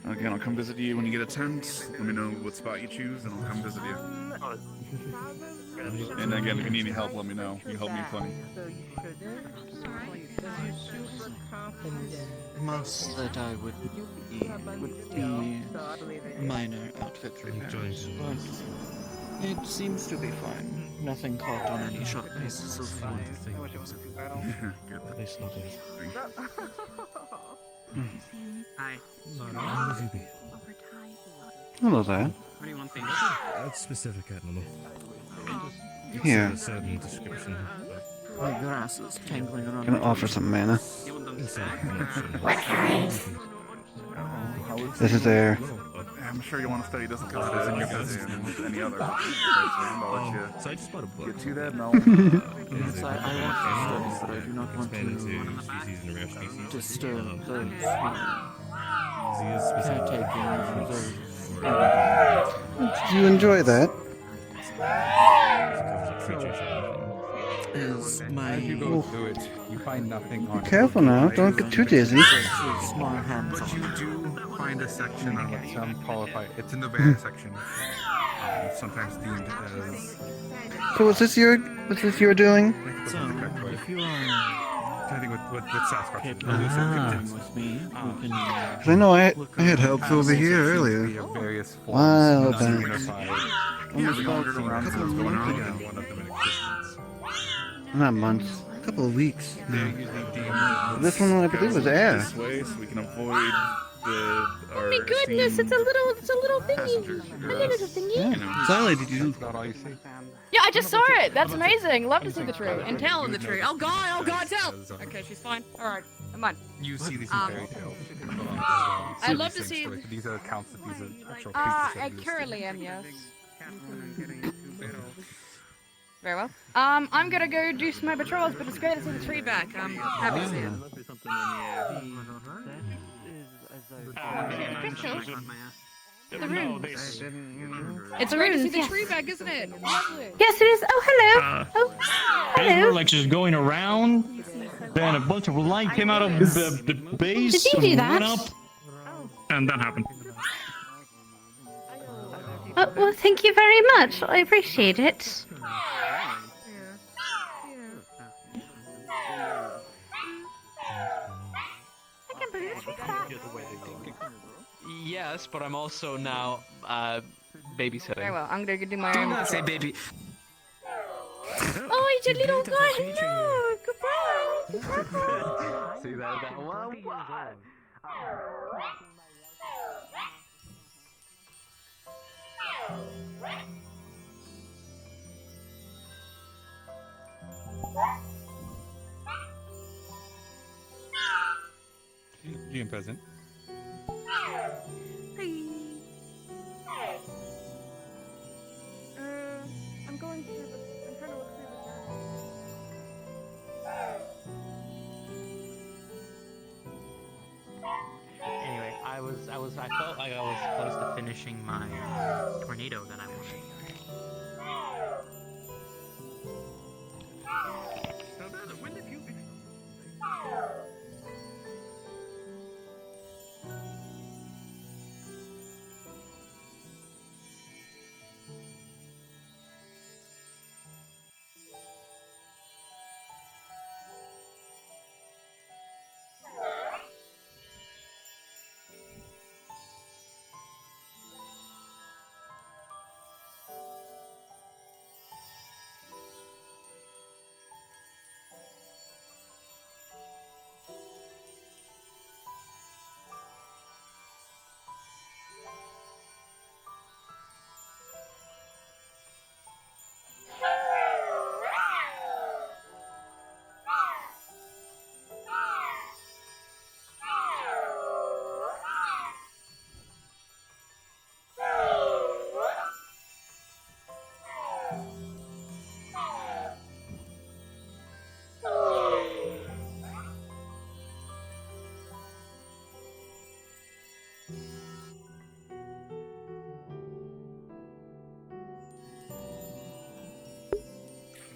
Again, I'll come visit you when you get a tent. Let me know what spot you choose, and I'll come visit you. And again, if you need any help, let me know. You help me plenty. Most that I would be minor outfit repairs, but it seems to be fine. Nothing caught on any shot bases of Hi. Hello there. What do you want things? A specific animal. Yeah. A certain description. My grass is tangling around. Can I offer some mana? What kind? This is their I'm sure you want to study this as in your as in any other. I'll let you So I just bought a book. get to that, and I'll... Yes, I want to study, but I do not want Expanded to species and rare species. disturb those Do you enjoy that? is my... As you go through it, you find nothing on Be careful now, don't get too dizzy. small hands But on. you do find a section on what some qualify. It's in the Vale section. Sometimes deemed as... So what's this you're doing? So, if you are I think with Sasquatch. capable with me, we can... 'Cause I know I had help over here earlier. While back. Almost about a couple of months ago. One of them in existence. Not months. A couple of weeks. They're usually deemed This one I believe was air. this way, so we can avoid the... Oh my goodness, it's a little thingy. A little thingy. Sally, did you... Yeah, I just saw it. That's amazing. Love to see the tree. And Tal in the tree. Oh god, Tal. Okay, she's fine. Alright, I'm on. You see these in fairy tales. I'd love to see... These are accounts that these are actual creatures. I currently am, yes. Very well. I'm gonna go do some more patrols, but it's great to see the tree back. I'm happy to see it. The room. It's great to see the tree back, isn't it? Lovely. Yes, it is. Oh, hello. Oh, As we hello. were like just going around, then a bunch of light came out of the base. Did you do and that? went up, and that happened. Oh, well, thank you very much. I appreciate it. Yes, but I'm also now babysitting. Very well. I'm gonna go do my Do own. not say baby. Oh, it's a little guy. No, goodbye. See that one? GM present. I'm going through the. I'm trying to look through Anyway, I felt like I was close to finishing my tornado that I wanted.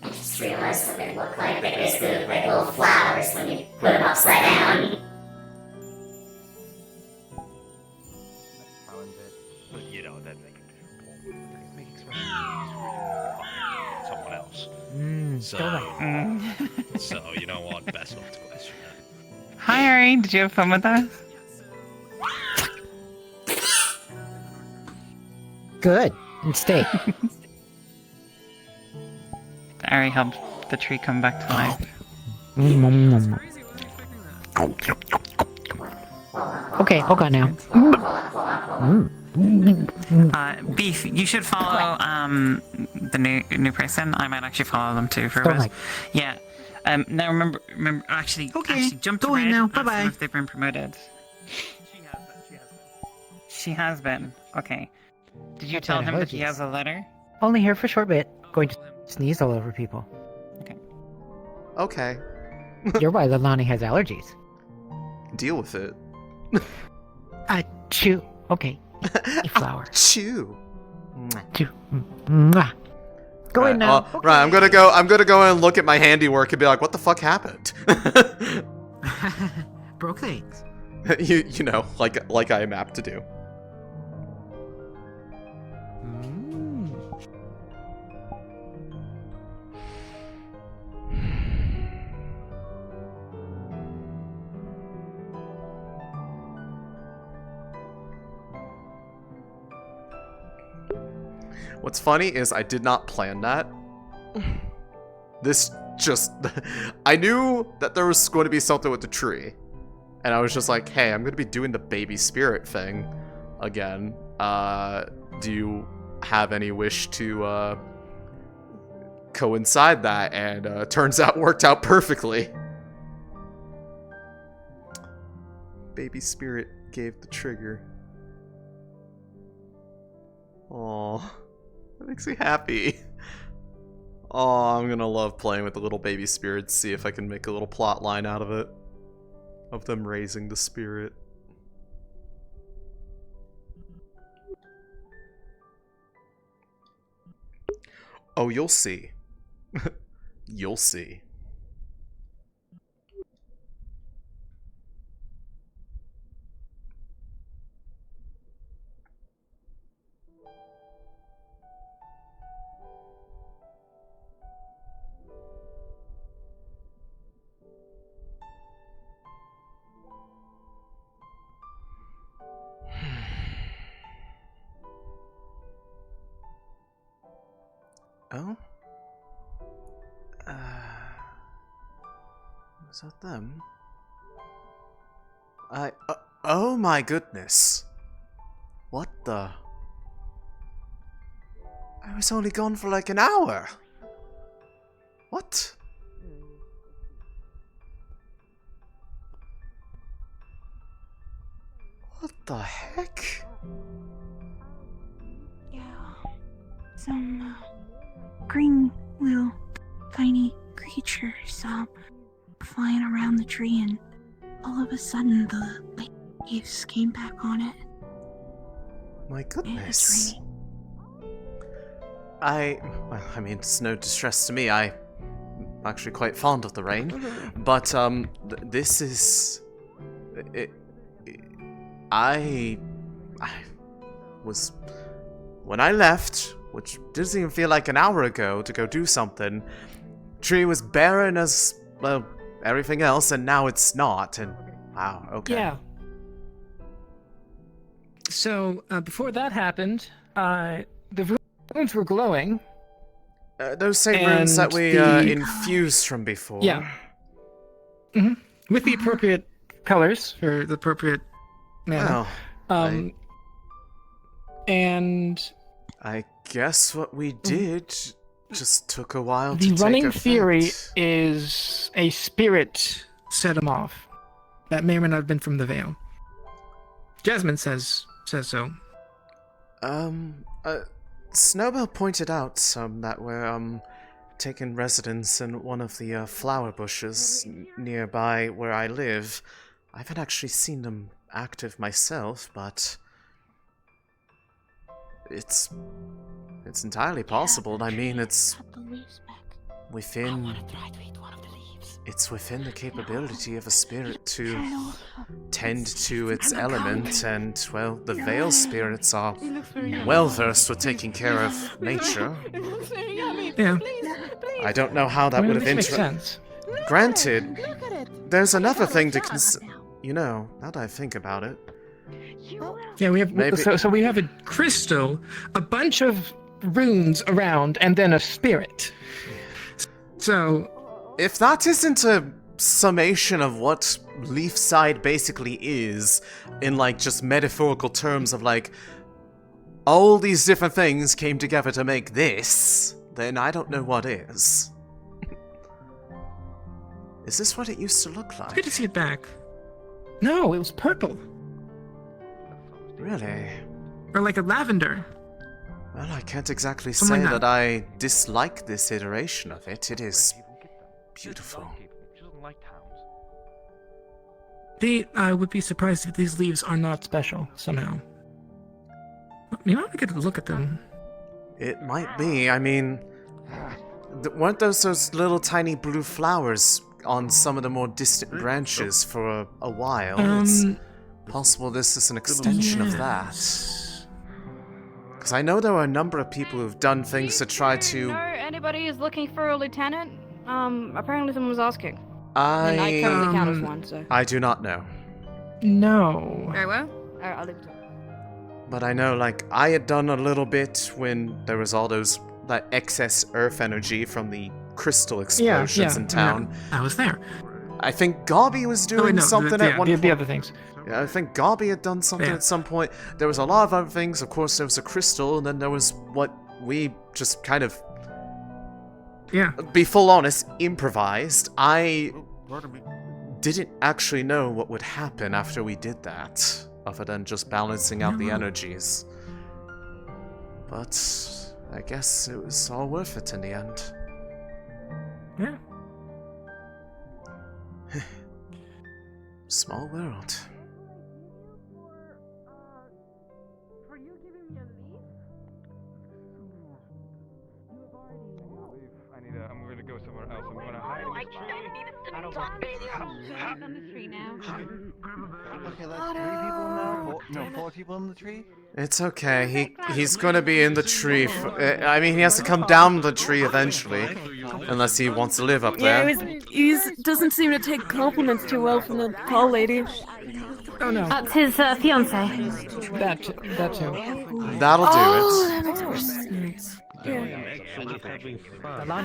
I just realized what they look like. They basically look like little flowers when you put them upside down. But you know, that make someone else. So you don't want best one's question. Hi, Ari. Did you have fun with us? Good. And stay. Ari helped the tree come back to life. Okay, hold on now. Beef, you should follow the new person. I might actually follow them too for a bit. Yeah. Now remember. Actually, jump to Going Red, now. ask them Bye-bye. if they've been promoted. She has been. Okay. Did you tell him that he has a letter? Only here for a short bit. Going to sneeze all over people. Okay. You're why Leilani has allergies. Deal with it. Chew. Okay. A flower. Chew. Chew. Mwah. Go in now. Right, I'm gonna go and look at my handiwork and be like, what the fuck happened? Broke things. you know, like I am apt to do. What's funny is I did not plan that. This just... I knew that there was going to be something with the tree. And I was just like, hey, I'm going to be doing the baby spirit thing again. Do you have any wish to coincide that? And turns out worked out perfectly. Baby spirit gave the trigger. Aww. That makes me happy. Oh, I'm gonna love playing with the little baby spirits, see if I can make a little plot line out of it. Of them raising the spirit. Oh, you'll see. You'll see. Oh? Was that them? Oh my goodness. What the? I was only gone for like an hour. What? What the heck? Yeah. Some, green little tiny creatures, flying around the tree, and all of a sudden the leaves came back on it. My goodness. I mean, it's no distress to me. I'm actually quite fond of the rain. But, this is... I was... When I left, which doesn't even feel like an hour ago, to go do something, tree was barren as, well, everything else, and now it's not, and wow, okay. Yeah. So, before that happened, the runes were glowing. Those same runes that we infused from before. Yeah. Mm-hmm. With the appropriate colors, or the appropriate mana. Well, and... I guess what we did just took a while to the take running effect. theory is a spirit set him off. That may or may not have been from the Vale. Jasmine says so. Snowbell pointed out that we're taking residence in one of the flower bushes nearby where I live. I haven't actually seen them active myself, but it's entirely possible. I mean, it's within the capability of a spirit to tend to its element, and, well, the Vale spirits are well versed with taking care of nature. Yeah. I don't know how that would have makes sense. Granted, there's another thing to you know, now that I think about it. Yeah, we have so we have a crystal, a bunch of runes around, and then a spirit. So, if that isn't a summation of what Leefside basically is, in like just metaphorical terms of like all these different things came together to make this, then I don't know what is. Is this what it used to look like? It's good to see it back. No, it was purple. Really? or like a lavender. Well, I can't exactly Something say like that that. I dislike this iteration of it. It is beautiful. I would be surprised if these leaves are not special somehow. You know, I could look at them. It might be. I mean, weren't those little tiny blue flowers on some of the more distant branches for a while? It's possible this is an extension of that. Because I know there are a number of people who've done things to try to... No, anybody is looking for a lieutenant? Apparently someone was asking. And I currently count as one, so... I do not know. No. Very well. Alright, I'll leave it to you. But I know, like, I had done a little bit when there was all that excess earth energy from the crystal explosions in town. I was there. I think Gobby was doing something at one point. The other things. Yeah, I think Gobby had done something at some point. There was a lot of other things. Of course, there was a crystal, and then there was what we just kind of... be full honest, improvised. I didn't actually know what would happen after we did that, other than just balancing out the energies. But I guess it was all worth it in the end. Yeah. Small world. I'm gonna go somewhere else. I'm gonna hide. On the tree now. Okay, that's 3 people now. 4 people in the tree. It's okay. He's gonna be in the tree. I mean, he has to come down the tree eventually, unless he wants to live up there. He doesn't seem to take compliments too well from the tall lady. Oh no. That's his fiance. That too. That'll do that makes more sense.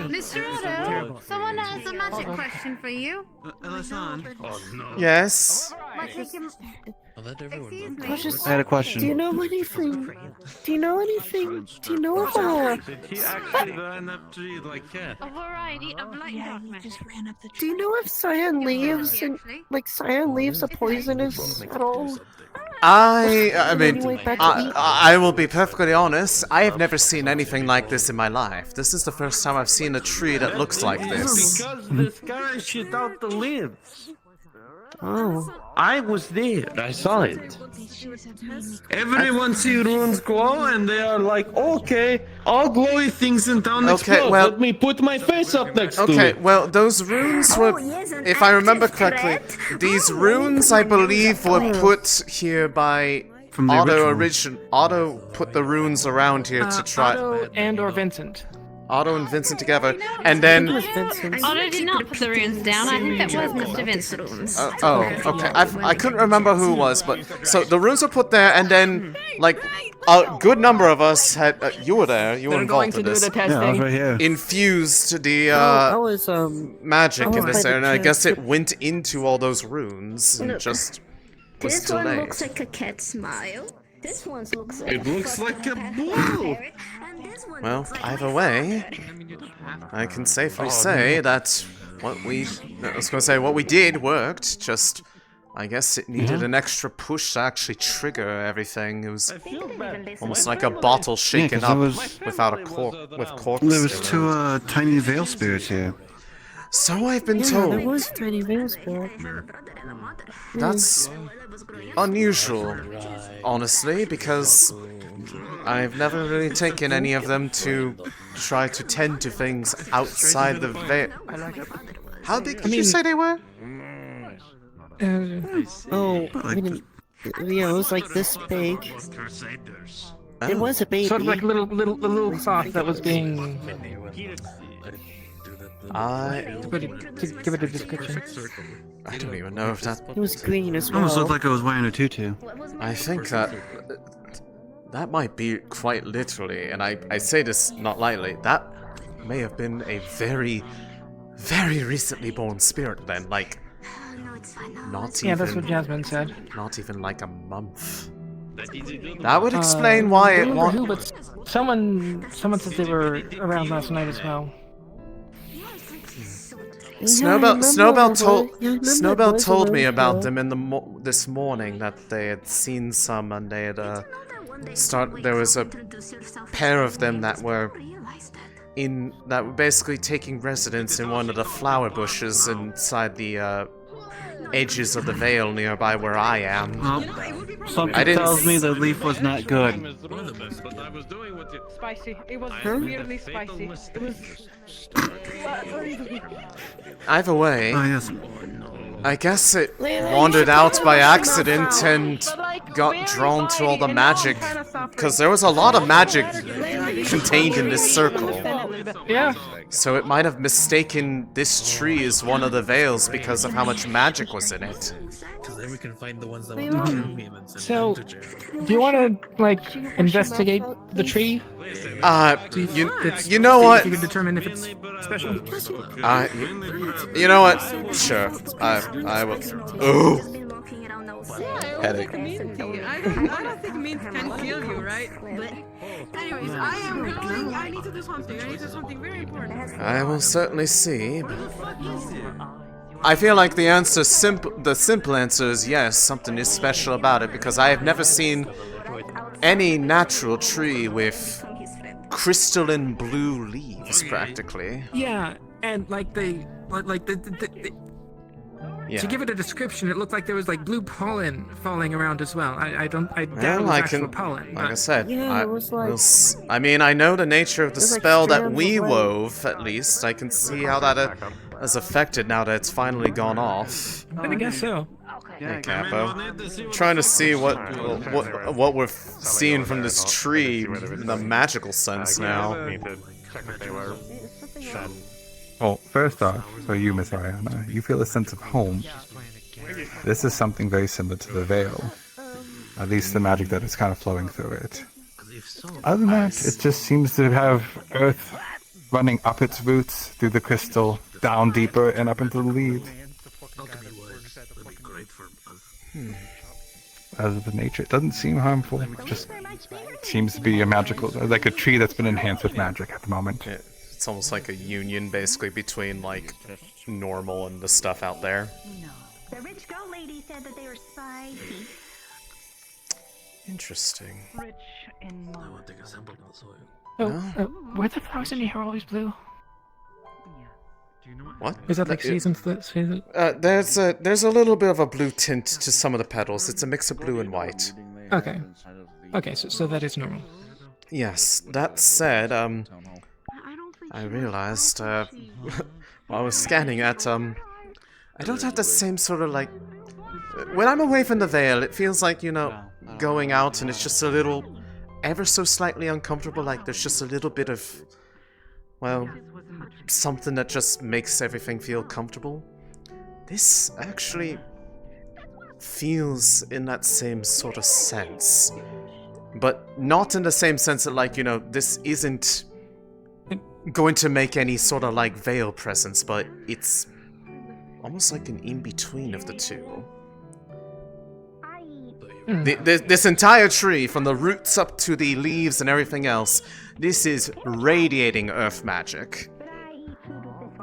Mr. Otto, someone has a magic question for you. Elisande. it. Yes. I had a question. Do you know anything? Do you know of He actually ran up to you like that. A variety of light dark magic. Do you know if cyan leaves and cyan leaves are poisonous at all? I mean, I will be perfectly honest, I have never seen anything like this in my life. This is the first time I've seen a tree that looks like this. Because this guy shit out the leaves. Oh. I was there. I saw it. Everyone see runes glow and they are like, okay, all glowy things in town explode. well- Let me put my face up next to Okay, it. well, those runes were, if I remember correctly, these runes, I believe, were put here by From the Otto Otto put the runes around here to try... Otto and or Vincent. Otto and Vincent together, and then... Otto did not put the runes down. I think that was Mr. Vincent. Okay. I couldn't remember who it was, but... So, the runes were put there, and then, like, a good number of us had... you were there, you were involved in this. Yeah, I was right here. Infused the, magic in this area, and I guess it went into all those runes, and just was This one delayed. looks like a cat smile. This one looks like It looks like a ball. Well, either way, I can safely say that what we did worked, just I guess it needed an extra push to actually trigger everything. It was almost like a bottle shaken 'cause up there was- without a with corks. There was 2 tiny Vale spirits here. So I've been There told. was tiny Vale spirit. That's unusual, honestly, because I've never really taken any of them to try to tend to things outside the veil. How big did you say they were? It was like this big. It was a baby. Sort of like a little sock that was being... To give it a description. I don't even know if that... It was green as well. Almost looked like I was wearing a tutu. I think that might be quite literally, and I say this not lightly, that may have been a very, very recently born spirit then, like, not even... Yeah, that's what Jasmine said. Not even like a month. That would explain why I it don't remember who, but someone said they were around last night as well. Snowbell told me about them in this morning, that they had seen some and they had there was a pair of them that were basically taking residence in one of the flower bushes inside the edges of the Vale nearby where I am. Something tells me the leaf was not good. Spicy. It was weirdly spicy. It was... Either way, Oh, yes. I guess it wandered out by accident and got drawn to all the magic, because there was a lot of magic contained in this circle. Yeah. So it might have mistaken this tree as one of the Vales because of how much magic was in it. Because then we can find the ones that Mhm. want true humans. So, do you want to like investigate the tree? You know what? You can determine if it's special. You know what? Sure, I will. Ooh. Headache. I don't think mint can kill you, right? But anyways, I am going. I need to do something. I need to do something very important. I will certainly see. I feel like the simple answer is yes, something is special about it, because I have never seen any natural tree with crystalline blue leaves, practically. Yeah, and like the Yeah. to give it a description, it looked like there was like blue pollen falling around as well. I doubt it was actual pollen. Like I but- said, Yeah, it was like- I mean, I know the nature of the It was like spell that strands we of light. wove, at least. I can see how that has affected now that it's finally gone off. I guess so. Hey, Capo. Trying to see what we're seeing from this tree in a magical sense now. Well, first off, for you, Miss Ariana, you feel a sense of home. This is something very similar to the Vale. At least the magic that is kind of flowing through it. Other than that, it just seems to have earth running up its roots through the crystal, down deeper, and up into the leaves. As of the nature, it doesn't seem harmful. It just seems to be a magical, like a tree that's been enhanced with magic at the moment. It's almost like a union, basically, between, like, normal and the stuff out there. The rich goat lady said that they were spicy. Interesting. Rich in I want to take a sample of the soil. Oh, were the flowers in your hair always blue? What? Is that like season? There's a little bit of a blue tint to some of the petals. It's a mix of blue and white. Okay. Okay, so that is normal. Yes. That said, I realized while I was scanning at I don't have the same sort of like. When I'm away from the Vale, it feels like, you know, going out and it's just a little, ever so slightly uncomfortable. Like there's just a little bit of, well, something that just makes everything feel comfortable. This actually feels in that same sort of sense. But not in the same sense that, like, you know, this isn't going to make any sort of, like, Vale presence, but it's almost like an in-between of the two. This entire tree, from the roots up to the leaves and everything else, this is radiating earth magic.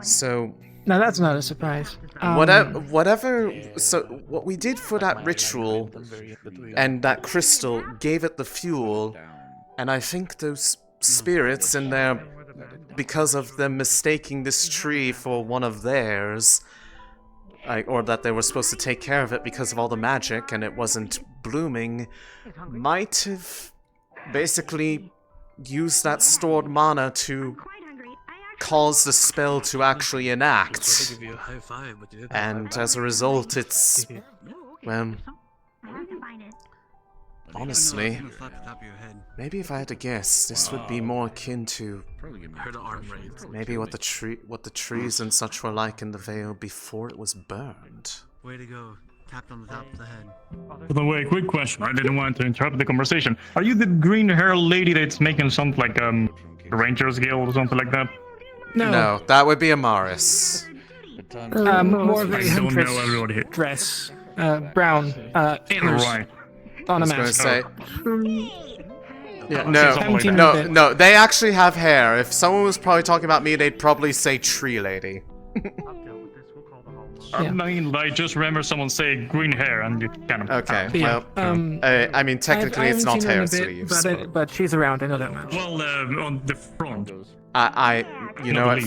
So... No, that's not a surprise. Whatever. So what we did for that ritual and that crystal gave it the fuel, and I think those spirits in there, because of them mistaking this tree for one of theirs, or that they were supposed to take care of it because of all the magic and it wasn't blooming, might have basically used that stored mana to cause the spell to actually enact. And as a result, it's... well... honestly, maybe if I had to guess, this would be more akin to maybe what the trees and such were like in the Vale before it was burned. Way to go. Tapped on the top of the head. By the way, quick question. I didn't want to interrupt the conversation. Are you the green hair lady that's making something like Rangers Guild or something like that? No, that would be Amaris. More of a I don't huntress know everybody here. dress, brown, antlers Right. on a I was mask. gonna say... Yeah, Something like no, that. no, they actually have hair. If someone was probably talking about me, they'd probably say tree lady. I mean, I just remember someone saying green hair and it kind of... Okay, Yeah, well, I mean, technically it's not hair sleeves. But she's around, I know that much. Well, on the front. You know what?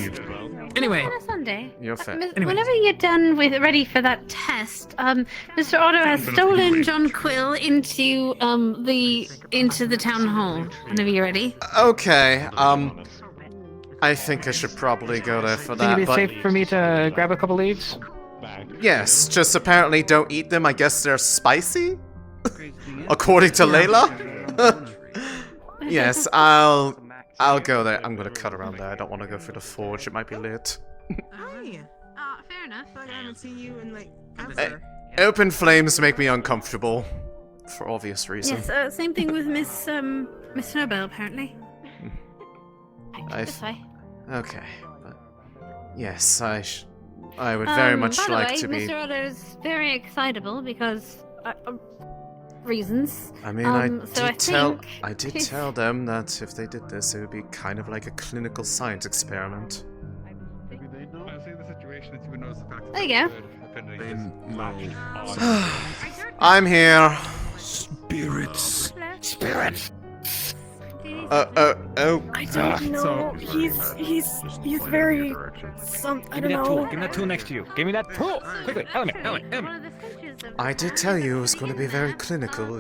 Anyway. Sunday. You're fair. Whenever you're done with ready for that test, Mr. Otto has stolen John Quill into the town hall. Whenever you're ready. Okay, I think I should probably go there for that, Think it'd be safe for me to grab a couple leaves? Yes, just apparently don't eat them. I guess they're spicy? According to Layla? Yes, I'll go there. I'm gonna cut around there. I don't want to go through the forge. It might be lit. Hi. Fair enough. I haven't seen you in like ever. Open flames make me uncomfortable. For obvious reasons. Yes, same thing with Miss Snowbell, apparently. This way. Okay. But yes, I would very much like to be... Mr. Otto's very excitable because... reasons. I mean, I did tell them that if they did this, it would be kind of like a clinical science experiment. Maybe they know. I say the situation is you would notice the fact There you go. I'm here. Spirits. Oh. I don't know. He's very I don't know. Give me that tool next to you. Give me that tool. Quickly. Help me. I did tell you it was going to be very clinical.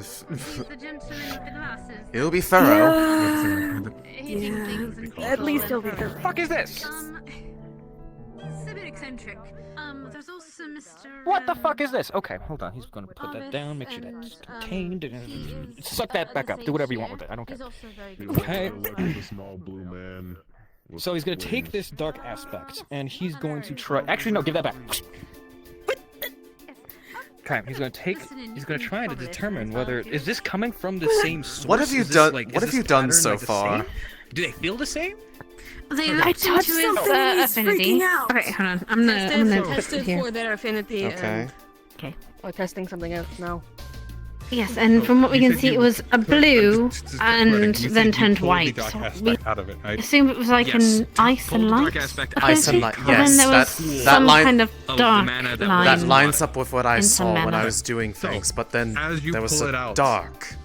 It'll be thorough. Yeah. At least he'll be thorough. What the fuck is this? He's a bit eccentric. There's also Mr. What the fuck is this? Okay, hold on. He's gonna put that down, make sure that's contained. Suck that back up. Do whatever you want with it. I don't care. Okay. Small blue man. So he's gonna take this dark aspect, and he's going to try. Actually, no, give that back. Okay, he's gonna try to determine whether is this coming from the same source. What have you done? What have you done so far? Do they feel the same? I touched something and he's freaking out. Okay, hold on. I'm gonna put it here. For their affinity. Okay. Okay. We're testing something else now. Yes, and from what we can see, it was a blue and then turned white. We assume it was like an ice and light. Ice and light. Yes, there was some kind of dark line. That lines up with what I saw when I was doing things, but then there was a dark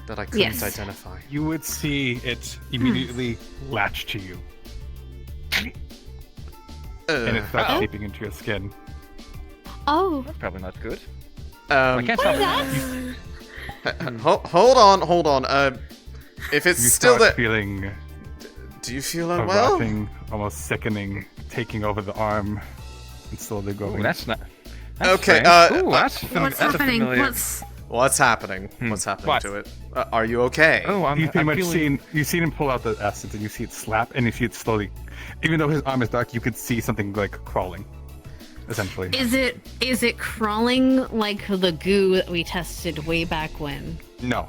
that I couldn't identify. You would see it immediately latch to you. And it starts seeping into your skin. Oh. That's probably not good. I can't stop it. Hold on. If it's still there... feeling... Do you feel unwell? Rotting, almost sickening, taking over the arm, and slowly going. Ooh, that's not... okay, what's happening? What's happening? What's happening to it? Are you okay? Oh, you've seen him pull out the essence, and you see it slap, and you see it slowly. Even though his arm is dark, you could see something like crawling, essentially. Is it crawling like the goo that we tested way back when? No.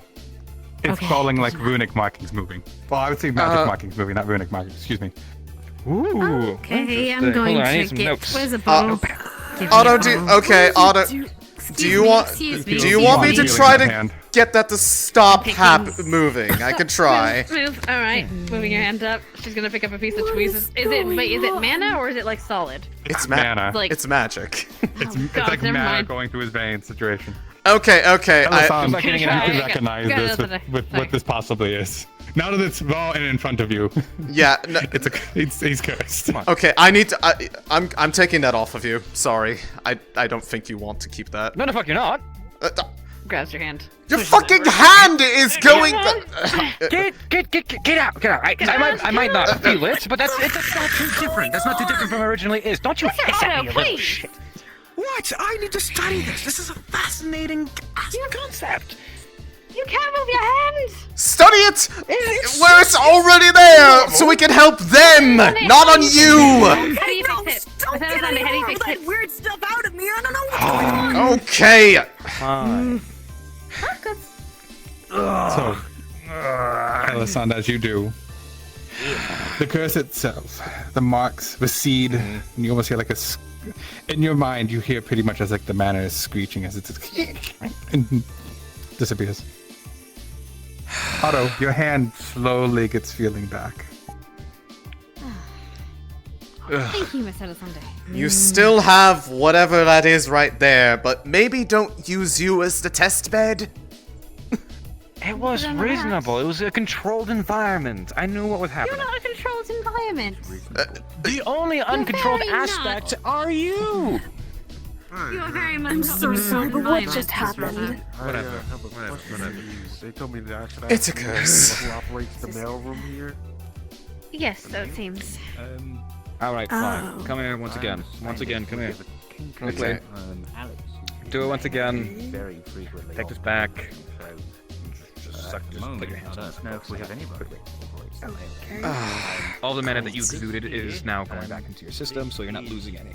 It's crawling like runic markings moving. Well, I would say magic markings moving, not runic markings. Excuse me. Ooh. Okay, I'm going to get. Where's the bottle? Otto, Otto. Do you want me to try to get that to stop moving? I could try. Move. All right. Moving your hand up. She's gonna pick up a piece of tweezers. Is it mana or is it like solid? It's mana. It's magic. It's like mana going through his veins situation. Okay. You can recognize this with what this possibly is. Now that it's raw and in front of you. Yeah, no, he's cursed. Okay, I need to. I'm taking that off of you. Sorry, I don't think you want to keep that. No, the fuck you're not. Grabs your hand. Your fucking hand is going. Get out! I might not feel it, but that's not too different. That's not too different from originally is. Don't you hiss at me, you little shit. What? I need to study this. This is a fascinating concept. You can't move your hands! Study it! Where it's already there! So we can help them! Not on you! How do you fix it? How do you fix it? Weird stuff out of me. I don't know what's going on. Okay! So, Elisande, as you do, the curse itself, the marks recede, and you almost hear like in your mind, you hear pretty much as like the mana is screeching as it's and disappears. Otto, your hand slowly gets feeling back. Thank you, Miss Elisande. You still have whatever that is right there, but maybe don't use you as the test bed? It was reasonable. It was a controlled environment. I knew what was happening. You're not a controlled environment. The only uncontrolled aspect are you. You are very much I'm so sorry, but what just happened? Whatever. They told me that I should It's a curse. Who operates the mailroom here? Yes, so it seems. All right, fine. Oh. Come here once again. Once again, come here. Okay. Do it once again. Take this back. Just suck. Just put your hands on it. All the mana that you exuded is now going back into your system, so you're not losing any.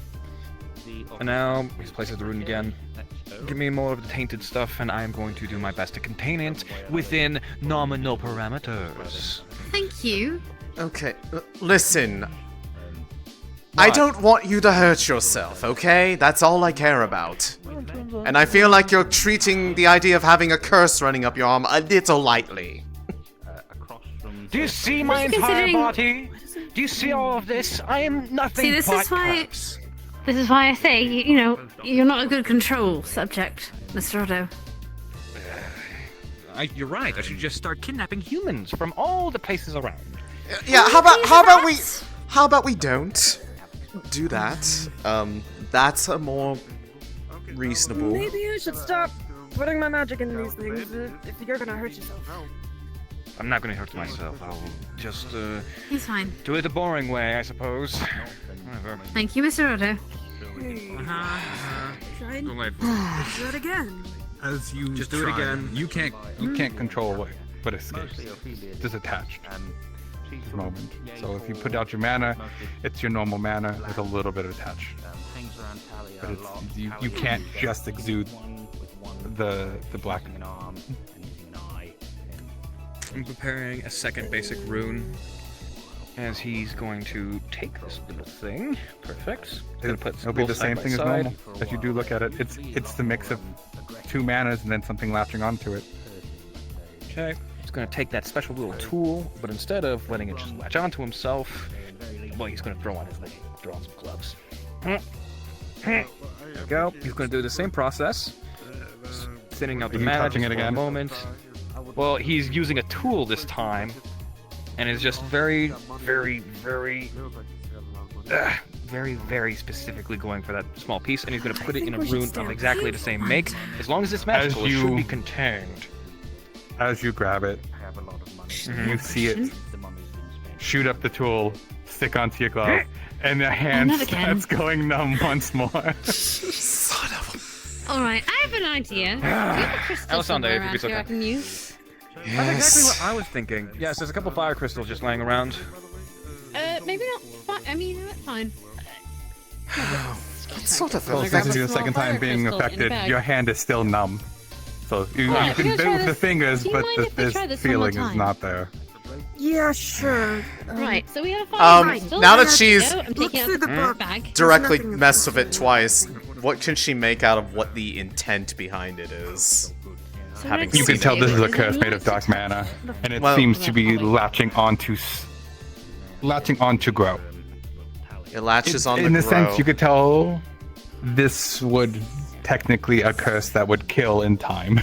And now, he places the rune again. Give me more of the tainted stuff, and I am going to do my best to contain it within nominal parameters. Thank you. Okay, listen. I don't want you to hurt yourself, okay? That's all I care about. And I feel like you're treating the idea of having a curse running up your arm a little lightly. Do you see my entire body? Do you see all of this? I am nothing See, this but is why. curse. This is why I say, you know, you're not a good control subject, Mr. Otto. You're right. I should just start kidnapping humans from all the places around. Yeah, how about we don't do that? That's a more reasonable. Maybe I should stop putting my magic in these things if you're gonna hurt yourself. I'm not gonna hurt myself. I'll just He's fine. do it the boring way, I suppose. Whatever. Thank you, Mr. Otto. Try and Don't wait. do it again. As you Just do it try. again, you can't control what escapes. It's just attached at the moment. So if you put out your mana, it's your normal mana with a little bit of attach. But it's you can't just exude the black. I'm preparing a second basic rune. As he's going to take this little thing. Perfect. It'll be the same thing as normal. If you do look at it, it's the mix of 2 manas and then something latching onto it. Okay. He's going to take that special little tool, but instead of letting it just latch onto himself, well, he's going to throw on some gloves. There we go. He's going to do the same process. Thinning out the mana touching just it for a again? moment. Well, he's using a tool this time, and is just very, very, very specifically going for that small piece, and he's going to put it in a rune of exactly the same make. As long as it's magical, it should be contained. As you grab it, you see it shoot up the tool, stick onto your glove, and the hand starts going numb once more. Son of All right, I have an idea. Do you have a crystal Elisande, somewhere if around it's here I okay. can use? That's exactly what I was thinking. Yes, there's a couple fire crystals just laying around. Maybe not. I mean, that's fine. Sort of. Well, since it's your second time being affected, your hand is still numb. So you can do it with the fingers, but this feeling is not there. Yeah, sure. Right, so we have a fire crystal. Now that she's I'm taking out the bag. directly messed with it twice, what can she make out of what the intent behind it is? You can tell this is a curse made of dark mana, and it seems to be latching onto grow. It latches on in the a sense, you could tell this would technically a curse that would kill in time.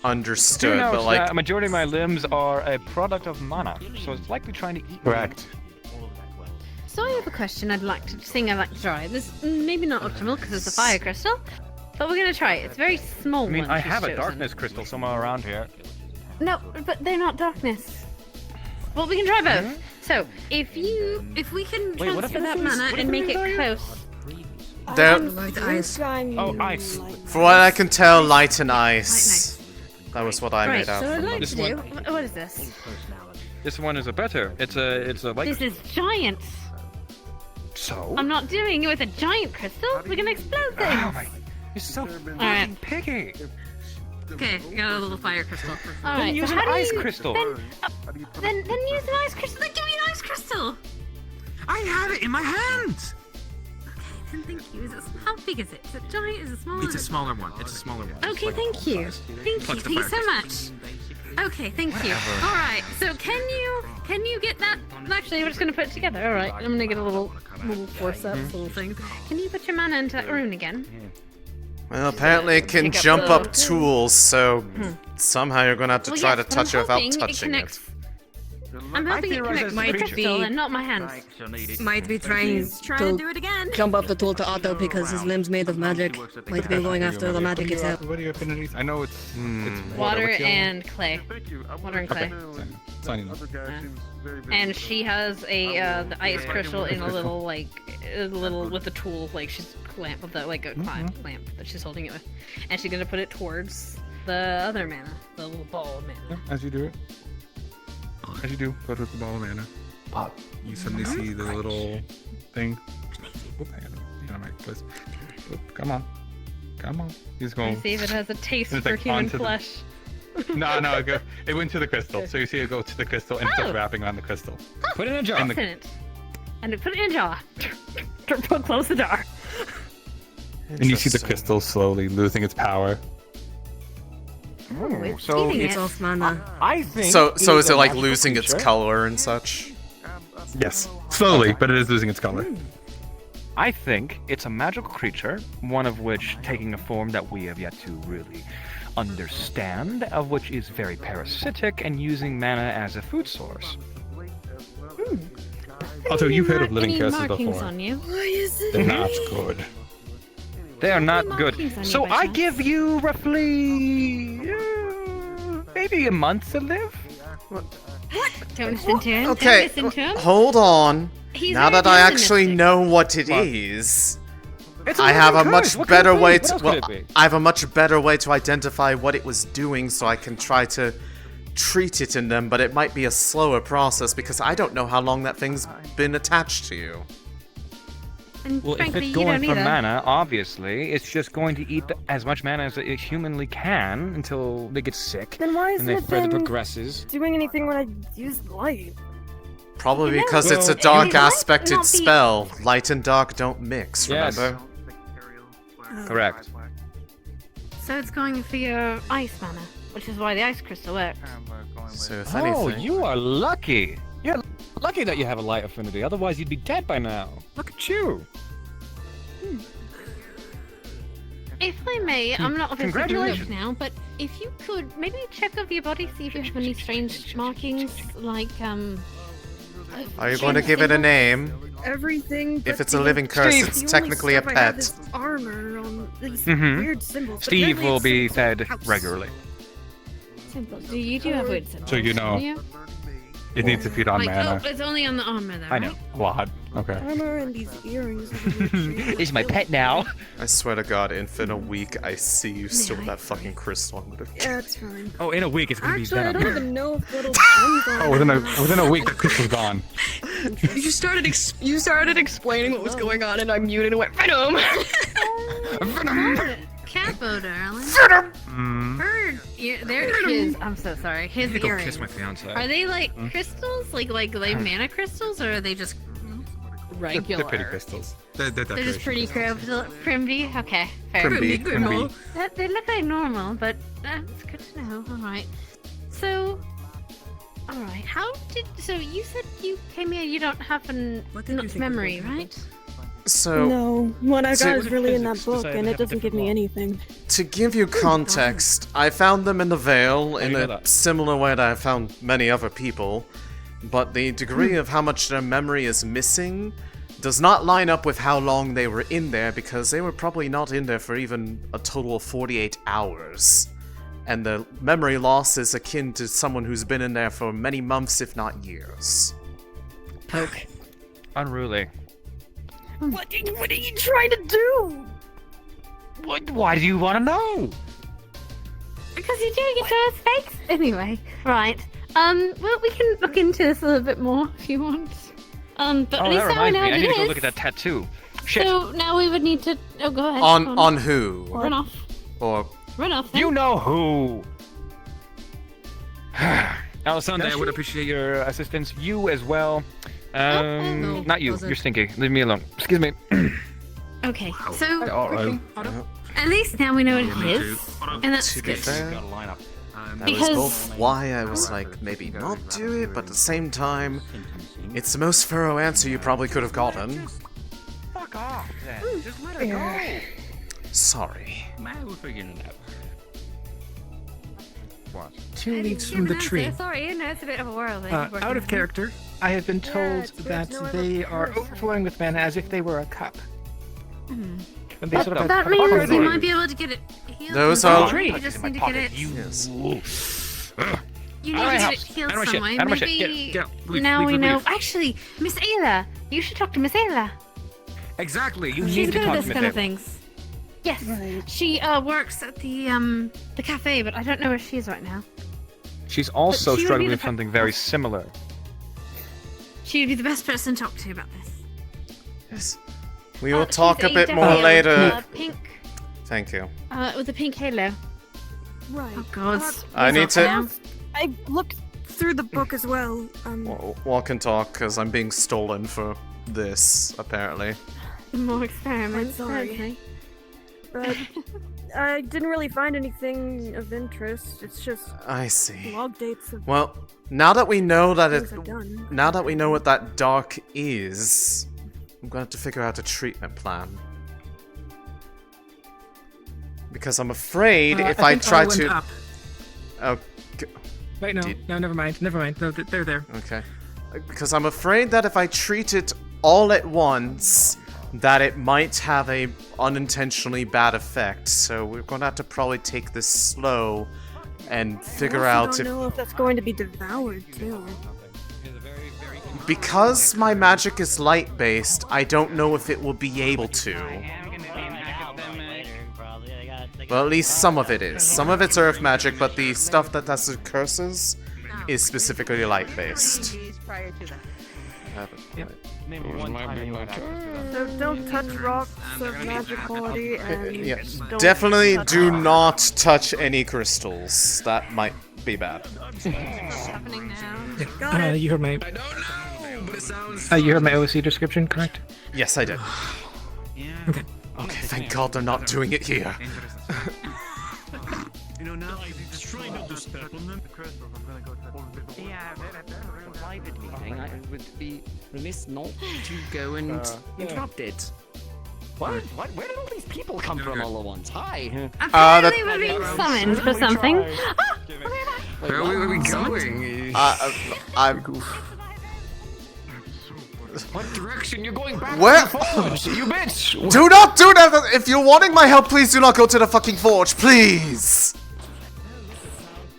Understood, Who knows? but like A majority of my limbs are a product of mana, so it's likely trying to eat. Correct. So I have a question I'd like to try. This maybe not optimal because it's a fire crystal, but we're gonna try it. It's very small. I mean, one I she's have a chosen. darkness crystal somewhere around here. No, but they're not darkness. Well, we can try both. So if we can Wait, what if transfer that it was- mana what and if make it was it close. there, Oh, ice. for what I can tell, light and ice. That was what I Right, made out. so I'd like This to do. one- What is this? This one is a better. It's a like. This is giant. So. I'm not doing it with a giant crystal. We're gonna explode things. Oh my! You're so Alright. picky. Okay, we got a little fire crystal. Then Alright, use so an how do ice you, crystal. Then use an ice crystal. Then give me an ice crystal. I have it in my hand! Then thank you. How big is it? Is it giant? Is it small? It's a smaller one. It's a smaller one. Okay, thank you. Thank you. Plus the Thank you so fire much. Okay, thank you. All right. So can you get that? Actually, we're just gonna put it together. All right. I'm gonna get a little forceps, little things. Can you put your mana into that rune again? Well, apparently it can jump up tools, so somehow you're gonna have to try to touch it without touching it. I'm hoping it connects my crystal and not my hands. Might be trying to do it again. jump up the tool to Otto because his limb's made of magic. Might be going after the magic itself. What are your affinities? I know it's Water and clay. Water and clay. It's not enough. And she has a the ice crystal in a little with a tool, like she's clamp with like a clamp that she's holding it with, and she's gonna put it towards the other mana, the little ball of mana. As you do it. As you do, go to the ball of mana. You suddenly see the little thing. Oop, hang on my place. Oop, come on. He's going. See if it has a taste It's for like human onto the- flesh. No, it went to the crystal. So you see it go to the crystal and it's wrapping around the crystal. Put it in a jar. Excellent. And put it in a jar. Close the jar. And you see the crystal slowly losing its power. Oh, So it's off mana. I think. So is it like magical losing its creature. color and such? Yes, slowly, but it is losing its color. I think it's a magical creature, one of which taking a form that we have yet to really understand, of which is very parasitic and using mana as a food source. Also, you've heard of living Any curses markings before. on you? They're not good. They are not good. markings on you So by I chance? give you roughly maybe a month to live. Don't listen to him. Okay, Don't listen to him. hold on. He's Now very that I actually pessimistic. know what it is, It's a I have a living much curse. What could better it be? way What to else could it be? I have a much better way to identify what it was doing, so I can try to treat it in them. But it might be a slower process because I don't know how long that thing's been attached to you. And Well, if frankly, it's you going don't for either. mana, obviously, it's just going to eat as much mana as it humanly can until they get sick. Then why and isn't they it further then progresses. doing anything when I use light? Probably You know, because it's a well, dark it might aspected not be- spell. Light and dark don't mix, Yes. remember? Correct. So it's going for your ice mana, which is why the ice crystal works. So if Oh, anything... you are lucky. You're lucky that you have a light affinity. Otherwise, you'd be dead by now. Look at you. If I may, I'm not obviously doing Congratulations. it now, but if you could maybe check over your body, see if you have any strange markings, like Are you going to give it a name? Everything. If but it's a the- living curse, the it's only technically a stuff I have pet. is armor on these Mhm. weird symbols. but Steve apparently will it's be some fed house. regularly. symbols. Do you have weird symbols? So you know. do you? It needs to feed on Like, mana. oh, it's only on the armor though, I know. right? Quad. Okay. Armor and these earrings. of a weird shape. Is my pet now. I swear to God, if in a week I see you still with that fucking crystal, I'm gonna... Yeah, it's fine. Oh, in a week it's gonna Actually, be I done. don't even know if little gems are. Oh, within a week, the crystal's gone. You started explaining what was going on, and I muted and went Venom. Cat bow, darling. Mm. Her they're his. I'm so sorry. His Go earrings. kiss my fiance. Are they like Hmm? crystals? Like mana crystals, or are they just regular? They're pretty crystals. They're They're just pretty decorations. primby. Okay, fair. Primby. They look like normal, but it's good to know. All right. So, all right. So you said you came here. You don't have an memory, right? So... No, what I to- got is really in that Physics book, decided and to it have a doesn't give different me law. anything. To give you context, I found them in the Vale in you know a that? similar way that I found many other people, but the degree of how much their memory is missing does not line up with how long they were in there, because they were probably not in there for even a total of 48 hours. And the memory loss is akin to someone who's been in there for many months, if not years. Poke. Unruly. What are you trying to do? Why do you want to know? Because you're doing it to his face. Anyway, right. Well, we can look into this a little bit more if you want. But Oh, at least that now we reminds know me. what I it need to go is. look at that tattoo. Shit. So now we would need to. Oh, go ahead. On who? Run off. Or... Run off. Then. You know who. Elisande, I would appreciate your assistance. You as well. no, Not you. wasn't. You're stinky. Leave me alone. Excuse me. Okay. So Alright. at least now we know what it is, and that's To be good. fair, That was both why I was like, maybe not do it, but at the same time, it's the most thorough answer you probably could have gotten. Fuck off, then. Just let her go. Sorry. Man, we're figuring it out. What? 2 leaves from the tree. Sorry, you know, it's a bit of a whirl. Out of character, I have been told that they are overflowing with mana as if they were a cup. And they sort of That have means you might be able to get it healed. Those from are- somewhere. You just need to get it. Yes. You need to get it healed some way. Maybe now we know. Actually, Miss Ayla, you should talk to Miss Ayla. Exactly. You She's need to good talk at to this kind of Miss things. Yes, she works at the cafe, but I don't know where she is right now. She's also she would be struggling the with something very similar. She would be the best person to talk to about this. Yes. We will talk she's a bit definitely more with, later. Pink. Thank you. With the pink halo. Right. Oh God. I need to I looked through the book as well. walk and talk because I'm being stolen for this, apparently. More experiments. Sorry. But I didn't really find anything of interest. It's just I see. log dates of Well, now that we know that things I've done. now that we know what that dark is, I'm going to have to figure out a treatment plan. Because I'm afraid if I think try all went to... up. Oh, Wait, no, never mind. No, they're there. okay. Because I'm afraid that if I treat it all at once, that it might have a unintentionally bad effect. So we're going to have to probably take this slow and figure I out also if... don't know if that's going to be devoured too. Because my magic is light-based, I don't know if it will be able to. Well, at least some of it is. Some of it's earth magic, but the stuff that has the curses is specifically light-based. So don't touch rocks of magic quality and Yeah, don't definitely touch do rocks. not touch any crystals. That might be bad. You heard my. You heard my OC description, correct? Yes, I did. Okay. Okay, thank God they're not doing it here. You know, now just try not to step on them. Yeah, private meeting. I would be remiss not to go and interrupt it. What? Where did all these people come from all at once? Hi. Apparently we're being summoned for something. Where are we going? I'm... What direction? You're going back Where? to the forge, you bitch! Do not do that! If you're wanting my help, please do not go to the fucking forge, please!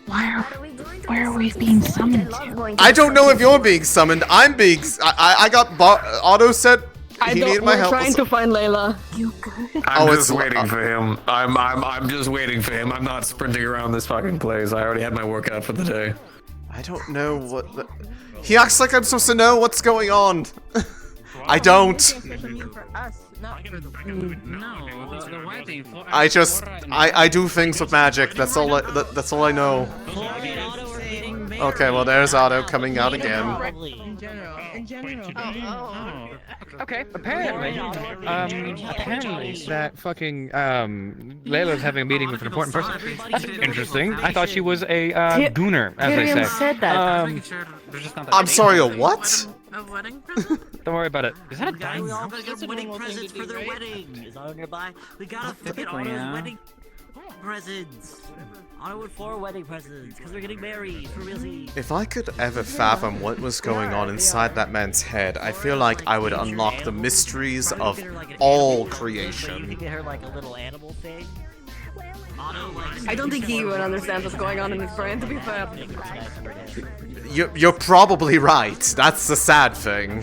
Where are we being summoned to? I don't know if you're being summoned. I'm being... I got... Otto said he needed my help. Trying to find Layla. You good? I'm Oh, just it's- waiting for him. I'm just waiting for him. I'm not sprinting around this fucking place. I already had my workout for the day. I don't know what the... He acts like I'm supposed to know what's going on. I don't. I do things with magic. That's all that's all I know. Okay, well there's Otto coming out again. In general. Okay, apparently that fucking Layla's having a meeting with an important person. That's interesting. I thought she was a gooner, as they say. said that. I'm sorry, a what? A wedding present? Don't worry about it. Is that a dime? We all gotta get wedding presents for their wedding. Is Otto nearby? We gotta get Otto's wedding presents. Otto and 4 wedding presents, because we're getting married for realsy. If I could ever fathom what was going on inside that man's head, I feel like I would unlock the mysteries of all creation. Get her like a little animal thing. I don't think he even understands what's going on in his brain, to be fair. You're probably right. That's the sad thing.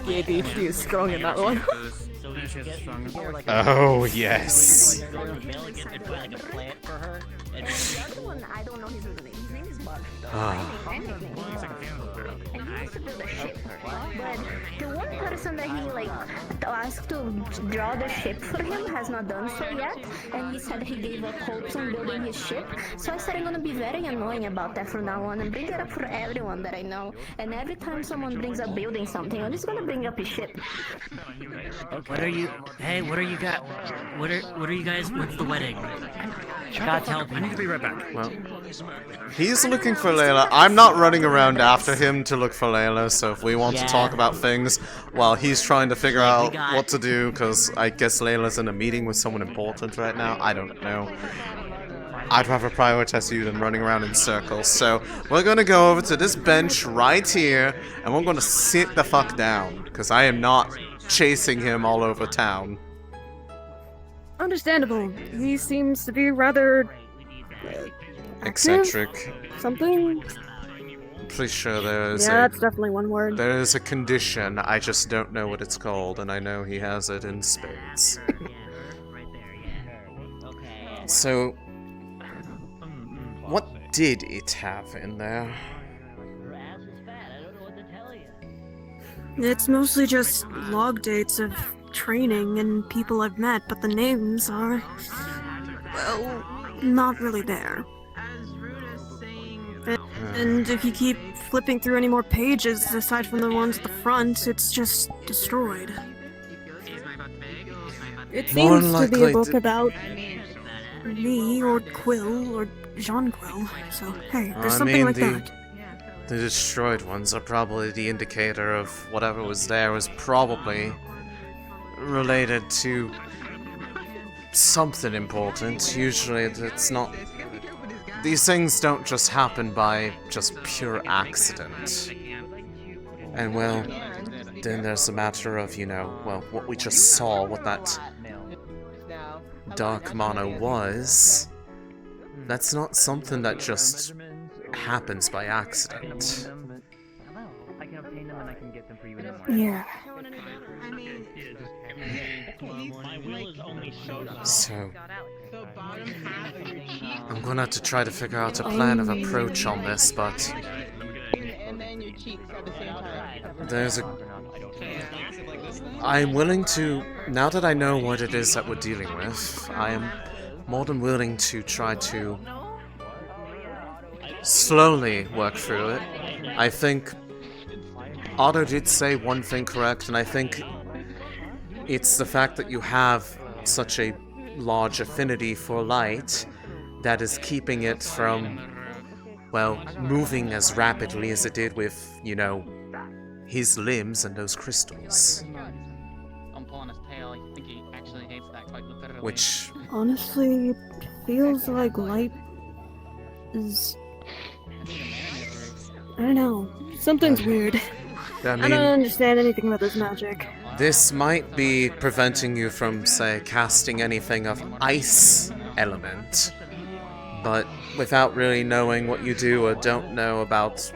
The ADHD is strong in that one. Oh, yes. To build a ship, but the one person that he like asked to draw the ship for him has not done so yet, and he said he gave up hopes on building his ship. So I said I'm gonna be very annoying about that from now on and bring it up for everyone that I know. And every time someone brings up building something, I'm just gonna bring up his ship. What are you? Hey, what are you guys? What are you guys? What's the wedding? God's help me. I need to be right back. Well, he's looking for Layla. I'm not running around after him to look for Layla, so if we want to talk about things while he's trying to figure out what to do, because I guess Layla's in a meeting with someone important right now, I don't know. I'd rather prioritize you than running around in circles, so we're gonna go over to this bench right here, and we're gonna sit the fuck down, because I am not chasing him all over town. Understandable. He seems to be rather eccentric. Something? I'm pretty sure there is that's definitely one word. There is a condition, I just don't know what it's called, and I know he has it in spades. So, what did it have in there? It's mostly just log dates of training and people I've met, but the names are, well, not really there. And if you keep flipping through any more pages aside from the ones at the front, it's just destroyed. It More seems to be a likely book about me or Quill or Jean Quill, so hey, there's something like that. The destroyed ones are probably the indicator of whatever was there was probably related to something important. Usually it's not... These things don't just happen by just pure accident. And well, then there's the matter of, you know, well, what we just saw, what that dark mono was. That's not something that just happens by accident. Yeah. So, I'm gonna have to try to figure out a plan of approach on this, but there's a... I'm willing to, now that I know what it is that we're dealing with, I am more than willing to try to slowly work through it. I think Otto did say one thing correct, and I think it's the fact that you have such a large affinity for light that is keeping it from, well, moving as rapidly as it did with, you know, his limbs and those crystals. I'm pulling his tail. I think he actually hates that quite literally. Which... Honestly, it feels like light is... I don't know. Something's weird. I don't understand anything about this magic. This might be preventing you from, say, casting anything of ice element, but without really knowing what you do or don't know about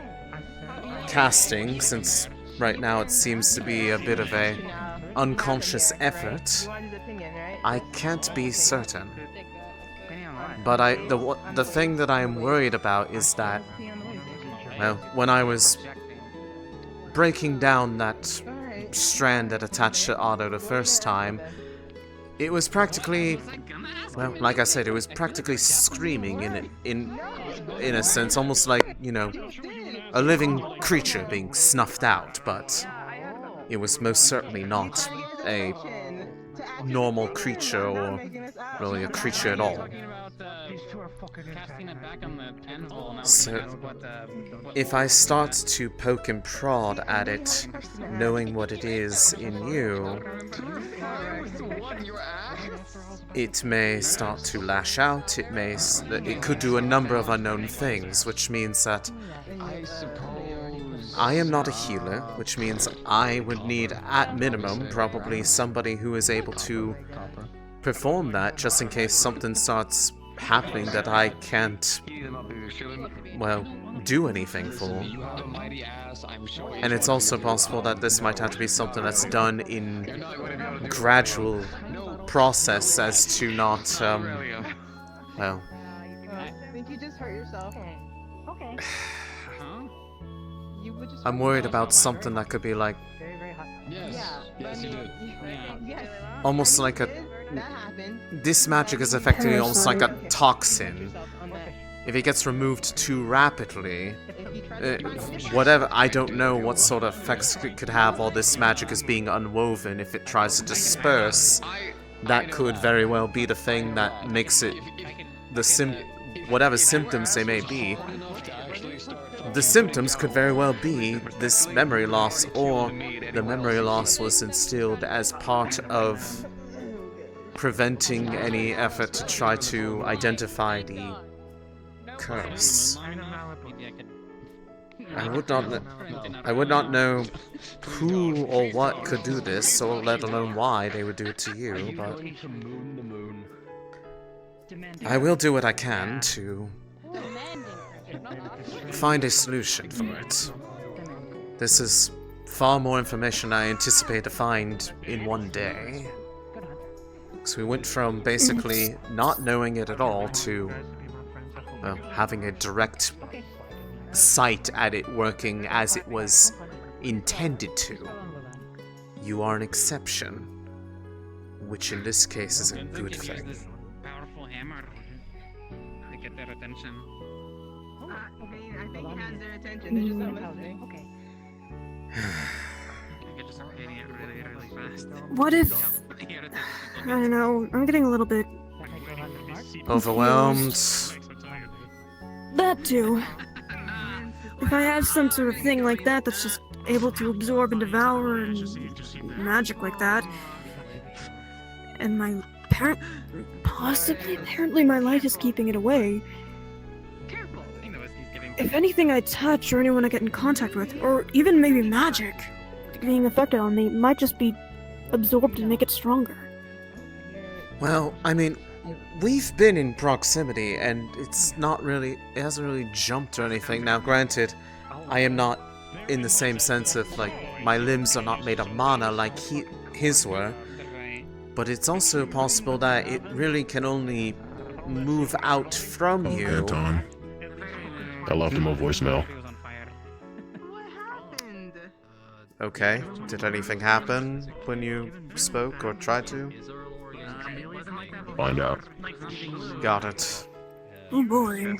casting, since right now it seems to be a bit of a unconscious effort, I can't be certain. But the thing that I am worried about is that, well, when I was breaking down that strand that attached to Otto the first time, it was practically, well, like I said, it was practically screaming in a sense, almost like, you know, a living creature being snuffed out, but it was most certainly not a normal creature or really a creature at all. So, if I start to poke and prod at it, knowing what it is in you, it may start to lash out, it could do a number of unknown things, which means that I am not a healer, which means I would need, at minimum, probably somebody who is able to perform that, just in case something starts happening that I can't, well, do anything for. And it's also possible that this might have to be something that's done in gradual process as to not, well... I think you just hurt yourself. I'm worried about something that could be like Yes, you did. almost like a. This magic is effectively almost like a toxin. If it gets removed too rapidly, whatever, I don't know what sort of effects it could have. All this magic is being unwoven. If it tries to disperse, that could very well be the thing that makes it whatever symptoms they may be. The symptoms could very well be this memory loss, or the memory loss was instilled as part of preventing any effort to try to identify the curse. I would not know who or what could do this, or let alone why they would do it to you, but I will do what I can to find a solution for it. This is far more information I anticipate to find in one day. So we went from basically not knowing it at all to having a direct sight at it working as it was intended to. You are an exception, which in this case is a good thing. Powerful hammer to get their attention. I think he has their attention. They're just not listening. Okay. Really fast. What if... I don't know, I'm getting a little bit... Overwhelmed. That too. If I have some sort of thing like that that's just able to absorb and devour and magic like that, and my apparently my light is keeping it away. If anything I touch or anyone I get in contact with, or even maybe magic being affected on me, might just be absorbed and make it stronger. Well, I mean, we've been in proximity, and it hasn't really jumped or anything. Now, granted, I am not in the same sense of, like, my limbs are not made of mana like his were, but it's also possible that it really can only move out from you. Anton. I left him a voicemail. Okay, did anything happen when you spoke or tried to? Find out. Got it. Oh boy.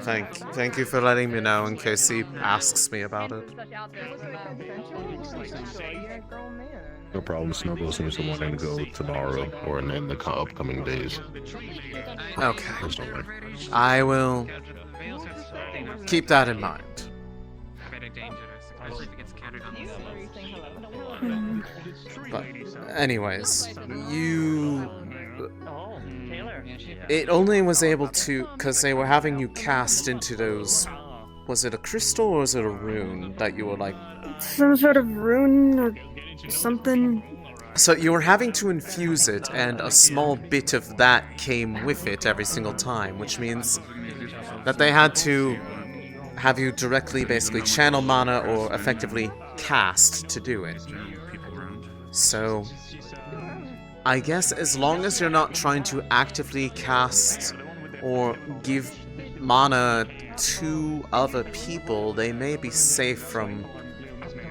Thank you for letting me know in case he asks me about it. No problem, Snuggle seems to wanting to go tomorrow or in the upcoming days. Okay. I will keep that in mind. But anyways, it only was able to, because they were having you cast into those, was it a crystal or was it a rune that you were like... Some sort of rune or something. So you were having to infuse it, and a small bit of that came with it every single time, which means that they had to have you directly basically channel mana or effectively cast to do it. So I guess as long as you're not trying to actively cast or give mana to other people, they may be safe from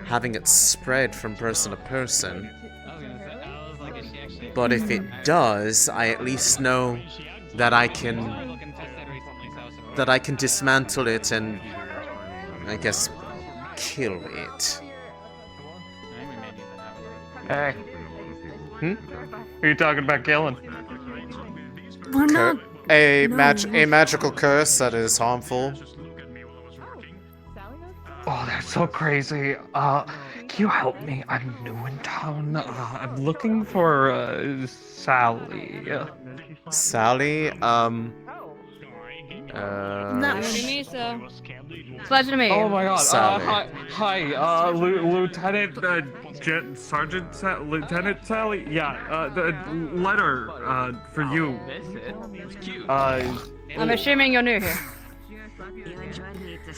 having it spread from person to person. But if it does, I at least know that I can dismantle it and, I guess, kill it. Hey. Who are you talking about killing? We're not... A magical curse that is harmful. Oh, that's so crazy. Can you help me? I'm new in town. I'm looking for, Sally. Sally? Pleasure to meet you. Oh my god. Sally. Hi, Lieutenant, Sergeant Lieutenant Sally? Yeah, the letter, for you. I'm assuming you're new here.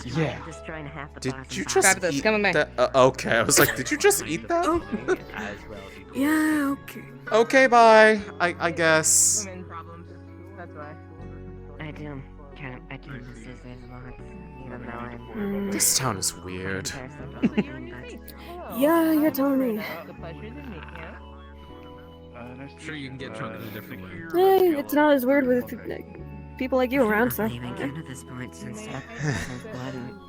Yeah. Did you just Grab this, eat come with me. that? Okay, I was like, did you just eat that? Yeah, okay. Okay, bye. I guess. That's why. I do. I can't the scissors lots, even though I'm... This town is weird. Yeah, you're telling me. I'm sure you can get drunk in a different way. Hey, it's not as weird with people like you around, so. Even get at this point since blood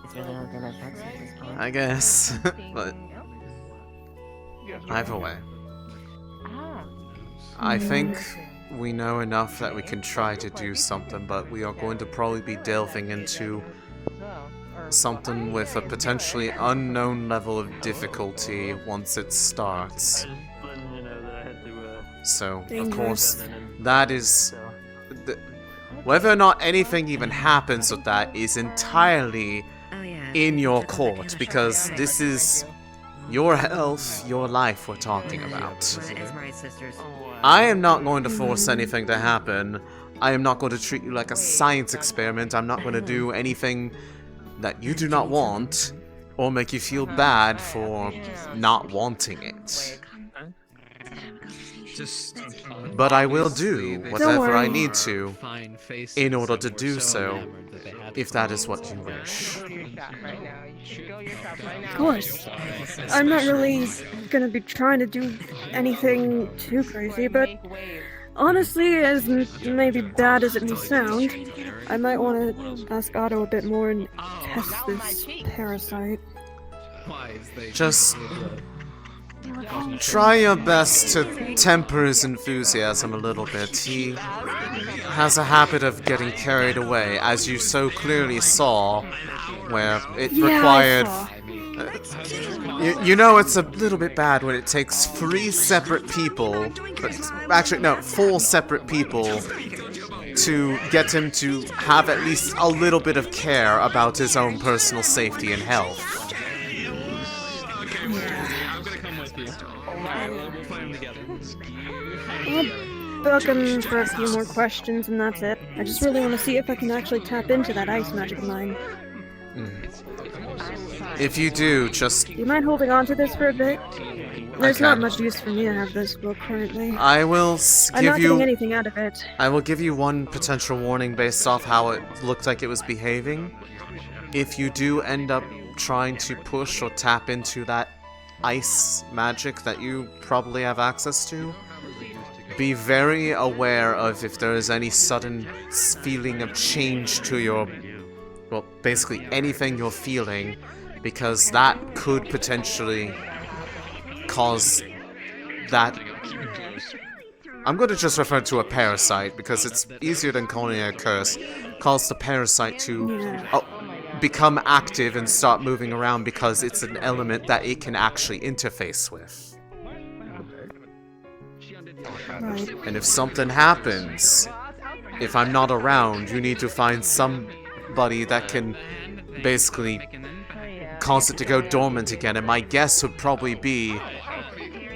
is really all that affects at this point. I guess, but either way, I think we know enough that we can try to do something, but we are going to probably be delving into something with a potentially unknown level of difficulty once it starts. So, of course, that is... whether or not anything even happens with that is entirely in your court, because this is your health, your life we're talking about. I am not going to force anything to happen. I am not going to treat you like a science experiment. I'm not going to do anything that you do not want, or make you feel bad for not wanting it. But I will do whatever I need to in order to do so, if that is what you wish. Of course. I'm not really gonna be trying to do anything too crazy, but honestly, as maybe bad as it may sound, I might want to ask Otto a bit more and test this parasite. Just try your best to temper his enthusiasm a little bit. He has a habit of getting carried away, as you so clearly saw, where it required... you know it's a little bit bad when it takes 3 separate people, actually no, 4 separate people to get him to have at least a little bit of care about his own personal safety and health. I'll book him for a few more questions and that's it. I just really want to see if I can actually tap into that ice magic of mine. If you do, just... Do you mind holding on to this for a bit? There's not much use for me to have this book currently. I will I'm not getting anything out of it. I will give you one potential warning based off how it looked like it was behaving. If you do end up trying to push or tap into that ice magic that you probably have access to, be very aware of if there is any sudden feeling of change to your... well, basically anything you're feeling, because that could potentially cause that... I'm going to just refer to a parasite, because it's easier than calling it a curse. Cause the parasite to become active and start moving around, because it's an element that it can actually interface with. Right. And if something happens, if I'm not around, you need to find somebody that can basically cause it to go dormant again, and my guess would probably be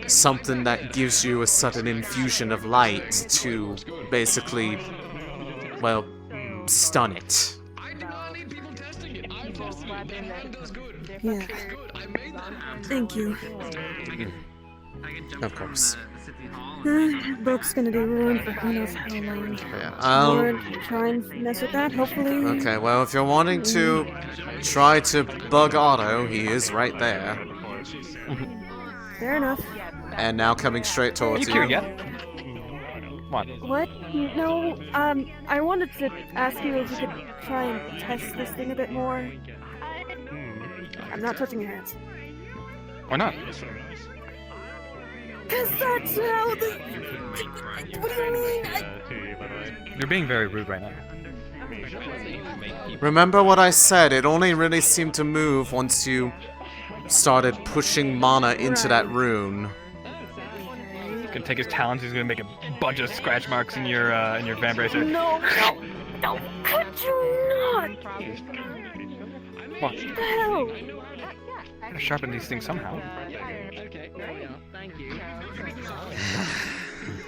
something that gives you a sudden infusion of light to basically, well, stun it. Yeah. Thank you. Of course. Book's gonna be ruined for who knows how long. Yeah, I'll try and mess with that, hopefully. Okay, well, if you're wanting to try to bug Otto, he is right there. Fair enough. And now coming straight towards you. What? What? No, I wanted to ask you if you could try and test this thing a bit more. I'm not touching your hands. Why not? Cause that's how the... What do you mean? You're being very rude right now. Remember what I said, it only really seemed to move once you started pushing mana into that rune. He's gonna take his talons, he's gonna make a bunch of scratch marks in your van bracer. No, could you not? What? What the hell? Gotta sharpen these things somehow.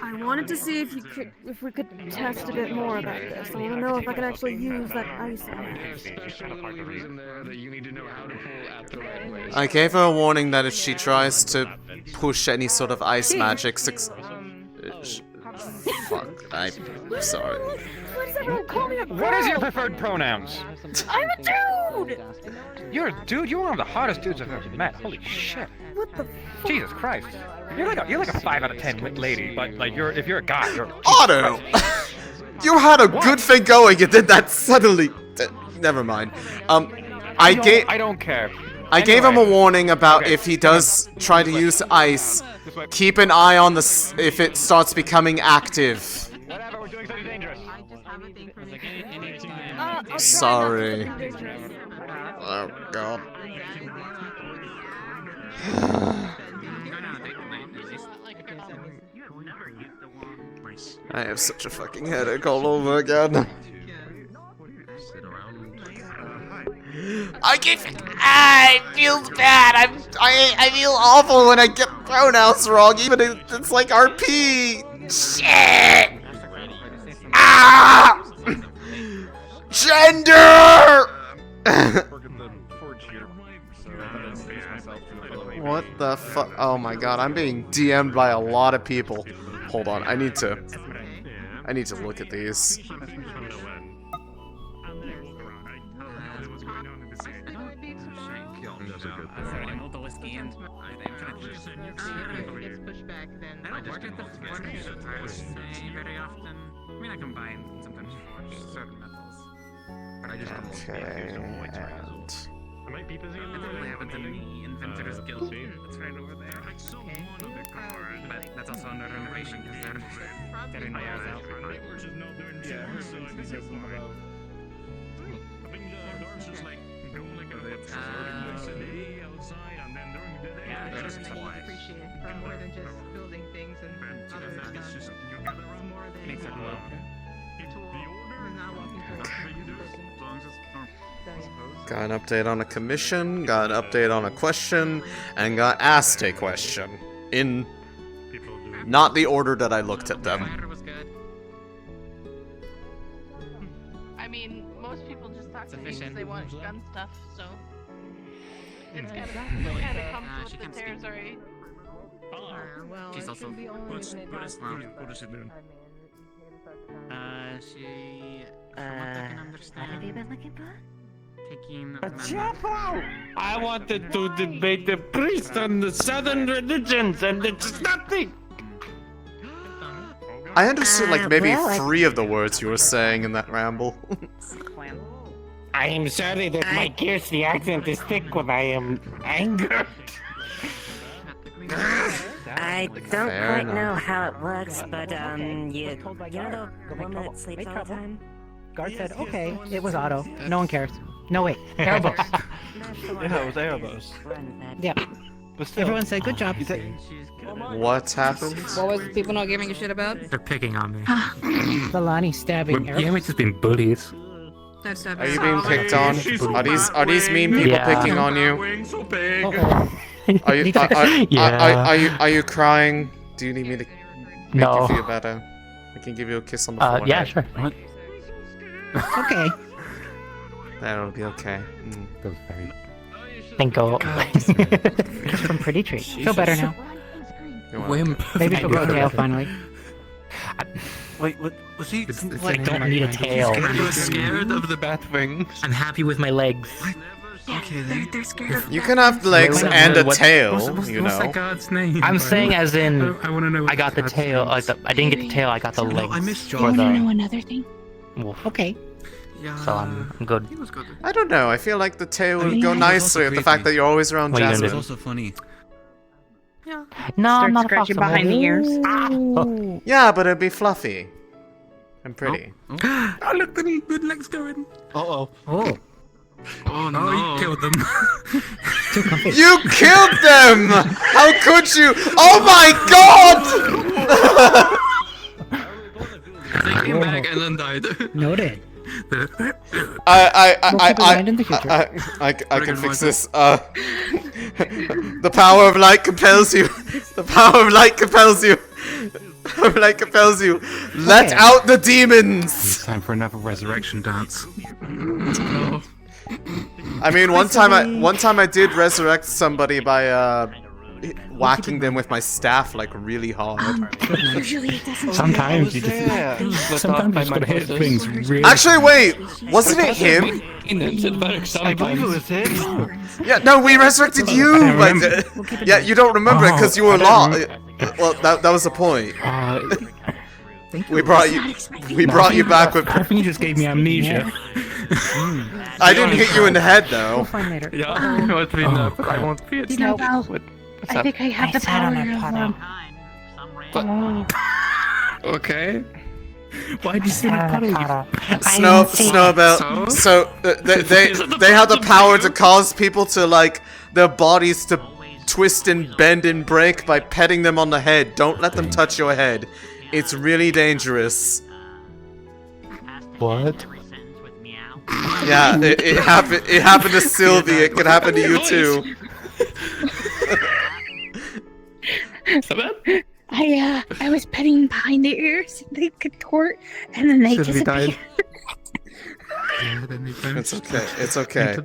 I wanted to see if we could test a bit more about this. I want to know if I can actually use that ice. I gave her a warning that if she tries to push any sort of ice magic, fuck, I'm sorry. What is that What is your preferred pronouns? I'm a dude! You're a dude? You're one of the hottest dudes I've ever met. Holy shit. What the? Jesus Christ. You're like a 5 out of 10 lady, but like if you're a guy, you're Otto! You had a good thing going, and then that suddenly... Never mind. I don't care. I gave him a warning about if he does try to use ice, keep an eye on if it starts becoming active. Whatever, we're doing something dangerous. Sorry. Oh god. I have such a fucking headache all over again. I feel bad. I feel awful when I get pronouns wrong, even if it's like RP. Shit. Ah! Gender. What the fuck? Oh my god, I'm being DM'd by a lot of people. Hold on, I need to look at these. Okay, and... I might be busy in the morning. I have the Inventor's Guild. It's right over there. But that's also under renovation because they're getting the walls out. Yeah, that's why. Appreciate it for more than just building things and other stuff. Makes it well. Got an update on a commission, got an update on a question, and got asked a question. In not the order that I looked at them. I mean, most people just talk to me because they want gun stuff, so it's kind of comes with the territory. Well, she's also. What is she doing? She. What I can understand. What have you been looking for? Taking. I wanted to debate the priest on the southern religions, and it's nothing. I understood like maybe 3 of the words you were saying in that ramble. I am sorry that my Kiersey accent is thick when I am angered. I don't quite know how it works, but you know the one that sleeps all the time? Guard said, okay, it was Otto. No one cares. No, wait. Erebos. Yeah, it was Erebos. Yep. But still, everyone said, good job. What happened? What was people not giving a shit about? They're picking on me. The Lonnie stabbing Yeah, we've just been bullies. Are you being picked on? Are these mean people picking on you? Are you crying? Do you need me to make you feel better? I can give you a kiss on the forehead. Yeah, sure. What? Okay. That'll be okay. Thank God. From Pretty Tree. Feel better now. Wimp. Maybe she'll grow a tail finally. Wait, what was he? I don't need a tail. He was scared of the bat wings. I'm happy with my legs. Okay, they're scared of You can have legs and a tail, you know. What's that god's name? I'm saying as in, I want to know. I got the tail. I didn't get the tail. I got the legs. I missed for John. the know another thing? wolf. Okay. So I'm good. He was good. I don't know. I feel like the tail would go nicely with the fact that you're always around What are you gonna Jasmine. do? It's also funny. No, I'm not a scratching possum. behind the ears. Oh. Yeah, but it'd be fluffy and pretty. Oh, look, the good legs going. Oh. Oh no! Oh, you killed them. You killed them! How could you? Oh my god! They came back and then died. Noted. I can fix this. The power of light compels you. The power of light compels you. The power of light compels you. Let out the demons. It's time for another resurrection dance. No. I mean, one time I did resurrect somebody by whacking them with my staff like really hard. Usually it doesn't. Sometimes you just sometimes you gotta hit things really. Actually, wait, wasn't it him? I believe it was him. Yeah, no, we resurrected you. Yeah, you don't remember it because you were lost. Well, that was the point. We brought you back with. I think you just gave me amnesia. I didn't hit you in the head though. We'll find later. Yeah, I won't be. You know, Val, I think I have the power of Okay. Why did you say that puddle? Snowbell. So they have the power to cause people to like their bodies to twist and bend and break by petting them on the head. Don't let them touch your head. It's really dangerous. What? Yeah, it happened. It happened to Sylvie. It could happen to you too. I was petting behind their ears, and they contort, and then they disappear. It's okay. It's okay.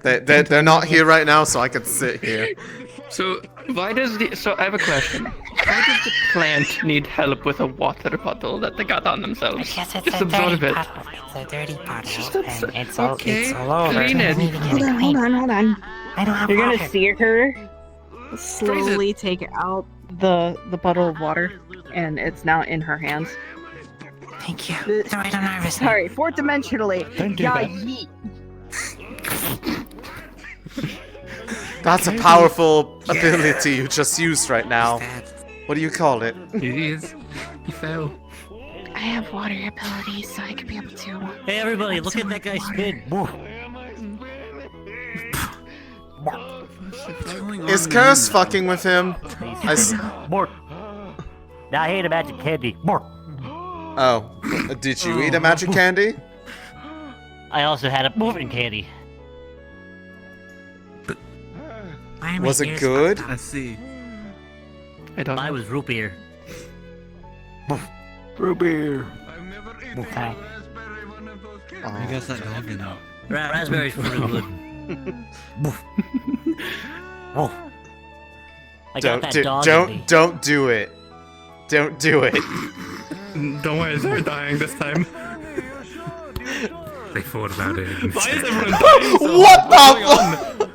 They're not here right now, so I can sit here. So why does I have a question. Why does the plant need help with a water bottle that they got on themselves? Because it's Just a absorb dirty it. puddle. It's a dirty puddle, and it's okay. all over. Clean it. Hold on. I don't have You're gonna water. see her slowly take out the puddle of water, and it's now in her hands. Thank you. No, I don't nervous. Sorry, fourth dimensionally. Don't do Yeah, that. yeet. That's a powerful ability you just used right now. What do you call it? He fell. I have water abilities, so I could be able to. Hey everybody, look at that guy spin. Is Curse fucking with him? Mort. Now I hate a magic candy. Mort. Oh, did you eat a magic candy? I also had a moving candy. Was it good? I see. I was root beer. Root beer. Okay. I guess that dog did not. Raspberries were really good. I got that dog in me. Don't do it. Don't do it. Don't worry, they're dying this time. They thought about it. Why is everyone dying? What the fuck?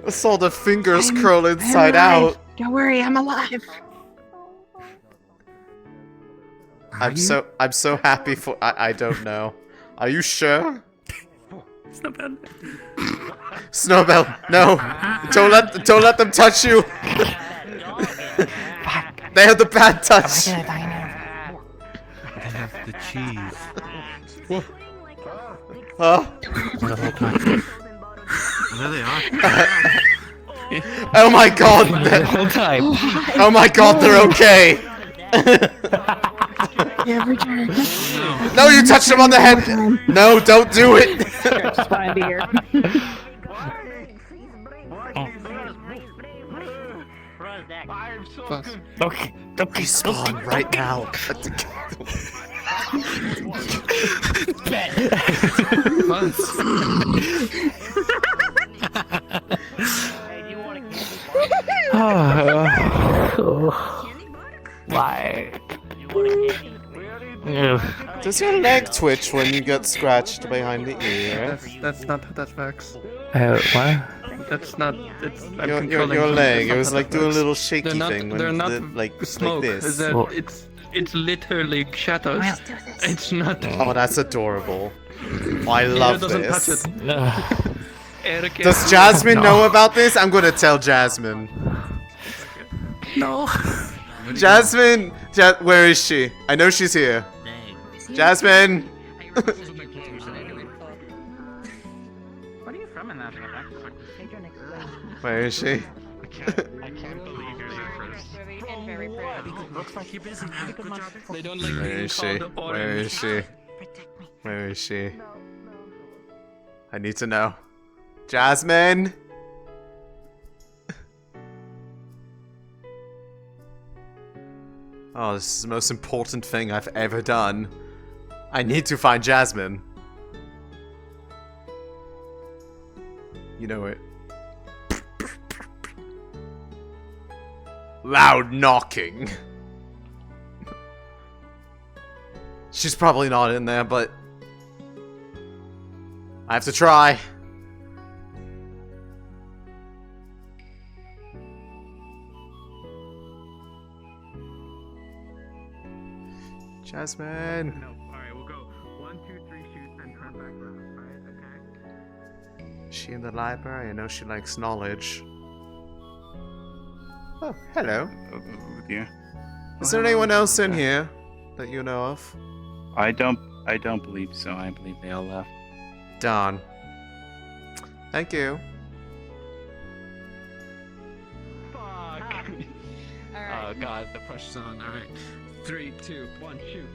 I saw the fingers curl inside out. Don't worry, I'm alive. I'm so happy for. I don't know. Are you sure? Snowbell. Snowbell, no! Don't let them touch you. They have the bad touch. I have the cheese. Huh? There they are. Oh my god! The whole time. Oh my god, they're okay. Yeah, return. No, you touched them on the head. No, don't do it. Just behind the ear. Okay. Respawn right now. Why? Does your leg twitch when you get scratched behind the ear? That's not how that works. What? That's not. It's Your leg. It was like doing a little shaky thing when they're not like smoke. like this. It's literally shadows. It's not. Oh, that's adorable. I love this. Eric Does Jasmine know about this? I'm gonna tell Jasmine. No. Jasmine! Where is she? I know she's here. Jasmine! What are you from in that? Where is she? I can't believe you're there first. Looks like you're busy. Good job. They don't like Where is she? Where is she? Where is she? I need to know. Jasmine! Oh, this is the most important thing I've ever done. I need to find Jasmine. You know it. loud knocking. She's probably not in there, but I have to try. Jasmine. No, alright, we'll go 1, 2, 3 shoots and turn back around, alright? Okay? Is she in the library? I know she likes knowledge. Oh, hello. Yeah. Is there anyone else in here that you know of? I don't believe so. I believe they all left. Darn. Thank you. Fuck. Oh god, the pressure's on. Alright. 3, 2, 1, shoot.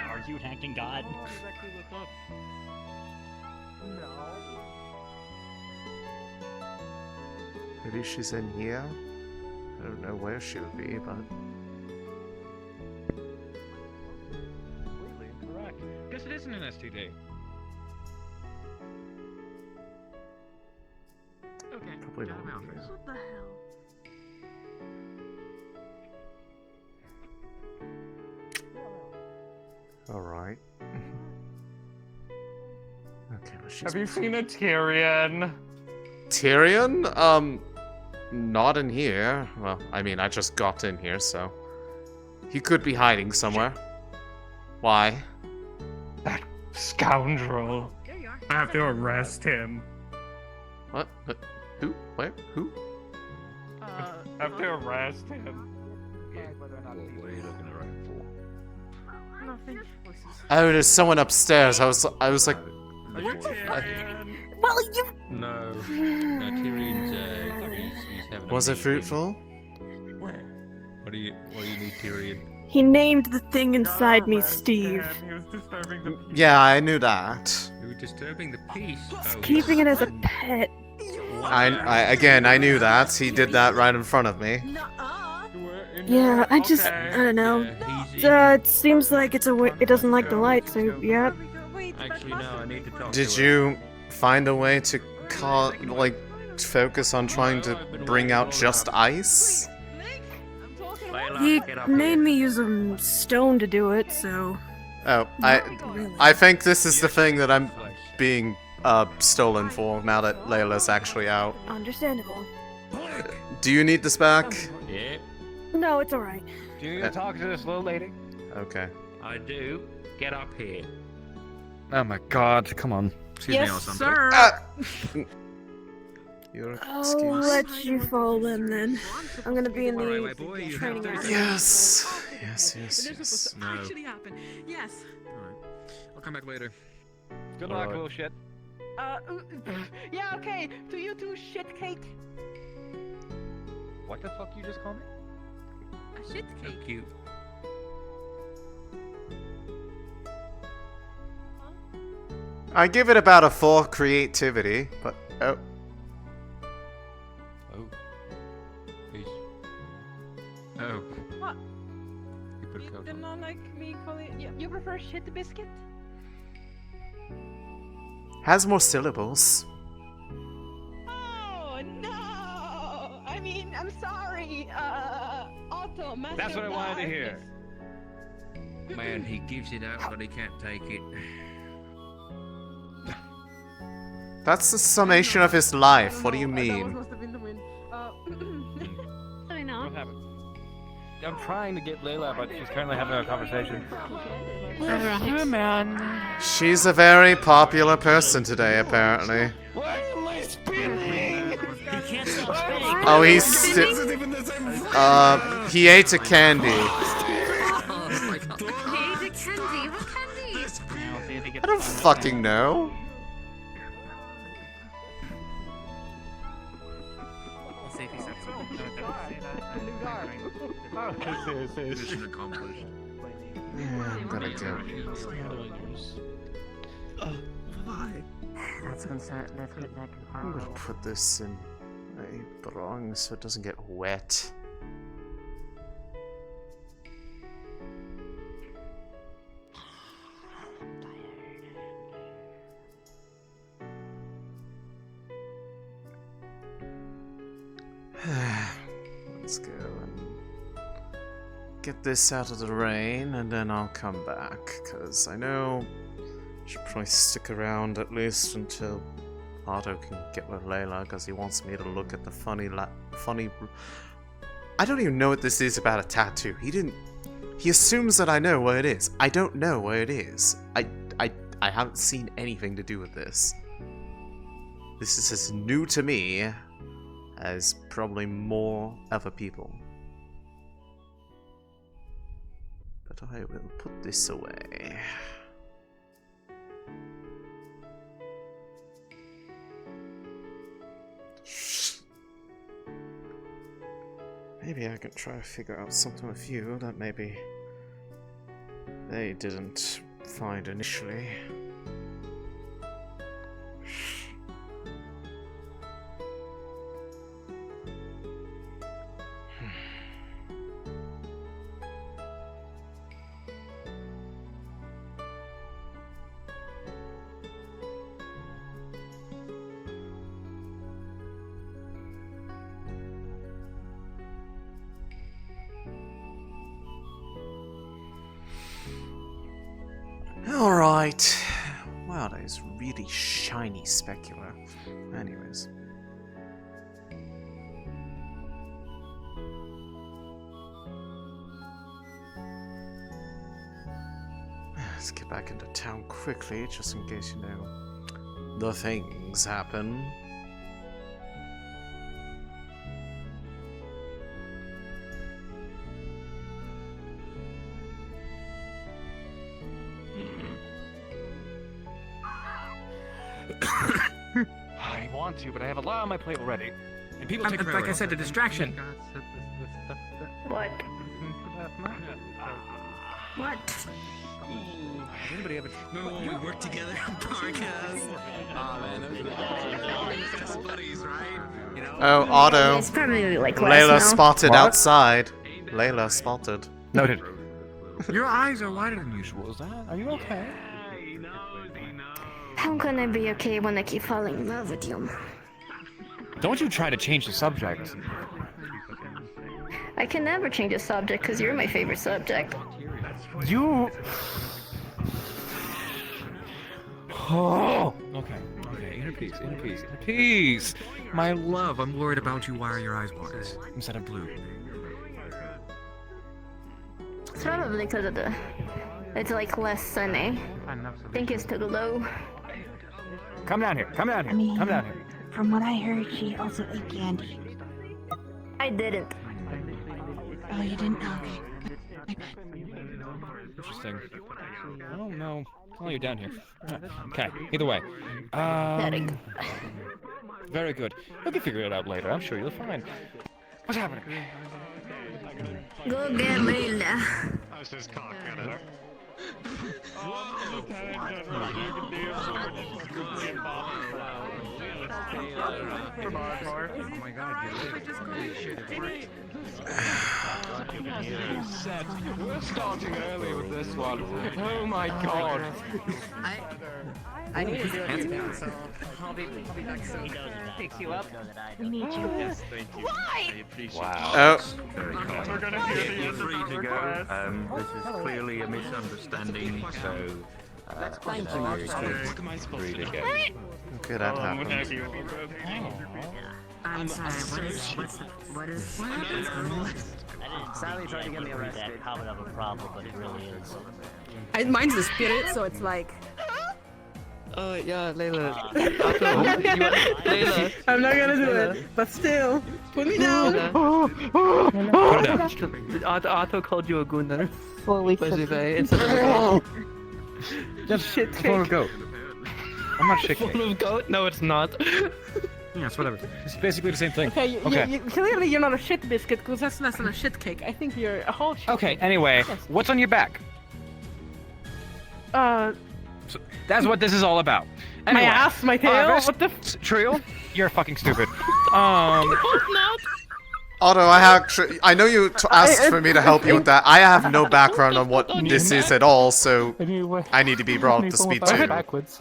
Are you hacking God? Maybe she's in here? I don't know where she'll be, but... Completely incorrect. Guess it isn't an STD. Okay. Probably got him not out. here. What the hell? Alright. Okay, well, she's... Have you seen a Tyrion? Tyrion? Not in here. Well, I mean, I just got in here, so... He could be hiding somewhere. Why? That scoundrel. I have to arrest him. What? Who? Where? Who? I have to arrest him. What are you looking around for? Nothing. Oh, there's someone upstairs. I was like... Well, you. No. No, Tyrion's, he's having a Was it meeting. fruitful? What do you need, Tyrion? He named the thing inside me Steve. He was disturbing the Yeah, I knew that. You were disturbing the peace. Oh, Keeping it as a pet. Again, I knew that. He did that right in front of me. Yeah, I don't know. It seems like it doesn't like the light, so yeah. Actually, no, I need to talk Did to you find a way to focus on trying to bring out just ice? He made me use a stone to do it, so. Oh, I think this is the thing that I'm being stolen for now that Layla's actually out. Understandable. Do you need this back? Yeah, No, it's alright. Do you need to talk to this little lady? Okay. I do. Get up here. Oh my god, come on. Excuse me, Elisande. sir. Your I'll excuse. let you follow them then. I'm gonna be in the boy, you training have to- area. Yes. Yes. No. Actually happen. Yes. Alright. I'll come back later. Good luck, little shit. Yeah, okay. To you too, shit cake. What the fuck you just called me? A shit So cake. cute. I give it about a 4 creativity, but oh. Oh. Peace. Oh. What? You put a You coat did on. not like me calling you prefer shit biscuit? Has more syllables. Oh no! I mean, I'm sorry. Otto, That's what I wanted to hear. Man, he gives it out, but he can't take it. That's the summation of his life. What do you mean? Must have been the wind. I know. What happened? I'm trying to get Layla, but she's currently having a conversation. Alright. man. She's a very popular person today, apparently. Why am I spinning? He can't stop spinning. Oh, he ate a candy. He ate a candy. What candy? I don't fucking know. I'll see if he said Mission accomplished. Yeah, I'm gonna go. That's concern. That's good. That I'm gonna put this in a brong so it doesn't get wet. get this out of the rain, and then I'll come back, because I know I should probably stick around at least until Otto can get with Layla, because he wants me to look at the funny... I don't even know what this is about a tattoo. He assumes that I know what it is. I don't know what it is. I haven't seen anything to do with this. This is as new to me as probably more other people. But I will put this away. Maybe I can try to figure out something with you that maybe they didn't find initially. Alright. Wow, that is really shiny specular. Anyways. Let's get back into town quickly, just in case, you know, the things happen. I want to, but I have a lot on my plate already. And people take like I said, a distraction. What? What? Does anybody ever... Remember when we worked together in Parkas? Aw, man, those best buddies, right? You know? Oh, Otto. It's probably like Layla spotted What? outside. Layla spotted. Noted. Your eyes are wider than usual, is that? Are you okay? How can I be okay when I keep falling in love with you? Don't you try to change the subject. I can never change a subject because you're my favorite subject. You... Oh! Okay, inner peace, inner peace, inner peace! My love, I'm worried about you. Why are your eyes white instead of blue? It's probably because of the... It's like less sunny. I think it's too low. Come down here, come down here, I mean, come down here. From what I heard, she also ate candy. I didn't. Oh, you didn't? Okay. Interesting. I don't know. Oh, you're down here. Okay, either way. Very good. We can figure it out later. I'm sure you'll find. What's happening? Go get Layla. That's just cock editor. Oh my god, We're starting early with this one. Oh my god. I need to put hands down, so I'll be back soon. Picks you up. We need you. Yes, thank you. Why? I appreciate Wow. Very kind. We're gonna hear the end of the request. This is clearly a misunderstanding, so Thank you. What am I supposed to do? Okay, that happened. I'm sorry, what is Sally tried to get me arrested. That comment of a problem, but it really is. Mine's the spirit, so it's like. Yeah, Layla. Layla. I'm not gonna do it, but still, put me down. Otto called you a gunner. Fully. It's Just shit form of goat. I'm not shit Form cake. of goat? No, it's not. Yes, whatever. It's basically the same thing. Okay, clearly you're not a shit biscuit, because that's less than a shit cake. I think you're a whole shit Okay, cake. anyway, Yes. what's on your back? So that's what this is all about. Anyway, My ass, my tail, what the Trio, you're fucking stupid. not. Otto, I know you asked for me to help you with that. I have no background on what this is at all, so I need to be brought up to speed too. Backwards.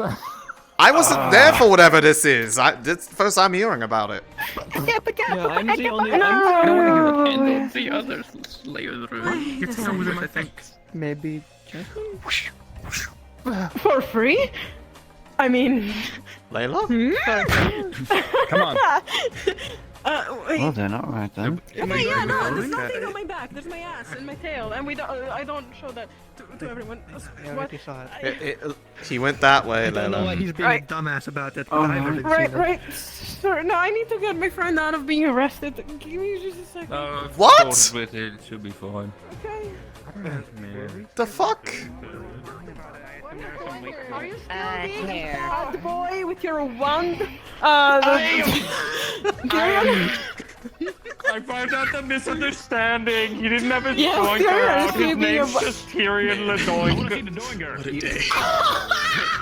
I wasn't there for whatever this is. This is the first I'm hearing about it. Yeah, I'm the only one. No. I don't want to hear it. The others slay through. Get some with my think. Maybe. For free? I mean... Layla? Come on. Wait. Well then, alright then. Okay, yeah, no, there's nothing on my back. There's my ass and my tail, and I don't show that to everyone. What? He went that way, I don't know why Layla. he's being a dumbass about it. But I haven't seen it. Right. Sorry, no, I need to get my friend out of being arrested. Give me just a second. What? With it, it should be fine. Okay. The fuck? Are you still being here. a bad boy with your wand? I found out the misunderstanding. He didn't have his Yes, doinker there out. is. His You'd be name's a- just Tyrion Ledoinker. What a day.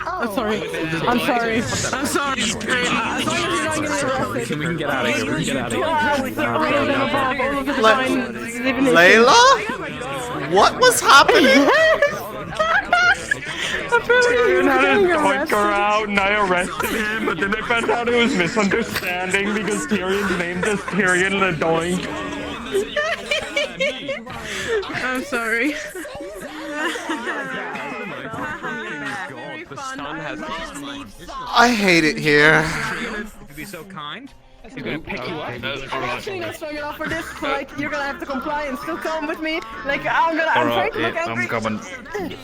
I'm sorry. I'm sorry. I'm sorry. As long as you're not getting arrested. We can get out of here. We can get out of here. Layla? What was happening? Tyrion had his doinker out and I arrested him, but then I found out it was misunderstanding because Tyrion's name is Tyrion Ledoink. I'm sorry. The sun has. I hate it here. You'd be so kind. He's gonna pick you up. I'm actually not strong enough for this. Like, you're gonna have to comply and still come with me. Like, I'm trying to look angry. I'm coming.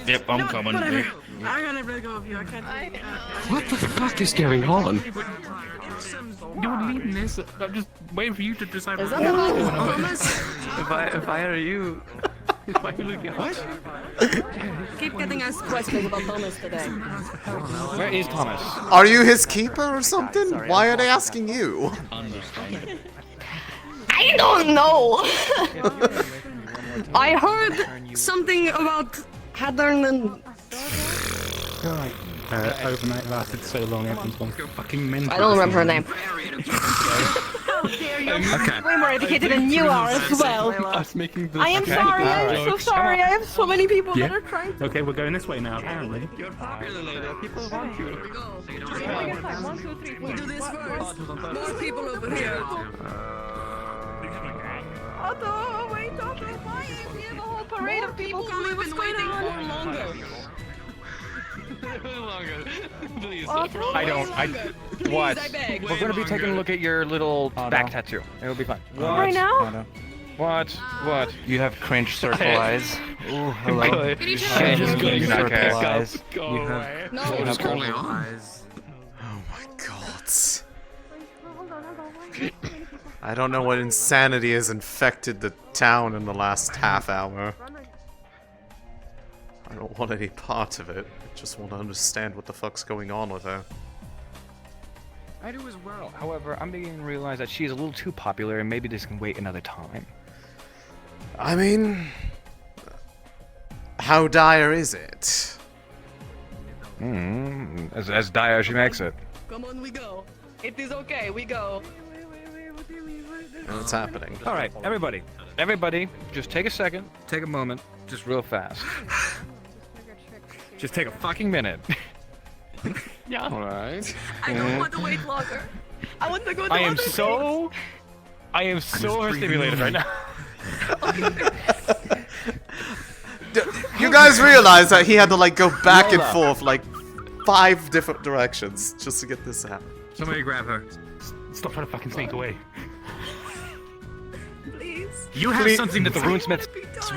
Yep, I'm coming. Whatever. I'm gonna let go of you. I can't. What the fuck is going on? You were leading this. I'm just waiting for you to decide. Is that the Thomas? If I were you, What? Keep getting asked questions about Thomas today. Where is Thomas? Are you his keeper or something? Why are they asking you? I don't know. I heard something about Haddern and. Overnight lasted so long, everyone's gone fucking mental. I don't remember her name. How dare you? Okay. Way more educated than you are as well. Us making the I am sorry. I'm so sorry. I have so many people that are trying to. Okay, we're going this way now, apparently. You're popular, Leila. People want you. Here we go. 1, 2, 3. We'll do this first. More people over here. Otto, wait, Otto, why is here the whole parade of people coming? What's going on? Longer. What? I beg. We're gonna be taking a look at your little back tattoo. It'll be fun. Right now? What? What? You have cringe circle eyes. Ooh, hello. Cringe circle eyes. Go away. No, What's going eyes. Oh my god. I don't know what insanity has infected the town in the last half hour. I don't want any part of it. I just want to understand what the fuck's going on with her. I do as well. However, I'm beginning to realize that she's a little too popular and maybe this can wait another time. I mean... How dire is it? As dire as she makes it. Come on, we go. It is okay, we go. What's happening? Alright, everybody. Everybody, just take a second, take a moment, just real fast. Just take a fucking minute. Yeah. Alright. I don't want to wait longer. I want to go to I am other so overstimulated right now. You guys realize that he had to like go back and forth like 5 different directions just to get this out. Somebody grab her. Stop trying to fucking sneak away. Please. You have something that the runesmith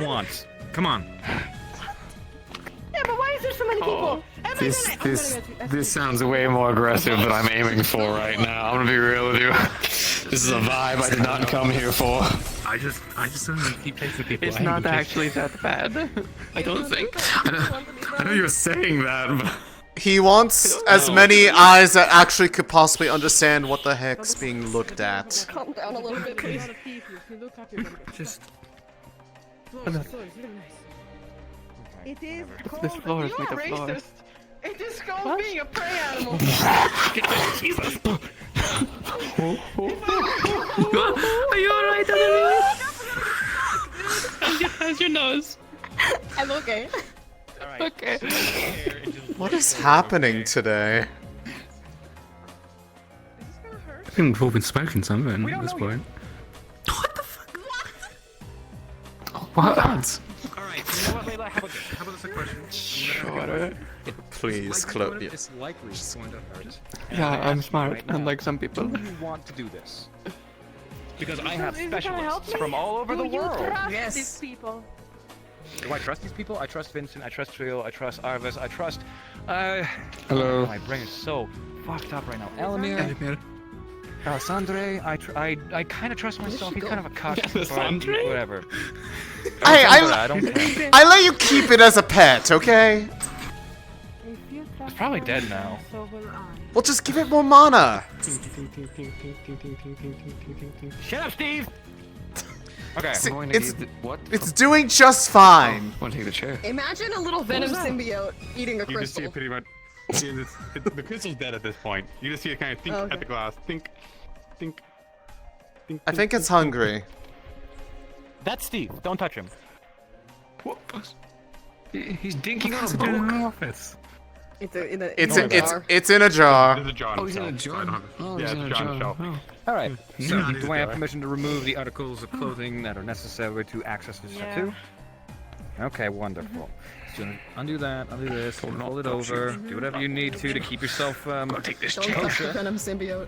wants. Come on. Yeah, but why is there so many people? This sounds way more aggressive than I'm aiming for right now. I'm gonna be real with you. This is a vibe I did not come here for. I just don't want to keep chasing people. It's not actually that bad. I don't think. I know you're saying that, but... He wants as many eyes that actually could possibly understand what the heck's being looked at. Calm down a little bit, please. Just... It is called. This floor is You made are of floor. racist. It is called being a prey animal. Jesus. Are you alright, How's your nose? I'm okay. Okay. What is happening today? think we've all been smoking something at this point. What? Alright, you know what, Layla? How about this question? Sure. Please, close. It's likely it's going to hurt. Yeah, I'm smart, unlike some people. Do you want to do this? Because I have specialists from all over the world. Yes. These people. Do I trust these people? I trust Vincent, I trust Trio, I trust Arvis, I trust... Hello. My brain is so fucked up right now. Elamir. Elisande, I kind of trust myself. He's kind of a cuss. Elisande? Whatever. I don't care. I let you keep it as a pet, okay? It's probably dead now. Well, just give it more mana. Shut up, Steve! Okay. See, I'm going to give the, what? It's doing just fine. I want to take the chair. Imagine a little venom symbiote eating a You just see crystal. it pretty much. The crystal's dead at this point. You just see it kind of think at the glass. Think. I think it's hungry. That's Steve. Don't touch him. What? He's dinking on the in the office. It's in a It's in a jar. There's a jar. Oh, he's in a jar. Oh, yeah, he's in a jar. Oh. Alright, so do I have permission to remove the articles of clothing that are necessary to access this tattoo? Okay, wonderful. So undo that, undo this, hold it over, do whatever you need to keep yourself take this Don't touch the venom symbiote.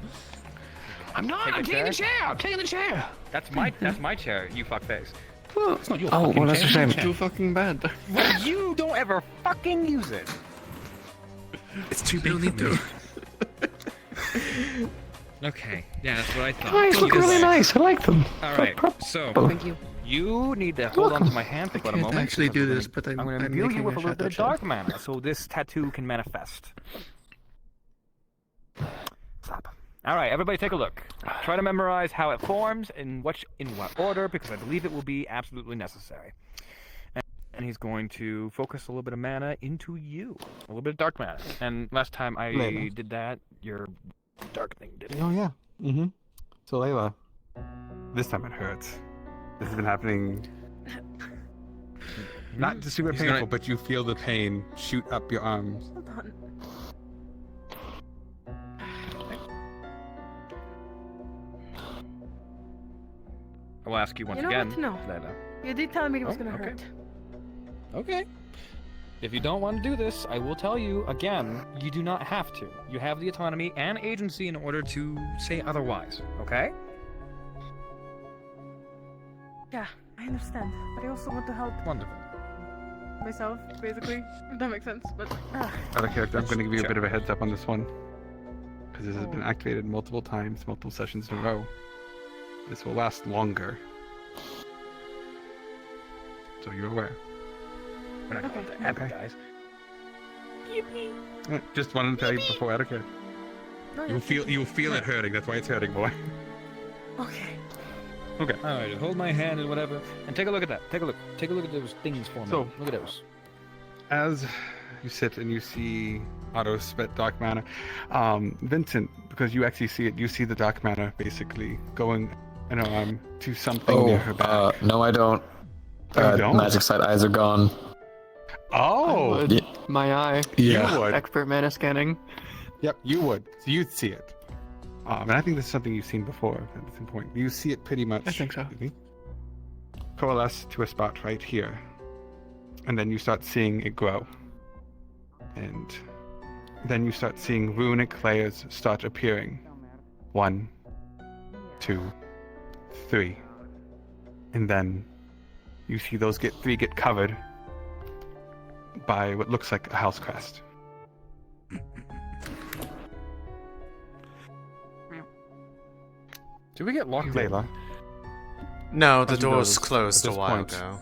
I'm not. I'm taking the chair. I'm taking the chair. That's my chair, you fuckface. Well, it's not your well, fucking that's a chair. shame. It's too fucking bad. Well, you don't ever fucking use it. It's too big. Need to. Okay, yeah, that's what I thought. Guys look really nice. I like them. Alright, so Thank you. You need to hold on to my hand for a moment. can't actually do this, but I'm going to imbue you with a little bit of dark mana, so this tattoo can manifest. Stop. Alright, everybody take a look. Try to memorize how it forms, in what order, because I believe it will be absolutely necessary. And he's going to focus a little bit of mana into you. A little bit of dark mana. And last time I did that, your dark thing did it. Oh, yeah. Mm-hmm. So, Layla, this time it hurts. This has been happening. Not super painful, but you feel the pain shoot up your arms. Hold on. I will ask you once You know again. what? No. Layla. You did tell me it was Oh, gonna okay. hurt. Okay. If you don't want to do this, I will tell you again, you do not have to. You have the autonomy and agency in order to say otherwise, okay? Yeah, I understand. But I also want to help Wonderful. myself, basically. If that makes sense. But Out of character, I'm going to give you a bit of a heads up on this one. Because this has been activated multiple times, multiple sessions in a row. This will last longer. So you're aware. We're not going to happen, guys. Just wanted to tell you before etiquette. No, You'll feel it hurting. That's why it's hurting, boy. Okay. Okay. All right, hold my hand and whatever, and take a look at that. Take a look. Take a look at those things for me. So, look at those. As you sit and you see Otto spit dark mana, Vincent, because you actually see it, you see the dark mana basically going an arm to something near her back. No, I don't. You don't? Magic side eyes are gone. Oh! My eye. Yeah. You would. Expert mana scanning. Yep, you would. So you'd see it. And I think this is something you've seen before at some point. You see it pretty much. I think so. Coalesce to a spot right here. And then you start seeing it grow. And then you start seeing runic layers start appearing. 1, 2, 3. And then you see those three get covered by what looks like a house crest. Did we get locked Layla? No, the door's closed a while ago.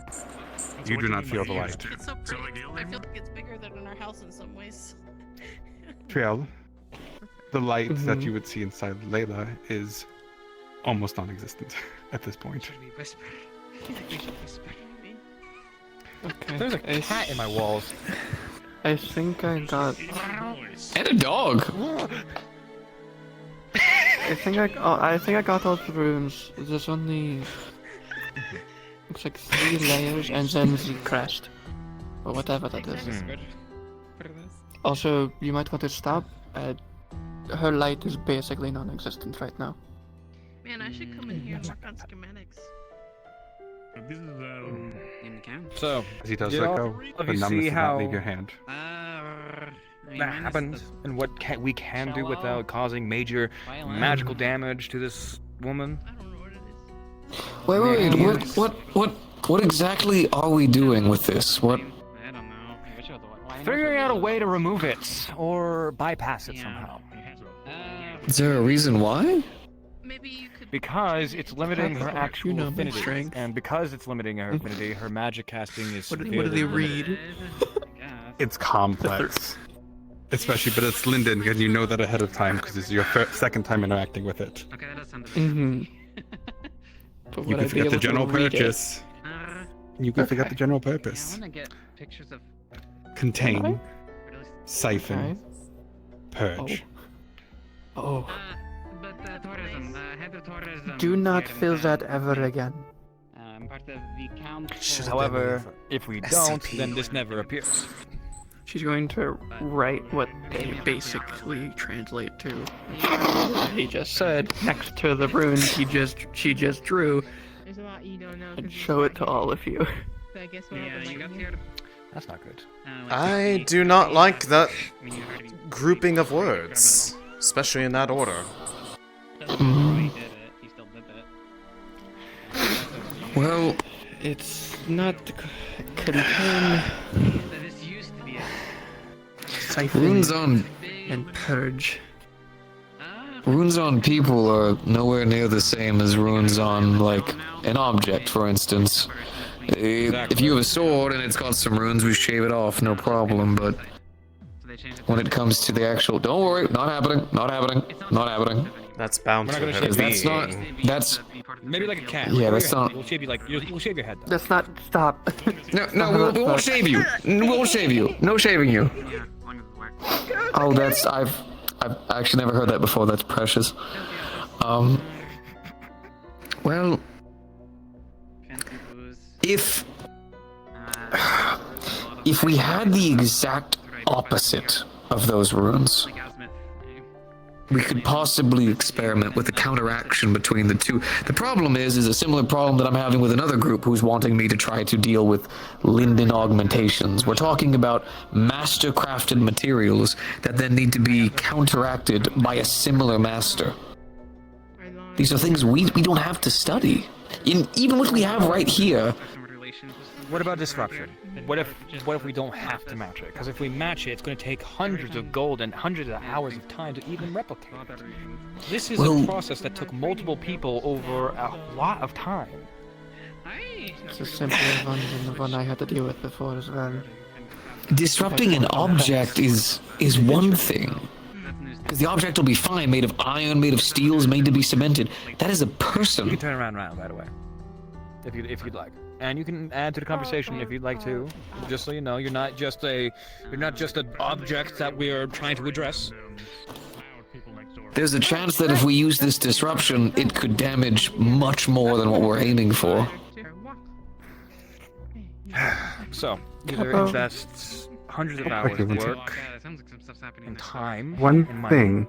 You do not feel the light. It's so pretty. I feel like it's bigger than in our house in some ways. Triel, the light that you would see inside Layla is almost non-existent at this point. Okay. There's a cat in my walls. I think I got. And a dog. I think I got all the rooms. There's only looks like 3 layers and then the crest, or whatever that is. Also, you might want to stop at her light is basically non-existent right now. Man, I should come in here and work on schematics. This is in the camp. So, As he does did let all go, of the you numbness see does not how leave your hand. that happened, and what we can do without causing major magical damage to this woman? Wait, what exactly are we doing with this? What? Figuring out a way to remove it, or bypass it somehow. Is there a reason why? Because it's limiting her actual affinity, and because it's limiting her affinity, her magic casting is. What do they read? It's complex. Especially, but it's Linden, and you know that ahead of time because it's your second time interacting with it. Okay, that does sound But You can forget the general purpose. You can forget the general purpose. I want to get pictures of. Contain, siphon, purge. Oh. But tourism, the head of tourism. Do not fill that ever again. Part of the council. However, if we don't, then this never appears. She's going to write what they basically translate to. He just said next to the runes she just drew, There's a lot you don't know. and show it to all of you. So I guess we're That's not good. I do not like that grouping of words, especially in that order. Well, it's not contain, siphon, runes on and purge. runes on people are nowhere near the same as runes on like an object, for instance. If you have a sword and it's got some runes, we shave it off, no problem, but when it comes to the actual, don't worry, not happening, not happening, not happening. That's bound to shave have That's not, that's, Maybe like a cat. yeah, that's not, We'll shave you we'll shave your head. That's not, stop. no, we won't shave you, we won't shave you, no shaving you. Oh, that's, I've actually never heard that before, that's precious. Well, if we had the exact opposite of those runes, we could possibly experiment with a counteraction between the two. The problem is a similar problem that I'm having with another group who's wanting me to try to deal with Linden augmentations. We're talking about master crafted materials that then need to be counteracted by a similar master. These are things we don't have to study. Even what we have right here. What about disruption? What if we don't have to match it? Because if we match it, it's going to take hundreds of gold and hundreds of hours of time to even replicate. This is a process that took multiple people over a lot of time. It's a simpler one than the one I had to deal with before as well. Disrupting an object is one thing. Because the object will be fine, made of iron, made of steels, made to be cemented. That is a person. You can turn around now, by the way, if you'd like, and you can add to the conversation if you'd like to. Just so you know, you're not just an object that we are trying to address. There's a chance that if we use this disruption, it could damage much more than what we're aiming for. So, either invest hundreds of hours of work and time. One thing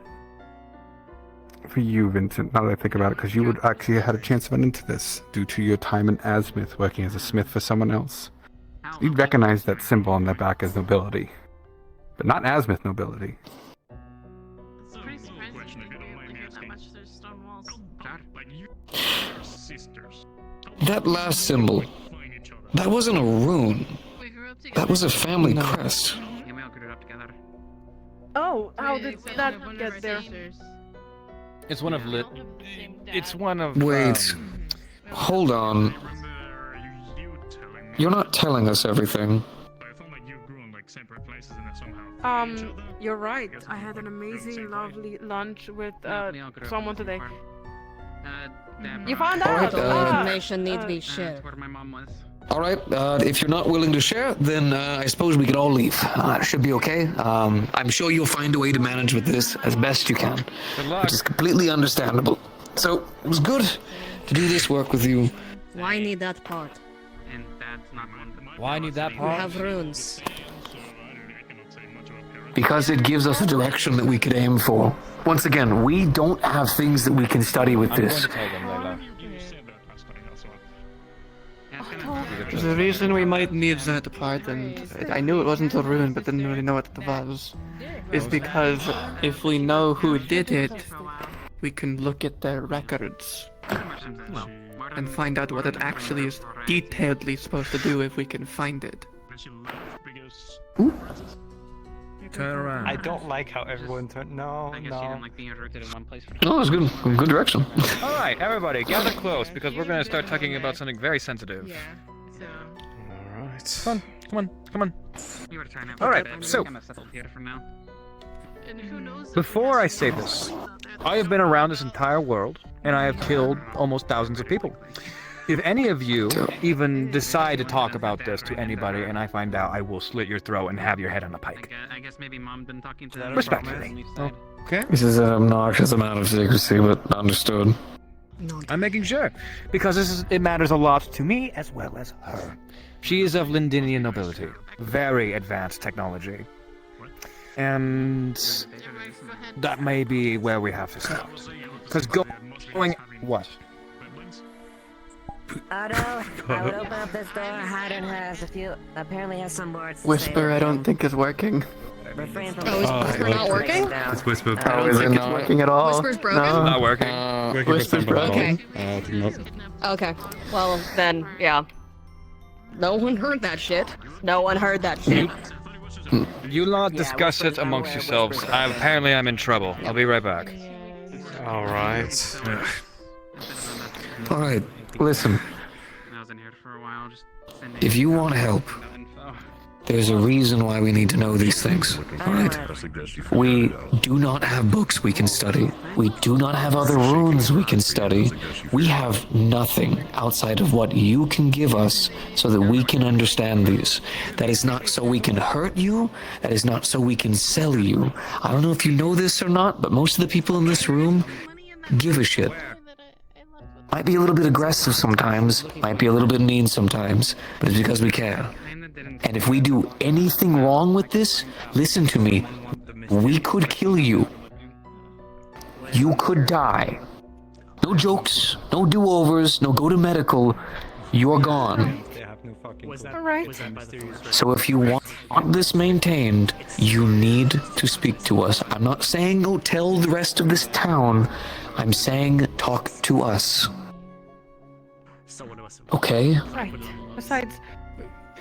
for you, Vincent, now that I think about it, because you would actually had a chance to run into this due to your time in Asmith working as a smith for someone else. You'd recognize that symbol on their back as nobility, but not Asmith nobility. It's pretty surprising that that much there's stone walls. That last symbol, that wasn't a rune. That was a family crest. Oh, how did that get there? It's one of Wait, hold on. You're not telling us everything. You're right. I had an amazing, lovely lunch with someone today. You found out! Information need to be shared. Alright, if you're not willing to share, then I suppose we could all leave. It should be okay. I'm sure you'll find a way to manage with this as best you can, which is completely understandable. So, it was good to do this work with you. Why need that part? Why need that You part? have runes. Because it gives us a direction that we could aim for. once again, we don't have things that we can study with I'm going this. to tell them, Layla. The reason we might need that part, and I knew it wasn't a rune, but didn't really know what it was, is because if we know who did it, we can look at their records and find out what it actually is detailedly supposed to do if we can find it. Turn around. I don't like how everyone turned. No, no. No, it's good. Good direction. All right, everybody, gather close because we're going to start talking about something very sensitive. All right. Come on, come on. All right, so before I say this, I have been around this entire world and I have killed almost thousands of people. If any of you even decide to talk about this to anybody and I find out, I will slit your throat and have your head on a pike. I guess maybe Mom been talking to that. Respectfully. Okay? This is an obnoxious amount of secrecy, but understood. I'm making sure, because it matters a lot to me as well as her. She is of Lindinian nobility, very advanced technology. And that may be where we have to start. Because going... What? Otto, I would open up this door. Hyden apparently has some words to Whisper, say. I don't think is working. Refrain from Oh, is Whisper not working? It's Whisper. I don't think it's working at all. Whisper's broken? No. Not working. Whisper's broken. Okay. Well, then, yeah. No one heard that shit. No one heard that shit. You lot discuss it amongst yourselves. Apparently I'm in trouble. I'll be right back. All right. All right, listen. I was in here for a while, just If you want to help, there's a reason why we need to know these things, alright? We do not have books we can study. We do not have other runes we can study. We have nothing outside of what you can give us so that we can understand these. That is not so we can hurt you. That is not so we can sell you. I don't know if you know this or not, but most of the people in this room give a shit. Might be a little bit aggressive sometimes, might be a little bit mean sometimes, but it's because we care. And if we do anything wrong with this, listen to me, we could kill you. You could die. No jokes, no do-overs, no go to medical. You're gone. Alright. So if you want this maintained, you need to speak to us. I'm not saying go tell the rest of this town. I'm saying talk to us. Okay? Right. Besides,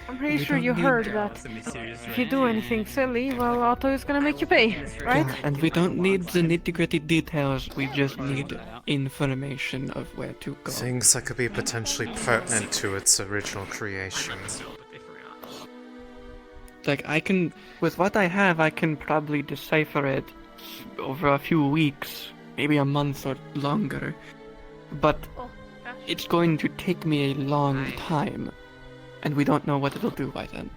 I'm pretty sure you heard that if you do anything silly, well, Otto is gonna make you pay, right? Yeah, and we don't need the nitty-gritty details, we just need information of where to go. Things that could be potentially pertinent to its original creation. Like, with what I have, I can probably decipher it over a few weeks, maybe a month or longer. But it's going to take me a long time, and we don't know what it'll do by then.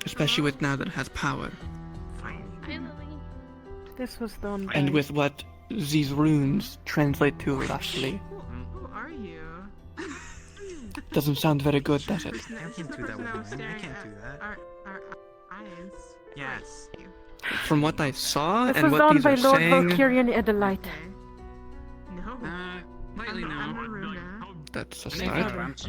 Especially with now that it has power. This was done by... And with what these runes translate to roughly. Who are you? Doesn't sound very good, does it? I can't do that with mine. I can't do that. Our eyes. Yes. From what I saw This and was what done these by are Lord saying, Valkyrian Edelite. No. Lately, no. that's a Maybe start.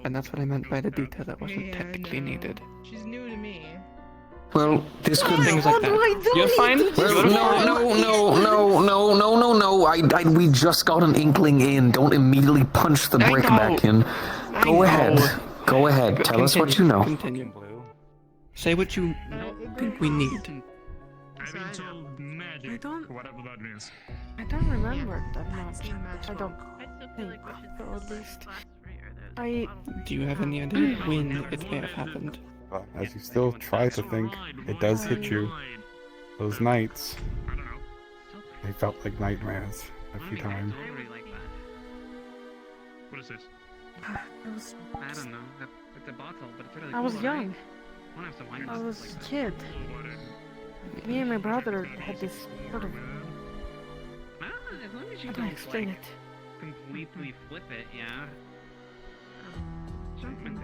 And that's what I meant by the detail that wasn't technically needed. She's new to me. Well, this could... Things like that. You're fine? No. We just got an inkling in. Don't immediately punch the brick back in. Go ahead. Go ahead. Tell us what you know. Continue. Say what you think we need. I don't remember that much. I don't think, or at least... Do you have any idea when it may have happened? As you still try to think, it does hit you. Those nights, they felt like nightmares every time. What is this? I don't know. It's a bottle, but it's really I was cool, young. Right? I was a kid. Me and my brother had this sort of... As long as you How do I don't explain it? completely flip it, yeah.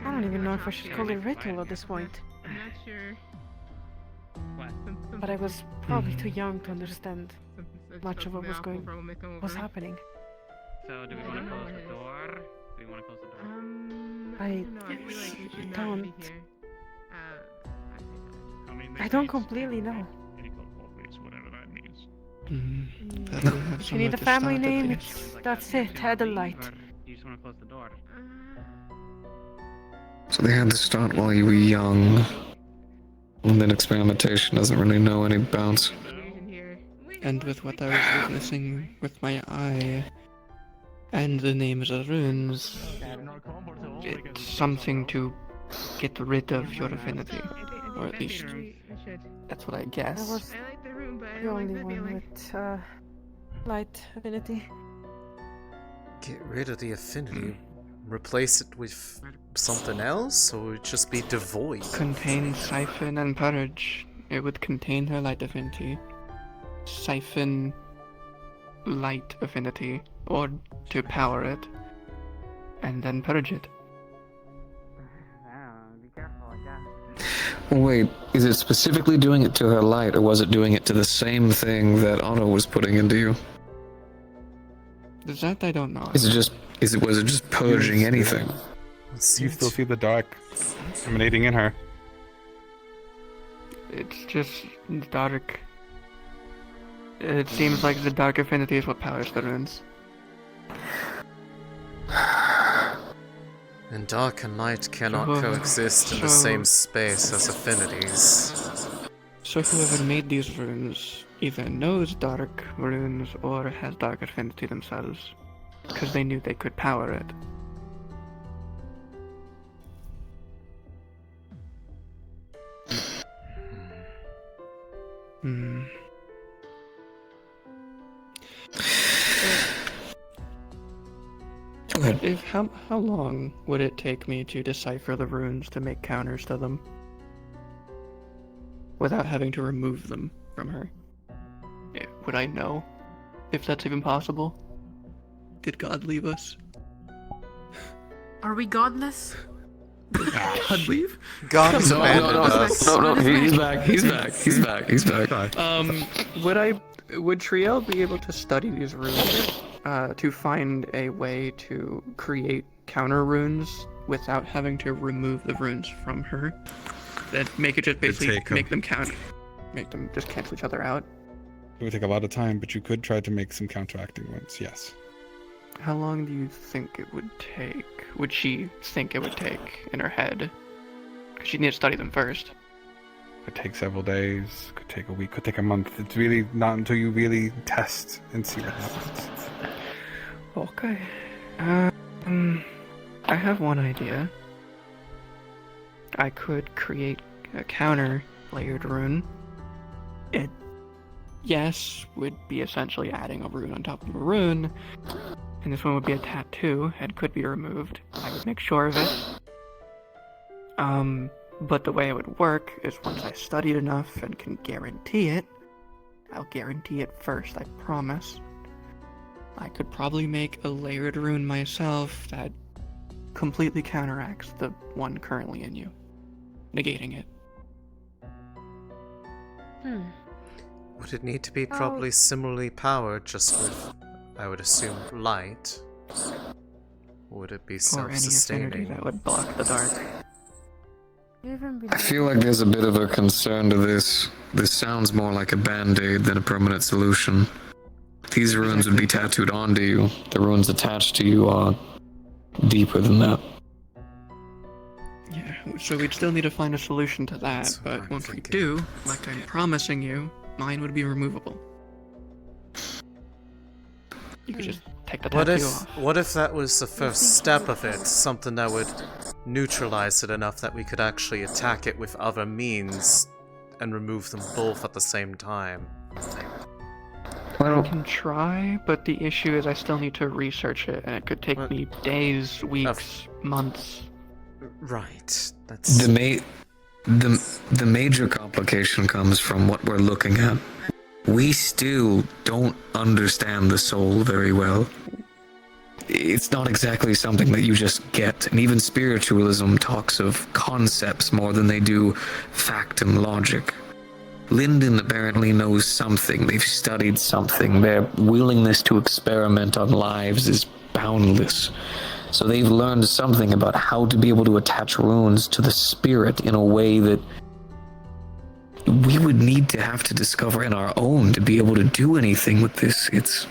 I don't even know if I should call it a ritual at this point. I'm not sure. What? but I was probably too young to understand much of what was happening. So, do we want to close the door? Do we want to close the door? I don't completely know. Whatever that means. If you need a family name, that's it, Adelaide. You just want to close the door? So they had to start while you were young. And then experimentation doesn't really know any bounds. And with what I was witnessing with my eye, and the names of runes, it's something to get rid of your affinity. Or at least, that's what I guess. I was the only one with light affinity. Get rid of the affinity. Replace it with something else, or would it just be devoid? Contain siphon and purge. It would contain her light affinity. Siphon light affinity, or to power it, and then purge it. Wait, is it specifically doing it to her light, or was it doing it to the same thing that Otto was putting into you? That I don't know. Was it just purging anything? You still see the dark emanating in her. It's just dark. It seems like the dark affinity is what powers the runes. And dark and light cannot coexist in the same space as affinities. So whoever made these runes either knows dark runes or has dark affinity themselves, because they knew they could power it. How long would it take me to decipher the runes to make counters to them? Without having to remove them from her? Would I know if that's even possible? Did God leave us? Are we godless? God leave? God has abandoned us. No, he's back. Would Triel be able to study these runes to find a way to create counter runes without having to remove the runes from her? That make it just basically make them just cancel each other out? It would take a lot of time, but you could try to make some counteracting ones, yes. How long do you think it would take? Would she think it would take in her head? Because she'd need to study them first. Could take several days, could take a week, could take a month. It's really not until you really test and see what happens. Okay. I have one idea. I could create a counter layered rune. It, yes, would be essentially adding a rune on top of a rune. And this one would be a tattoo. It could be removed. I would make sure of it. But the way it would work is once I studied enough and can guarantee it, I'll guarantee it first, I promise. I could probably make a layered rune myself that completely counteracts the one currently in you, negating it. Would it need to be probably similarly powered, just with, I would assume, light? Or would it be self-sustaining? Or any affinity that would block the dark. I feel like there's a bit of a concern to this. This sounds more like a band-aid than a permanent solution. These runes would be tattooed onto you. The runes attached to you are deeper than that. Yeah, so we'd still need to find a solution to that, but once we do, like I'm promising you, mine would be removable. You could just take the tattoo off. What if that was the first step of it? Something that would neutralize it enough that we could actually attack it with other means and remove them both at the same time? I can try, but the issue is I still need to research it, and it could take me days, weeks, months. Right. That's The major complication comes from what we're looking at. We still don't understand the soul very well. It's not exactly something that you just get, and even spiritualism talks of concepts more than they do fact and logic. Lyndon apparently knows something. They've studied something. Their willingness to experiment on lives is boundless. So they've learned something about how to be able to attach runes to the spirit in a way that we would need to have to discover on our own to be able to do anything with this.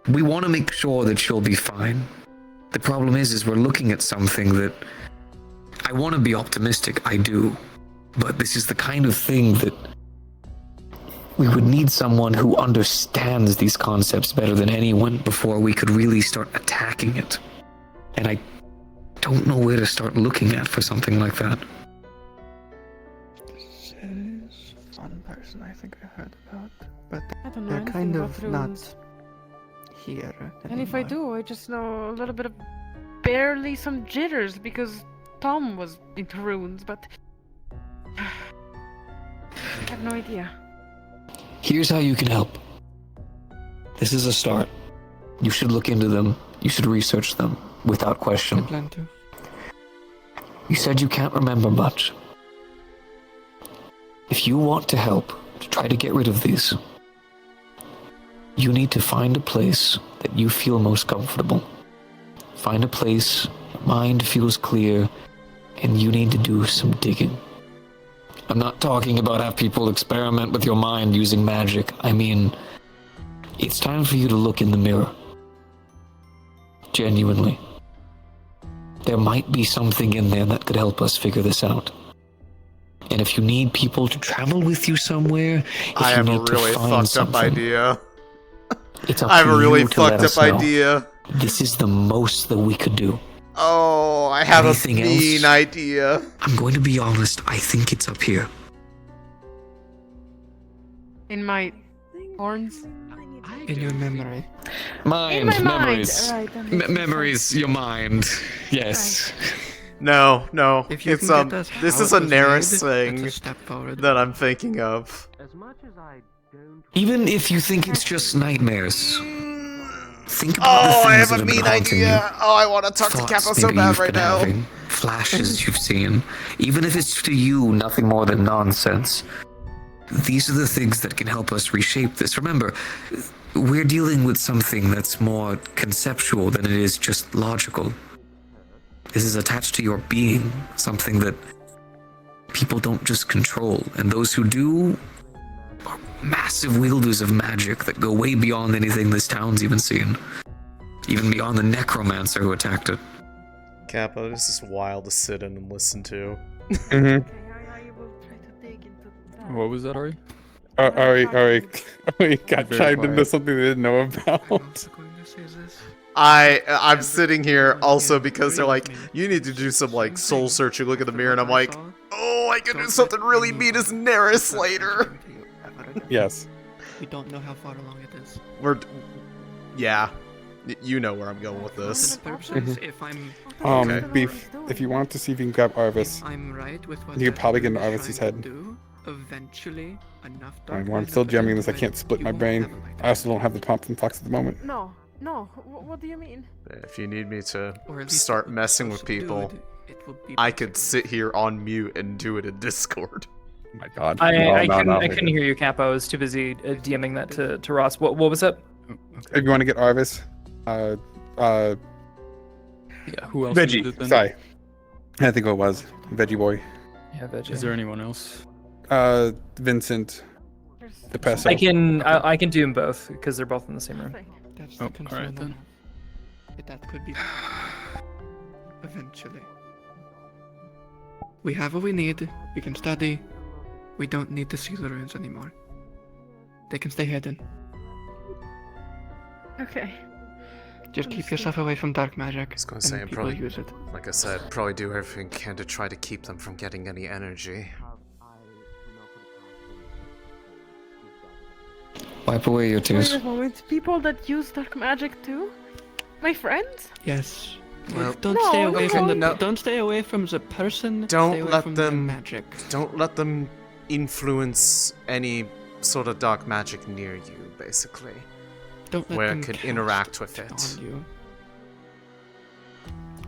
We want to make sure that she'll be fine. The problem is we're looking at something that I want to be optimistic, I do. But this is the kind of thing that we would need someone who understands these concepts better than anyone before we could really start attacking it. And I don't know where to start looking at for something like that. There's one person I think I heard about, but I don't know they're anything kind about of runes. not here. And if I do, I just know a little bit of barely some jitters because Tom was into runes, but I have no idea. Here's how you can help. This is a start. You should look into them. You should research them, without question. I plan to. You said you can't remember much. If you want to help, to try to get rid of these, you need to find a place that you feel most comfortable. Find a place your mind feels clear, and you need to do some digging. I'm not talking about have people experiment with your mind using magic. I mean, it's time for you to look in the mirror. Genuinely. There might be something in there that could help us figure this out. And if you need people to travel with you somewhere, I have a really fucked up idea. It's up I have to a really you to let fucked us up know. idea. This is the most that we could do. Oh, I have Anything a mean else? idea. I'm going to be honest, I think it's up here. In my horns? In your memory. Mind, In my mind. memories. Right, that makes Memories, your mind. Yes. No, no. If you It's can get us this how is it a was Neris made, thing that's a step forward. that I'm thinking of. Even if you think it's just nightmares, think about the Oh, things I have that a have been mean haunting you. idea. Oh, I want to talk to Thoughts Capo so maybe bad you've right been now. having, flashes you've seen, even if it's to you nothing more than nonsense. These are the things that can help us reshape this. Remember, we're dealing with something that's more conceptual than it is just logical. This is attached to your being, something that people don't just control, and those who do are massive wielders of magic that go way beyond anything this town's even seen. Even beyond the necromancer who attacked it. Capo, this is wild to sit in and listen to. Mm-hmm. What was that, Ari? Ari got Very chimed quiet. into something they didn't know about. I'm sitting here also because they're like, you need to do some like soul searching, look at the mirror, and I'm like, oh, I can do something really mean as Neris later. Yes. We don't know how far along it is. Yeah. You know where I'm going with this. If I'm Beef, if you want to see if you can grab Arvis, I'm right with what you could probably get into I'm Arvis's trying head. to do, eventually enough Alright, well, I'm still jamming this, I can't split my brain. I also don't have the pump and flux at the moment. No, what do you mean? If you need me to Or at least start what messing we're with supposed to do people, it will be I could sit here on mute and do it in Discord. Oh my god. I couldn't hear you, Capo. I was too busy DMing that to Ross. What was up? If you want to get Arvis, Yeah, who else Veggie, did it then? sorry. I think it was. Veggie Boy. Yeah, Veggie. Is there anyone else? Vincent. The peso. I can do them both because they're both in the same room. That's Oh, the concern. alright then. That could be eventually. We have what we need. We can study. We don't need to see the ruins anymore. They can stay hidden. Okay. Just keep yourself away from dark magic. I was gonna and say, then and people probably, use it. like I said, probably do everything I can to try to keep them from getting any energy. Wipe away your tears. Wait a moment. People that use dark magic too? My friends? Yes. Well, Don't stay No, away okay, from the. no. Don't stay away from the person. stay Don't away let from the them magic. Don't let them influence any sort of dark magic near you, basically. Don't let where them it could cast interact with it it. on you.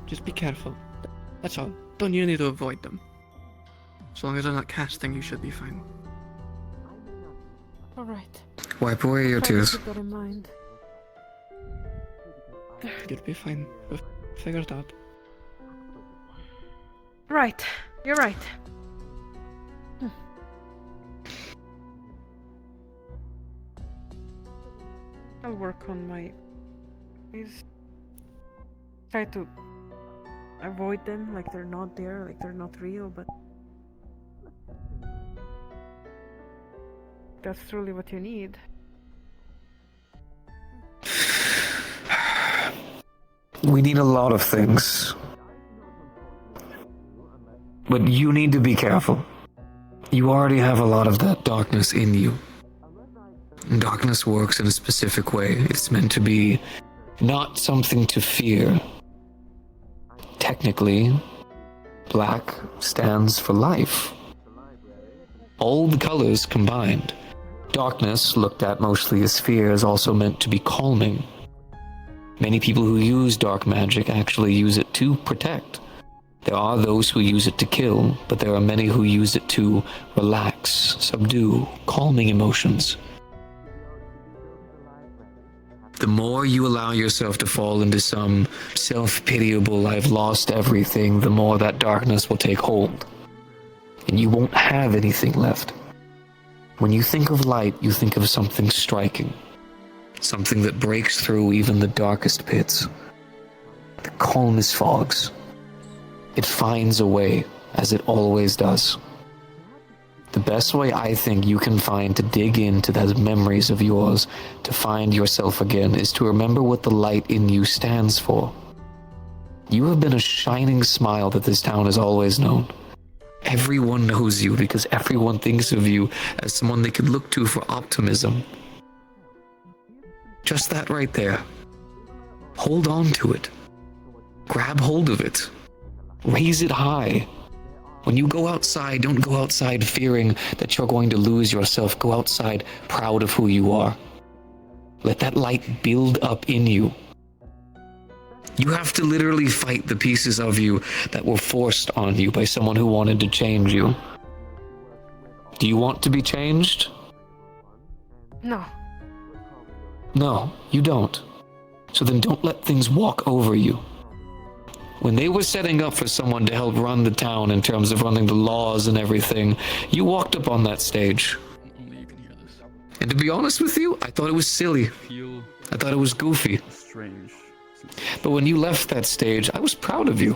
Just be careful. That's all. Don't you need to avoid them. As long as they're not casting, you should be fine. Alright. Wipe away your tears. Keep that in mind. You'll be fine. We'll figure it out. Right. You're right. I'll work on my... Please try to avoid them, like they're not there, like they're not real, but... That's truly what you need. We need a lot of things. But you need to be careful. You already have a lot of that darkness in you. Darkness works in a specific way. It's meant to be not something to fear. Technically, black stands for life. All the colors combined. Darkness, looked at mostly as fear, is also meant to be calming. Many people who use dark magic actually use it to protect. There are those who use it to kill, but there are many who use it to relax, subdue, calming emotions. The more you allow yourself to fall into some self-pitiable, I've lost everything, the more that darkness will take hold. And you won't have anything left. When you think of light, you think of something striking. Something that breaks through even the darkest pits. The calmest fogs. It finds a way, as it always does. The best way I think you can find to dig into those memories of yours, to find yourself again, is to remember what the light in you stands for. You have been a shining smile that this town has always known. Everyone knows you because everyone thinks of you as someone they can look to for optimism. Just that right there. Hold on to it. Grab hold of it. Raise it high. When you go outside, don't go outside fearing that you're going to lose yourself. Go outside proud of who you are. Let that light build up in you. You have to literally fight the pieces of you that were forced on you by someone who wanted to change you. Do you want to be changed? No. No, you don't. So then don't let things walk over you. When they were setting up for someone to help run the town in terms of running the laws and everything, you walked up on that stage. Only you can hear this. And to be honest with you, I thought it was silly. I thought it was goofy. Strange. But when you left that stage, I was proud of you.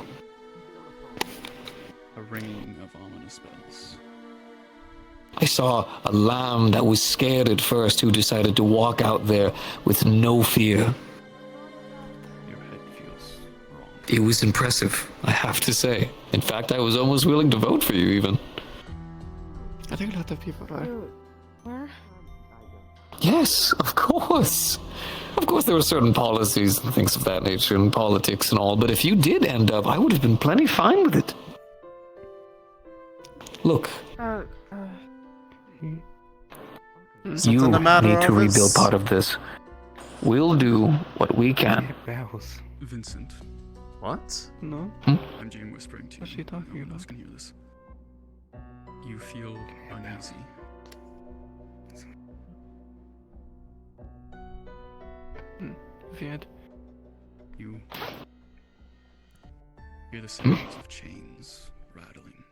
A ringing of ominous bells. I saw a lamb that was scared at first who decided to walk out there with no fear. It was impressive, I have to say. In fact, I was almost willing to vote for you, even. I think a lot of people are. Where? Yes, of course. Of course, there were certain policies and things of that nature, and politics and all, but if you did end up, I would have been plenty fine with it. Look. You need to rebuild part of this. We'll do what we can. Vincent. What? No. I'm Jane whispering to you. What's she talking No one about? else can hear this. You feel uneasy. Weird. You hear the sounds of chains rattling.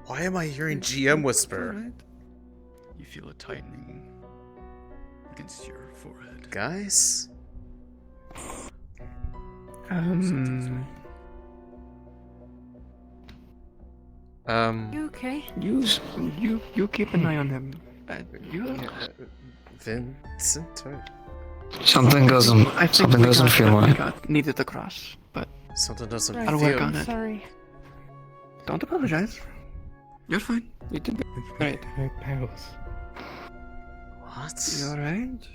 Why am I hearing GM whisper? You feel a tightening against your forehead. Guys? You okay? You keep an eye on him. Vincent? Something doesn't feel right. Needed the cross, but something doesn't I'll feel work on it. Sorry. Don't apologize. You're fine. You did right. What? You alright?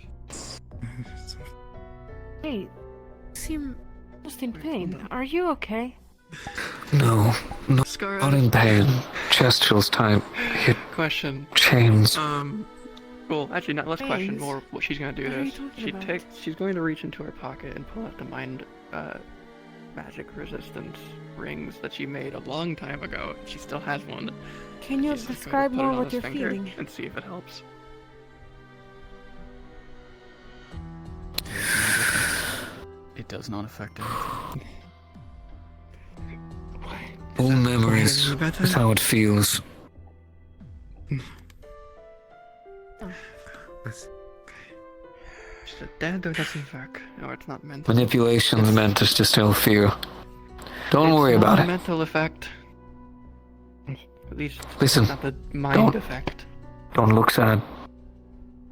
Hey, you seem just in pain. Are you okay? No, not in pain. Chest feels tight. Hit Question. chains. Well, actually, not. Let's question Chains? more what she's gonna do. What are you This. talking about? She's going to reach into her pocket and pull out the mind magic resistance rings that she made a long time ago. She still has one. Can you She's just describe gonna put it more on what his you're finger feeling? and see if it helps. It does not affect anything. All memories. That's how it feels. Is it dead or does it work? No, it's not mental. Manipulation's meant us to still fear. Don't worry It's about not a it. mental effect. At least Listen, not the mind don't- effect. Don't look sad.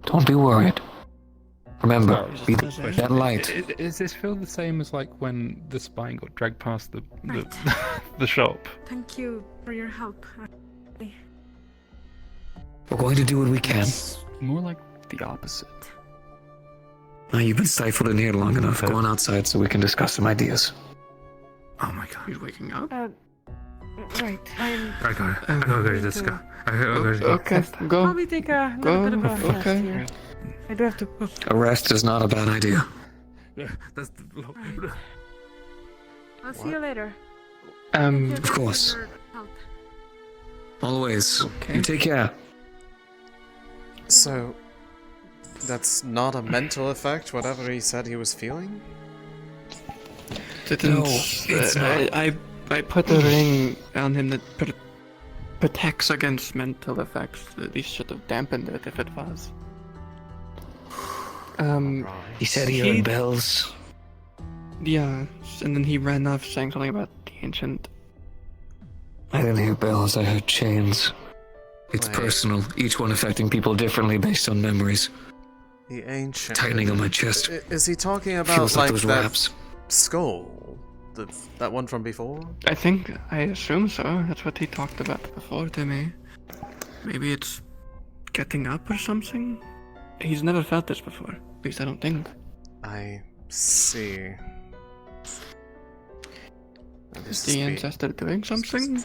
Don't be worried. Remember, be that light. Is this feel the same as like when the spine got dragged past the shop? Thank you for your help. We're going to do what we can. More like the opposite. Now you've been stifled in here long enough. Go on outside so we can discuss some ideas. Oh my god. He's waking up? Right, I'm... I gotta go to this guy. Okay, go. Probably take a little bit of a rest Okay. here. I do have to go. A rest is not a bad idea. That's the... I'll see you later. Of course. Always. You take care. So, that's not a mental effect, whatever he said he was feeling? Didn't, No, it's not. I put a ring on him that protects against mental effects. At least should have dampened it if it was. He said he heard bells. Yeah, and then he ran off saying something about the ancient. I didn't hear bells, I heard chains. It's Wait. personal, each one affecting people differently based on memories. The ancient... Tightening on my chest. Is he talking about, Feels like like, those that wraps. skull? That one from before? I assume so. That's what he talked about before to me. Maybe it's getting up or something? He's never felt this before. At least I don't think. I see. Is the ancestor doing something?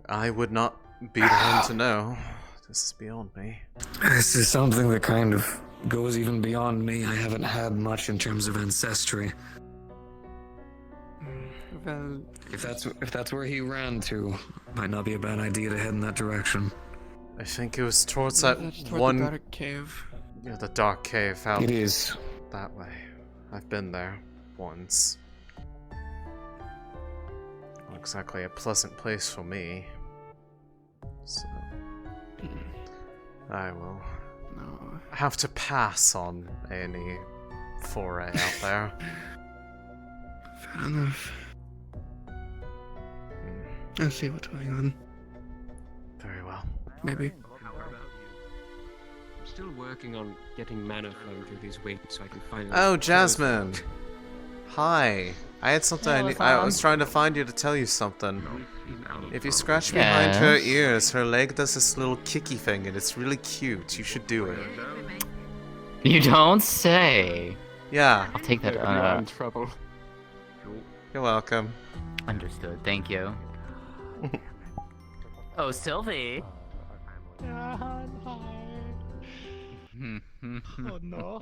I would not be the one to know. This is beyond me. This is something that kind of goes even beyond me. I haven't had much in terms of ancestry. Well, if that's where he ran to, might not be a bad idea to head in that direction. I think it was towards that toward one... the dark cave. Yeah, the dark cave out... It is. That way. I've been there once. Not exactly a pleasant place for me. So... I will have to pass on any foray out there. Fair enough. I'll see what's going on. Very well. Maybe. I'm still working on getting mana flowing through these wings so I can finally... Oh, Jasmine! Hi! I had something I was trying to find you to tell you something. If you scratch behind her ears, her leg does this little kicky thing and it's really cute. You should do it. You don't say. Yeah. I'll take that. You're in trouble. You're welcome. Understood. Thank you. Oh, Sylvie. Oh no.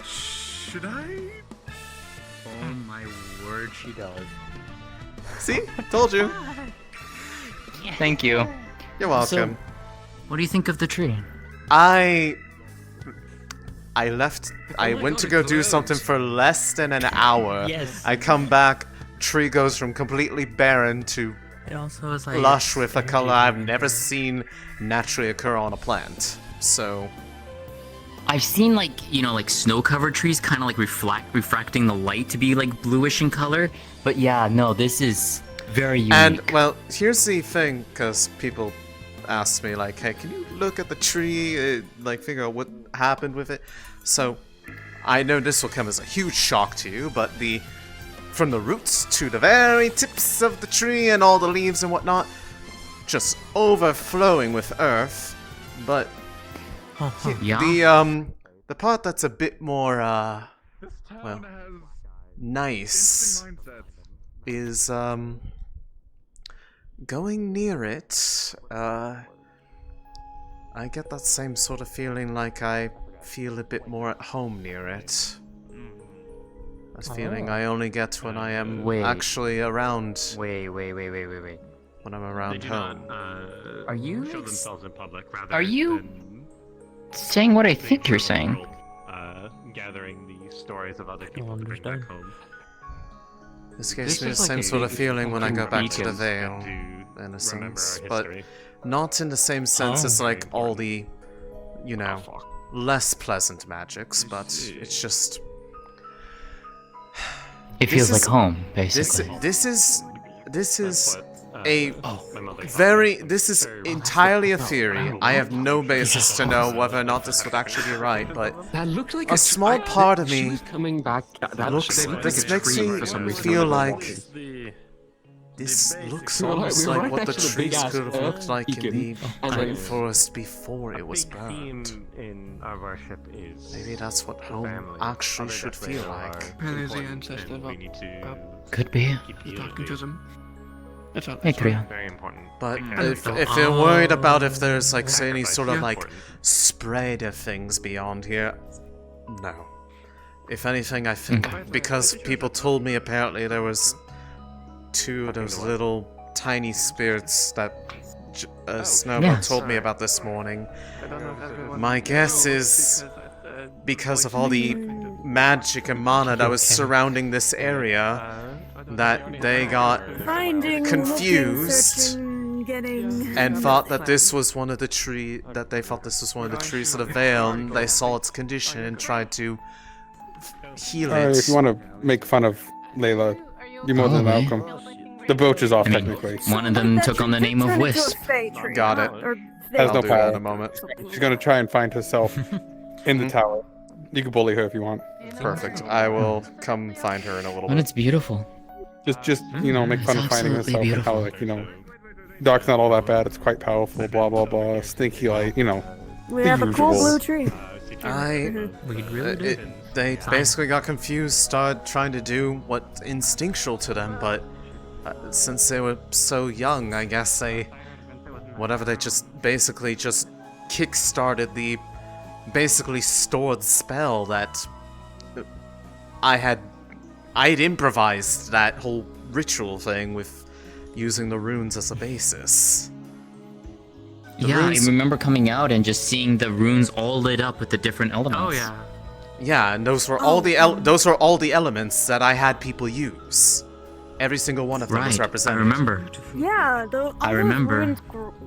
Should I? Oh my word, she does. See? Told you. Thank you. You're welcome. So, what do you think of the tree? I left. I went to go do something for less than an hour. Yes. I come back. Tree goes from completely barren to It also is like lush with a color I've never seen naturally occur on a plant. So I've seen like snow-covered trees kind of like refracting the light to be like bluish in color. But yeah, no, this is very unique. And well, here's the thing, because people ask me like, hey, can you look at the tree, like figure out what happened with it? So I know this will come as a huge shock to you, but from the roots to the very tips of the tree and all the leaves and whatnot, just overflowing with earth. But yeah. the part that's a bit more well, nice is going near it, I get that same sort of feeling like I feel a bit more at home near it. That feeling I only get when I am actually around. Wait. When I'm around home. Are you show themselves in public rather Are you than saying what I think you're saying? gathering the stories of other people to bring back home. This gives me the same sort of feeling when I go back to the Vale, in a sense, but not in the same sense as like all the, you know, less pleasant magics, but it's just... It feels like home, basically. This is a very... This is entirely a theory. I have no basis to know whether or not this would actually be right, but that looked like a small part of me coming back. This makes me feel like this looks almost like what the trees could have looked like in the pine forest before it was burned. In our worship is maybe that's what home actually should feel like. Could be. Talking to them. That's all. Hey, Trion. Very important. But if you're worried about if there's like say any sort of like spread of things beyond here, no. If anything, I think because people told me apparently there was 2 of those little tiny spirits that Snowball told me about this morning. My guess is because of all the magic and mana that was surrounding this area, that they got confused and thought that this was one of the trees of the Vale, and they saw its condition and tried to heal it. If you want to make fun of Layla, you're more than welcome. The brooch is off, technically. One of them took on the name of Wisp. Got it. Has no I'll do that power. in a moment. She's gonna try and find herself in the tower. You can bully her if you want. Perfect. I will come find her in a little And bit. it's beautiful. Just you know, make fun of finding herself and how, like, you know, dark's not all that bad. It's quite powerful. Blah blah blah. Stinky light. You know. We the have a cool usual. blue tree. They basically got confused, started trying to do what's instinctual to them, but since they were so young, I guess they just basically just kick-started the basically stored spell that I'd improvised that whole ritual thing with using the runes as a basis. I remember coming out and just seeing the runes all lit up with the different elements. Oh yeah. Yeah, and those were all the elements that I had people use. Every single one of them was represented. I remember. Yeah, I remember. Runes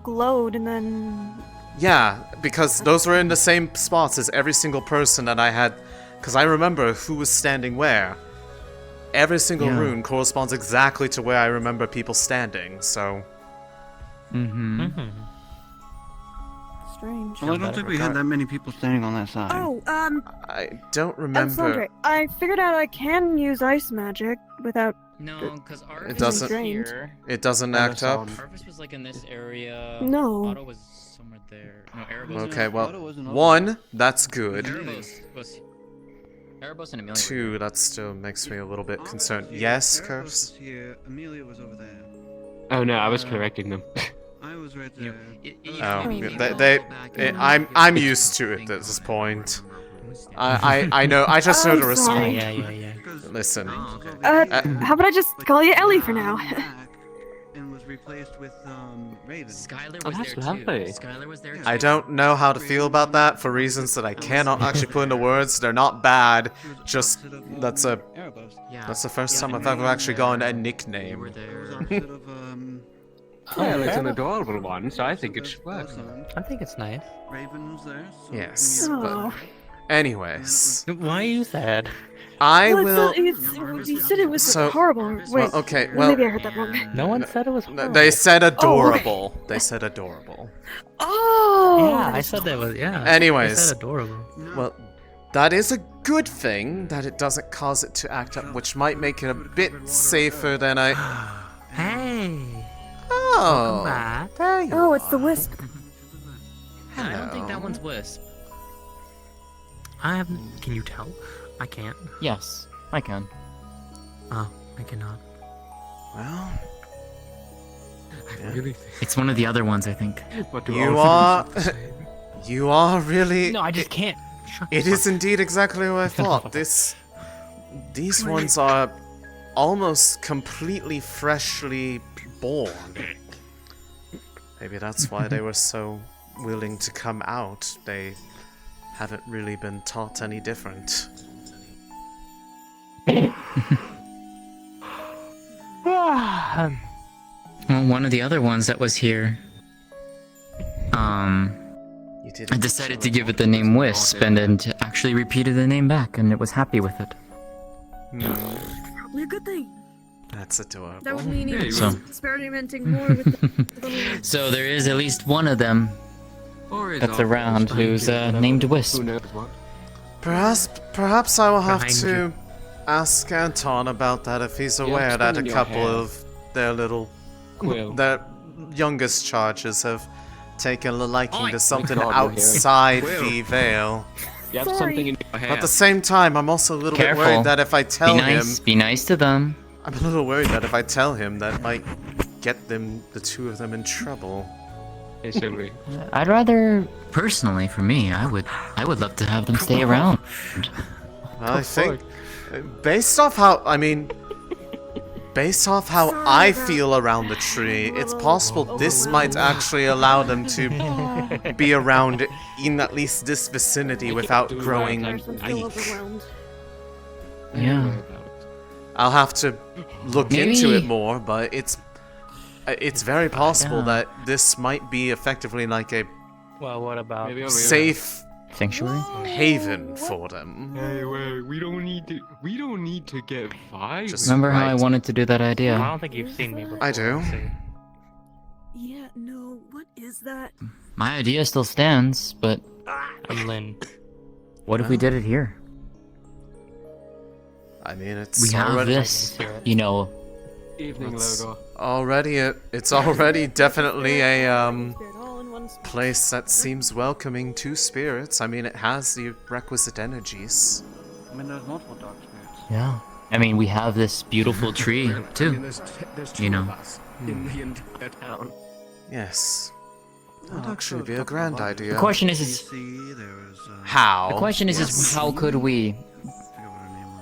glowed and then... Yeah, because those were in the same spots as every single person that I had, because I remember who was standing where. Every single rune corresponds exactly to where I remember people standing, so... Strange. Well, I don't think we had that many people standing on that side. Oh, I don't remember... Elisande, I figured out I can use ice magic without... No, because Arvis It doesn't. was here. It doesn't act up. Arvis was like in this area. No. Otto was somewhere there. No, Erebos. Okay, well, 1, that's good. Erebos and Amelia. 2, that still makes me a little bit concerned. Yes, Curse? Here, Amelia was over there. Oh no, I was correcting them. I was right there. I'm used to it at this point. I know. I just know the response. Yeah. Listen. how about I just call you Ellie for now? And was replaced with Raven. Skylar Oh, was that's there lovely. too. Skylar was there too. I don't know how to feel about that for reasons that I cannot actually put into words. They're not bad. Just that's the first time I've ever actually gotten a nickname. Well, it's an adorable one, so I think it should work. I think it's nice. Raven was there. So Yes. Oh. But anyways, Why are you sad? I Well, will. You said it was So- horrible. Wait, well, okay, well- maybe I heard that wrong. No one said it was horrible. They said adorable. They said adorable. Oh! Yeah, I said that was, yeah. Anyways. I said adorable. Well, that is a good thing that it doesn't cause it to act up, which might make it a bit safer than I. Hey. Oh. There you Oh, it's the wisp. I don't think that one's Wisp. I haven't. Can you tell? I can't. Yes, I can. Oh, I cannot. Well, Really? It's one of the other ones, I think. You are... you are really... No, I just can't. It is indeed exactly what I thought. These ones are almost completely freshly born. Maybe that's why they were so willing to come out. They haven't really been taught any different. Well, one of the other ones that was here, I decided to give it the name Wisp, and then actually repeated the name back, and it was happy with it. Probably a good thing. That's adorable. That would mean he was So- experimenting more with the little... So there is at least one of them that's around who's named Wisp. Perhaps I will have Behind to you. ask Anton about that if he's Yeah, aware it's that been a in your couple hair. of their little... Quill. their youngest charges have taken a liking to something God, you're hearing. outside Quill. the Vale. You have something in your hair. But at the same time, I'm also a little bit Careful. worried that if I tell Be him... nice. Be nice to them. I'm a little worried that if I tell him, that might get them, the two of them, in trouble. It should be. I'd rather, personally, for me, I would love to have them stay around. I think, based off how I feel around the tree, it's possible this might actually allow them to be around in at least this vicinity without growing weak. Yeah. I'll have to look into Maybe- it more, but it's very possible Yeah. that this might be effectively like a Well, what about safe sanctuary haven for them. Hey, wait, we don't need to get violent. Remember how I wanted to do that idea? I don't think you've seen me before. I do. Yeah, no, what is that? My idea still stands, but I'm Lynn. what if we did it here? I mean, it's We have already this, you know. Evening It's logo. it's already definitely a place that seems welcoming to spirits. I mean, it has the requisite energies. I mean, there's multiple dark spirits. Yeah. I mean, we have this beautiful tree too. There's You know. in the entire town. Yes. That'd actually be a grand idea. The question is how? The question is how could we?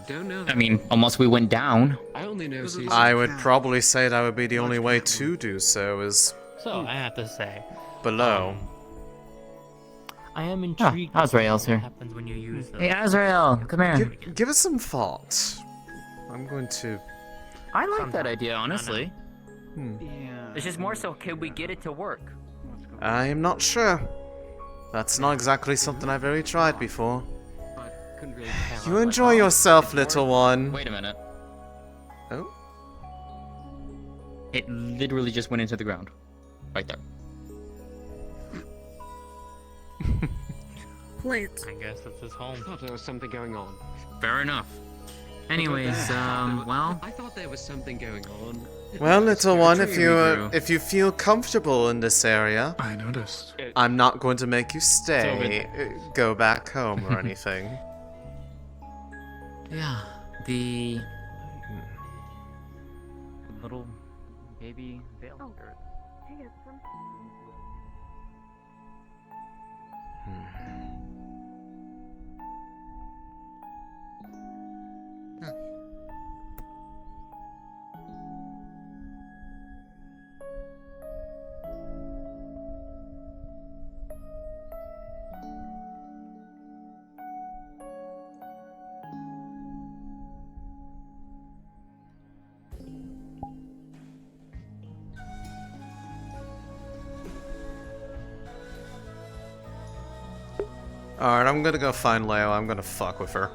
Don't know. I mean, unless we went down. I only know season. I would probably say that would be the only way to do so is So I have to say, below. I am intrigued. Azrael's here. What happens when you use Hey, Azrael, come here. Give it some thought. I'm going to... I like that idea, honestly. It's just more so, could we get it to work? I am not sure. That's not exactly something I've really tried before. You enjoy yourself, little one. Wait a minute. Oh? It literally just went into the ground. Right there. Plant. I guess that's his home. I thought there was something going on. Fair enough. Anyways, well. I thought there was something going on. Well, little one, if True. you feel comfortable in this area, I noticed. I'm not going to make you stay, go back home or anything. Yeah, the little baby Vale spirit. Hey, it's some... Alright, I'm gonna go find Leo. I'm gonna fuck with her.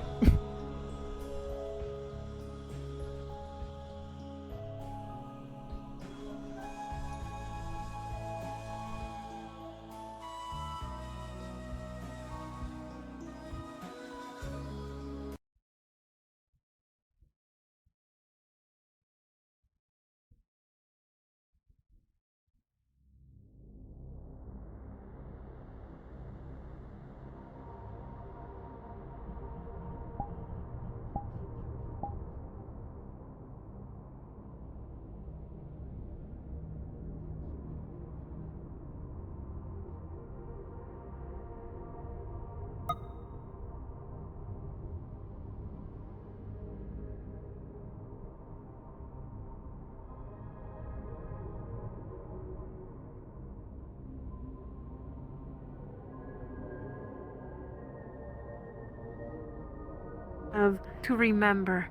have to remember.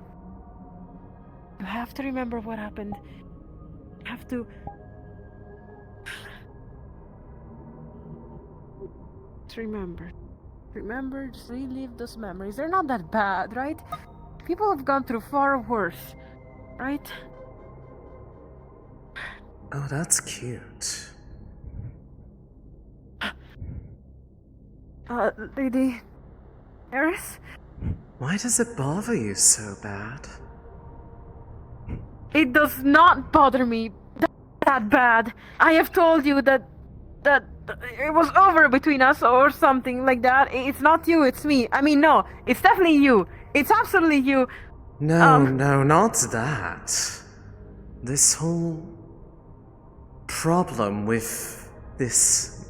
You have to remember what happened. You have to... Just remember. Remember, just relive those memories. They're not that bad, right? People have gone through far worse, right? Oh, that's cute. Lady Eris? Why does it bother you so bad? It does not bother me that bad. I have told you that it was over between us or something like that. It's not you, it's me. I mean, no, it's definitely you. It's absolutely you. No, no, not that. This whole problem with this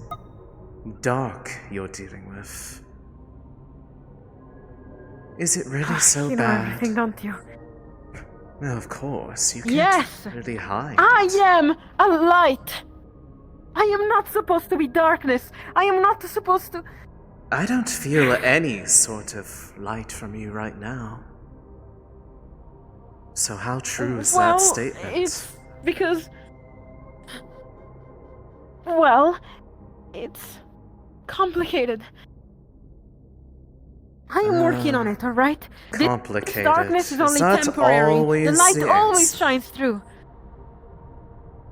dark you're dealing with. Is it really so you know bad? everything, don't you? No, of course. You can't Yes! really hide. I am a light! I am not supposed to be darkness. I am not supposed to... I don't feel any sort of light from you right now. So how true is that statement? It's because... Well, it's complicated. I am working on it, alright? Complicated. This darkness is only that temporary. always The light is? always shines through.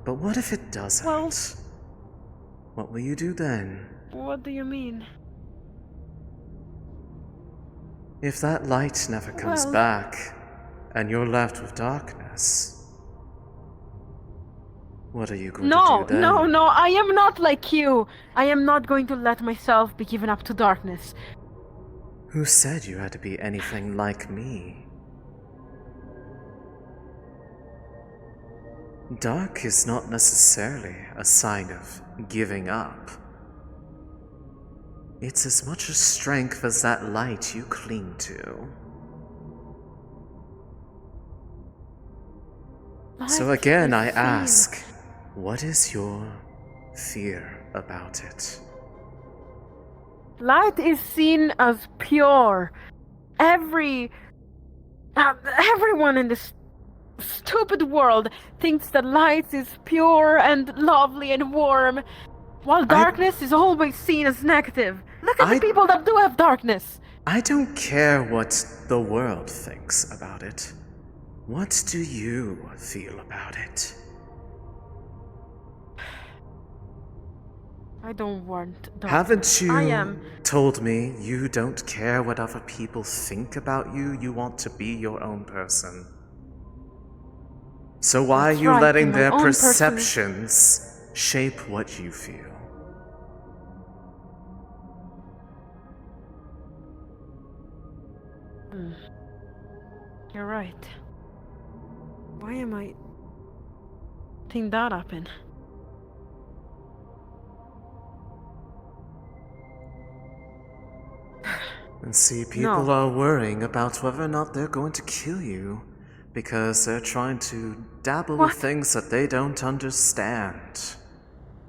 But what if it doesn't? Well, what will you do then? what do you mean? If that light never comes Well- back, and you're left with darkness, what are you going to do then? No, I am not like you. I am not going to let myself be given up to darkness. Who said you had to be anything like me? Dark is not necessarily a sign of giving up. It's as much a strength as that light you cling to. So again, I ask, what is your fear about it? Light is seen as pure. Everyone in this stupid world thinks that light is pure and lovely and warm, while darkness is always seen as negative. Look at the people that do have darkness. I don't care what the world thinks about it. What do you feel about it? I don't want darkness. Haven't you I am. told me you don't care what other people think about you? You want to be your own person. So why That's are you right, letting and my their own perceptions shape what you feel? You're right. Why am I letting that happen? And see, people are worrying about whether or not they're going to kill you because they're trying to dabble with things that they don't understand.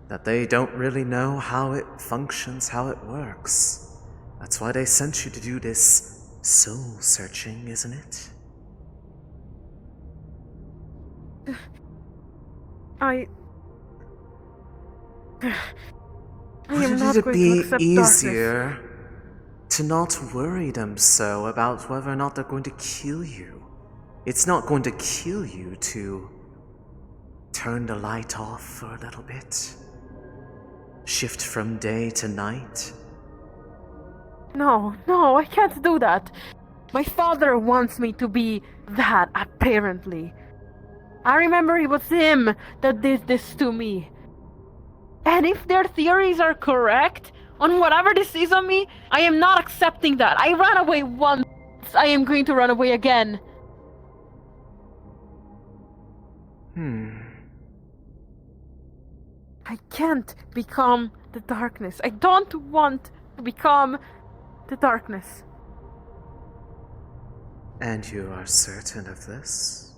That they don't really know how it functions, how it works. That's why they sent you to do this soul searching, isn't it? I am Wouldn't not it going to be accept easier to not worry them so about whether or not they're going to kill you? It's not going to kill you to turn the light off for a little bit. Shift from day to night. No, I can't do that. My father wants me to be that, apparently. I remember it was him that did this to me. And if their theories are correct, on whatever this is on me, I am not accepting that. I ran away once. I am going to run away again. I can't become the darkness. I don't want to become the darkness. And you are certain of this?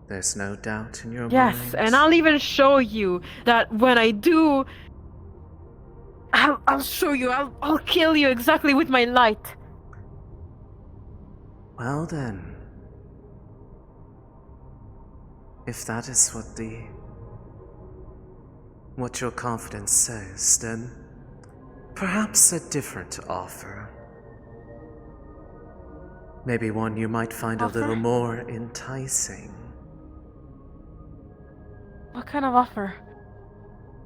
There's no doubt in your mind? Yes, and I'll even show you that when I do, I'll show you. I'll kill you exactly with my light. Well then, if that is what your confidence says, then perhaps a different offer. Maybe one you might find a little more enticing. What kind of offer?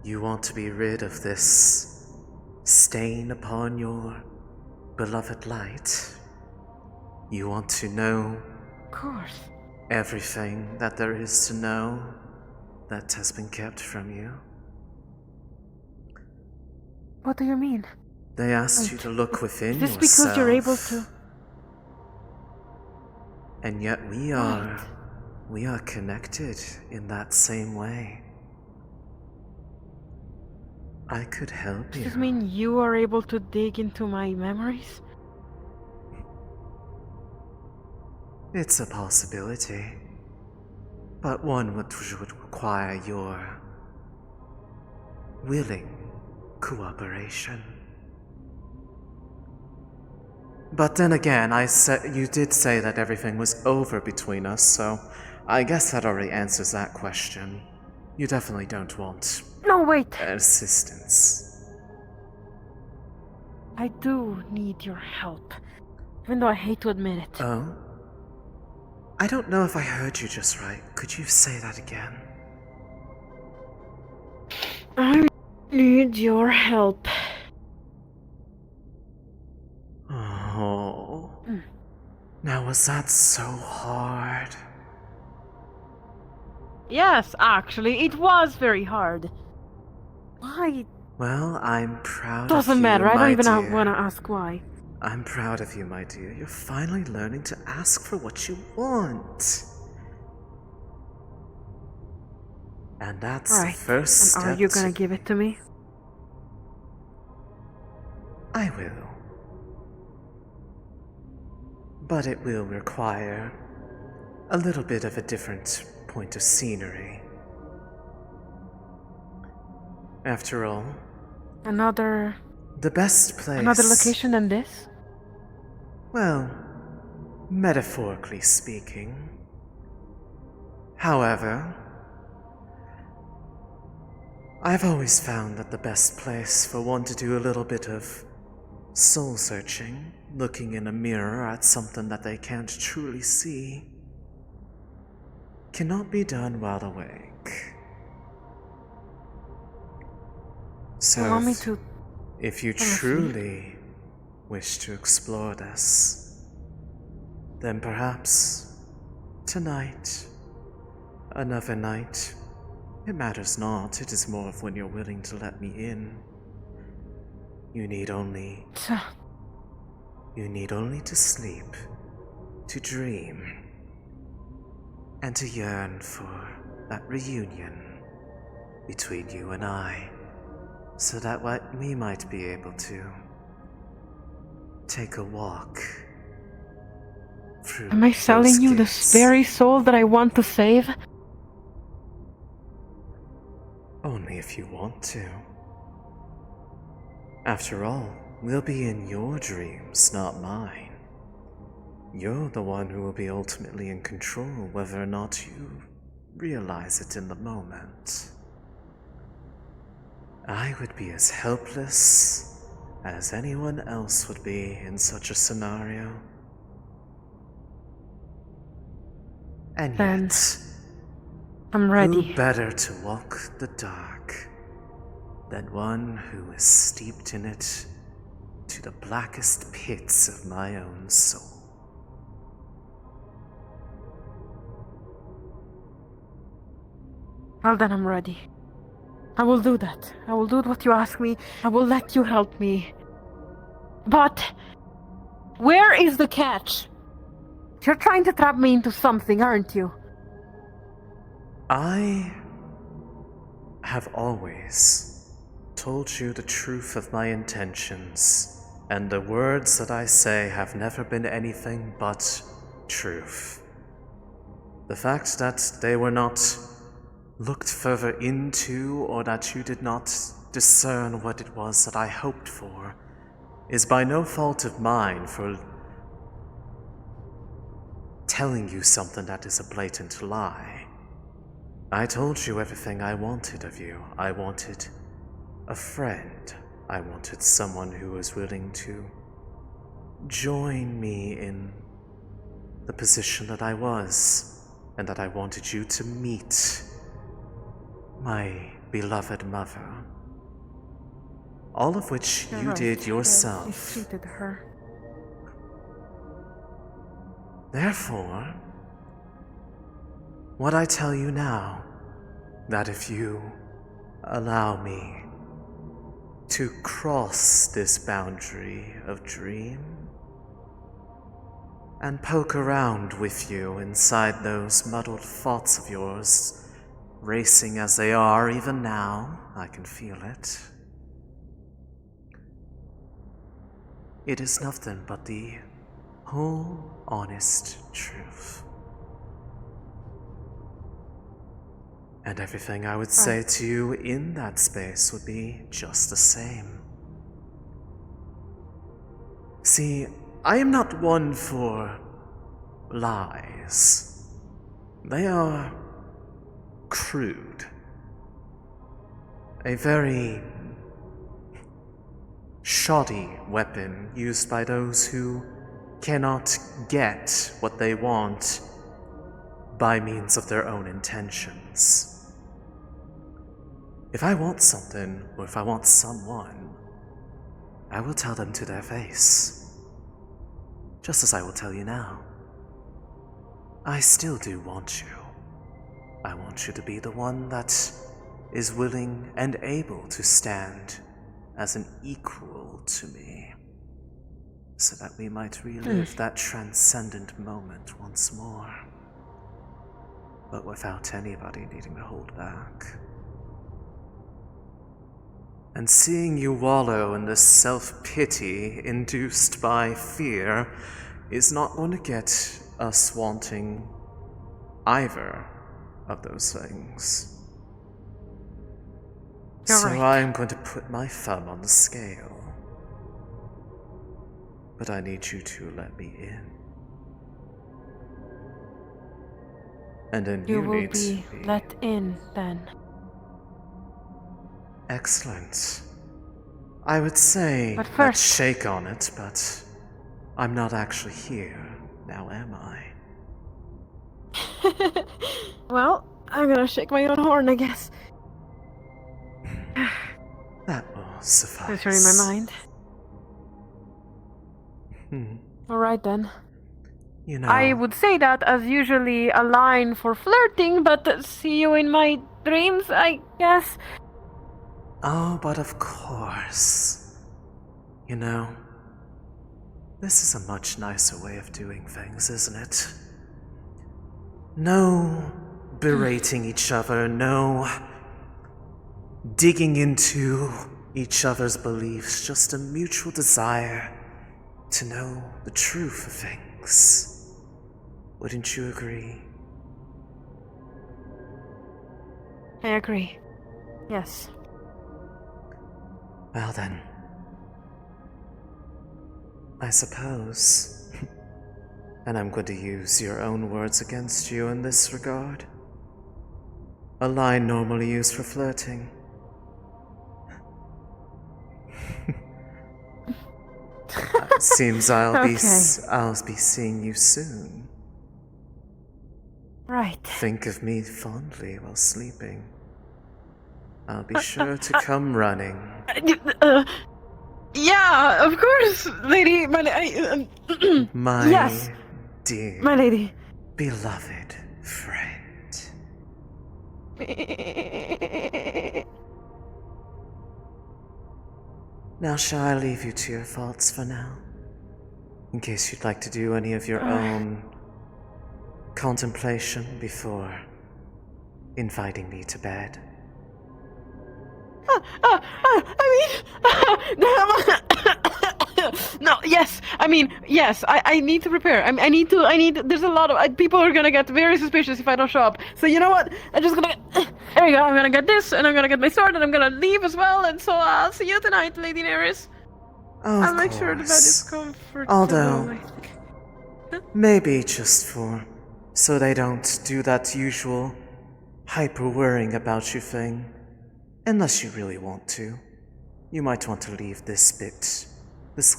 You want to be rid of this stain upon your beloved light. You want to know, Of course. everything that there is to know that has been kept from you. What do you mean? They asked you to look within Is this yourself. because you're able to? And yet we are connected in that same way. I could help Does you. this mean you are able to dig into my memories? It's a possibility, but one would require your willing cooperation. But then again, you did say that everything was over between us, so I guess that already answers that question. You definitely don't want assistance. I do need your help, even though I hate to admit it. Oh? I don't know if I heard you just right. Could you say that again? I need your help. Oh. Now was that so hard? Yes, actually, it was very hard. Why? Well, I'm proud of you, Doesn't matter, I don't even dear. want to ask why. I'm proud of you, my dear. You're finally learning to ask for what you want. And that's the Right, first and step. are you gonna give it to me? I will. But it will require a little bit of a different point of scenery. After all, Another the best place... Another location than this? Well, metaphorically speaking. However, I've always found that the best place for one to do a little bit of soul searching, looking in a mirror at something that they can't truly see, cannot be done while awake. So You want me to if you fall asleep? truly wish to explore this, then perhaps tonight, another night, it matters not. It is more of when you're willing to let me in. You need only to sleep, to dream, and to yearn for that reunion between you and I, so that we might be able to take a walk through Am I selling those you gates. this very soul that I want to save? Only if you want to. After all, we'll be in your dreams, not mine. You're the one who will be ultimately in control, whether or not you realize it in the moment. I would be as helpless as anyone else would be in such a scenario. And Then yet, I'm ready. who better to walk the dark than one who is steeped in it to the blackest pits of my own soul? Well then I'm ready. I will do that. I will do what you ask me. I will let you help me. But where is the catch? You're trying to trap me into something, aren't you? I have always told you the truth of my intentions, and the words that I say have never been anything but truth. The fact that they were not looked further into, or that you did not discern what it was that I hoped for, is by no fault of mine, for telling you something that is a blatant lie. I told you everything I wanted of you. I wanted a friend. I wanted someone who was willing to join me in the position that I was, and that I wanted you to meet my beloved mother. All of which you did yourself. You treated her. Therefore, what I tell you now, that if you allow me to cross this boundary of dream and poke around with you inside those muddled thoughts of yours, racing as they are even now, I can feel it. It is nothing but the whole honest truth. And everything I would say to you in that space would be just the same. See, I am not one for lies. They are crude. A very shoddy weapon used by those who cannot get what they want by means of their own intentions. If I want something, or if I want someone, I will tell them to their face. Just as I will tell you now. I still do want you. I want you to be the one that is willing and able to stand as an equal to me, so that we might relive that transcendent moment once more, but without anybody needing to hold back. And seeing you wallow in this self-pity induced by fear is not going to get us wanting either of those things. So I am going to put my thumb on the scale. But I need you to let me in. And then you will need be to be let in, then. excellent. I would say But let's first- shake on it, but I'm not actually here, now am I? Well, I'm gonna shake my own horn, I guess. That will suffice. Clearing my mind. Alright then. You know, I would say that as usually a line for flirting, but see you in my dreams, I guess. oh, but of course. You know, this is a much nicer way of doing things, isn't it? No berating each other, no digging into each other's beliefs, just a mutual desire to know the truth of things. Wouldn't you agree? I agree. Yes. Well then, I suppose, and I'm going to use your own words against you in this regard, a line normally used for flirting. Seems I'll be seeing you soon. Right. Think of me fondly while sleeping. I'll be sure to come running. Yeah, of course, lady. My yes, dear, my lady. beloved friend. Now shall I leave you to your thoughts for now? In case you'd like to do any of your own contemplation before inviting me to bed. No, yes. I mean, yes. I need to prepare. I need. There's a lot of people are gonna get very suspicious if I don't show up. So you know what? I'm just gonna. There you go. I'm gonna get this, and I'm gonna get my sword, and I'm gonna leave as well. And so I'll see you tonight, Lady Neris. I'll make sure the bed is comfortable. Although, Maybe just so they don't do that usual hyper-worrying about you thing. Unless you really want to. You might want to leave this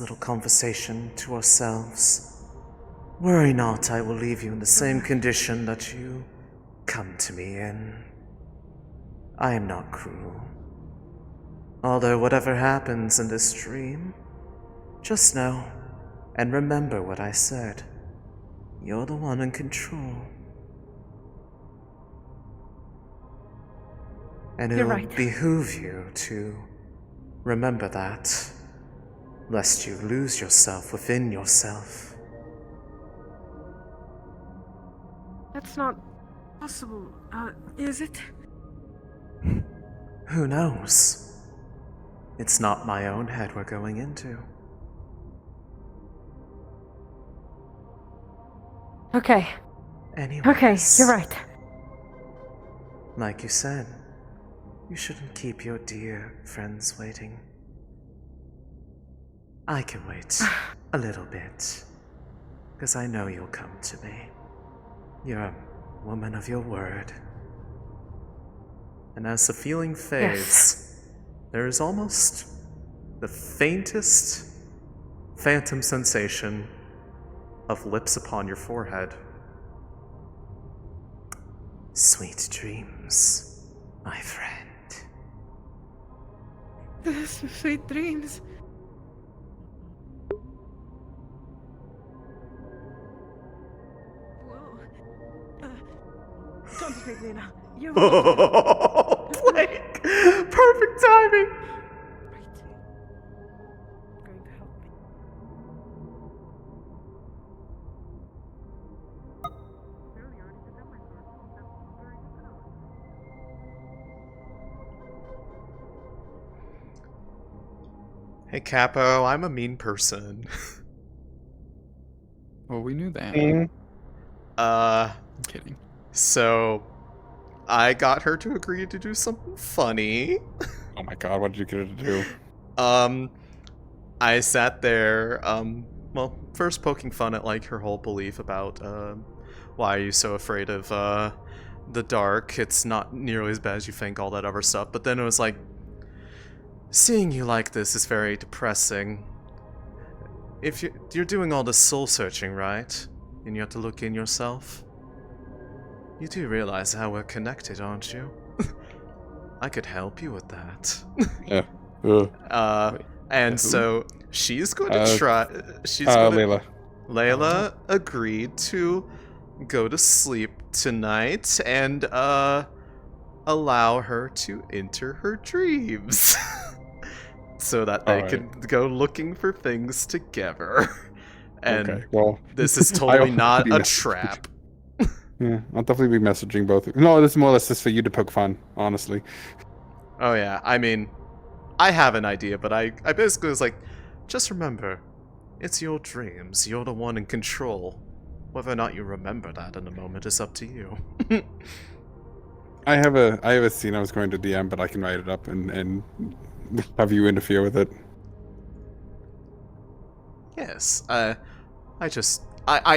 little conversation to ourselves. Worry not, I will leave you in the same condition that you come to me in. I am not cruel. Although whatever happens in this dream, just know and remember what I said. You're the one in control. And it will behoove you to remember that, lest you lose yourself within yourself. That's not possible, is it? Who knows? It's not my own head we're going into. Okay. Anyways, okay, you're right. Like you said, you shouldn't keep your dear friends waiting. I can wait a little bit, because I know you'll come to me. You're a woman of your word. And as the feeling fades, there is almost the faintest phantom sensation of lips upon your forehead. Sweet dreams, my friend. Sweet dreams. Concentrate, Lena. You Blake! Perfect timing! Going to help me. Hey Capo, I'm a mean person. Well, we knew that. I'm kidding. So, I got her to agree to do something funny. Oh my god, what did you get her to do? I sat there, well, first poking fun at, like, her whole belief about, why are you so afraid of, the dark? It's not nearly as bad as you think, all that other stuff. But then it was like, seeing you like this is very depressing. If you're doing all this soul searching, right? And you have to look in yourself. You do realize how we're connected, aren't you? I could help you with that. Yeah. And so she's going to try. Layla agreed to go to sleep tonight and allow her to enter her dreams, so that they can go looking for things together. And okay, well, this is totally not a trap. Yeah, I'll definitely be messaging both. No, this is more or less just for you to poke fun, honestly. Oh yeah, I mean, I have an idea, but I basically was like, just remember, it's your dreams. You're the one in control. Whether or not you remember that in a moment is up to you. I have a scene I was going to DM, but I can write it up and have you interfere with it. Yes, I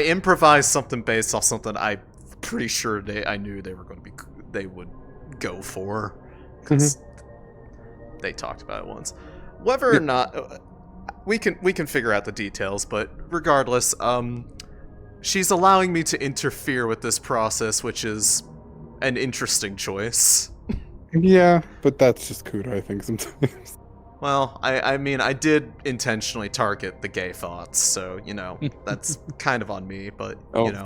improvised something based off something I'm pretty sure I knew they would go for, because they talked about it once. Whether or not we can figure out the details, but regardless, she's allowing me to interfere with this process, which is an interesting choice. Yeah, but that's just cooler, I think, sometimes. Well, I mean, I did intentionally target the gay thoughts, so, you know, that's kind of on me, but, you know.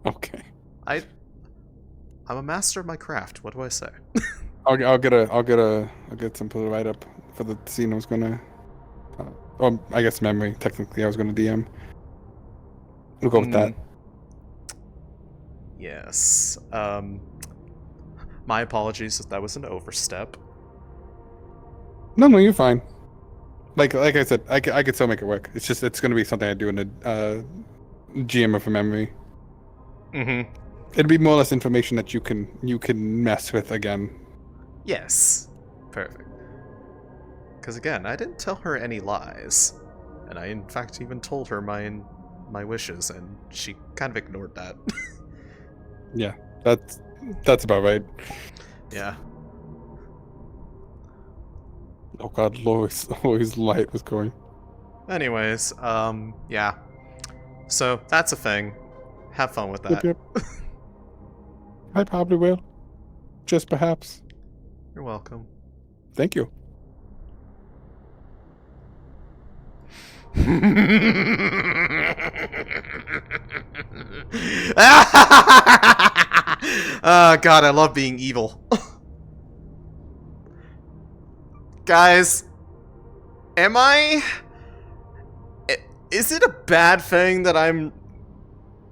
Okay. I'm a master of my craft, what do I say? I'll get some to write up for the scene I was gonna, I guess memory, technically, I was gonna DM. We'll go with that. Yes. My apologies if that was an overstep. No, you're fine. Like I said, I could still make it work. It's just, it's gonna be something I do in a GM of a memory. Mm-hmm. It'd be more or less information that you can mess with again. Yes. Perfect. Because again, I didn't tell her any lies. And I in fact even told her my my wishes, and she kind of ignored that. Yeah, that's about right. Yeah. Oh god, Lori's light was going. Anyways, yeah. So, that's a thing. Have fun with that. Yep. I probably will. Just perhaps. You're welcome. Thank you. Oh god, I love being evil. Guys, is it a bad thing that I'm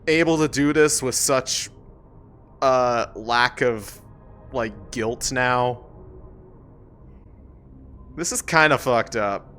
able to do this with such lack of like guilt now? This is kind of fucked up.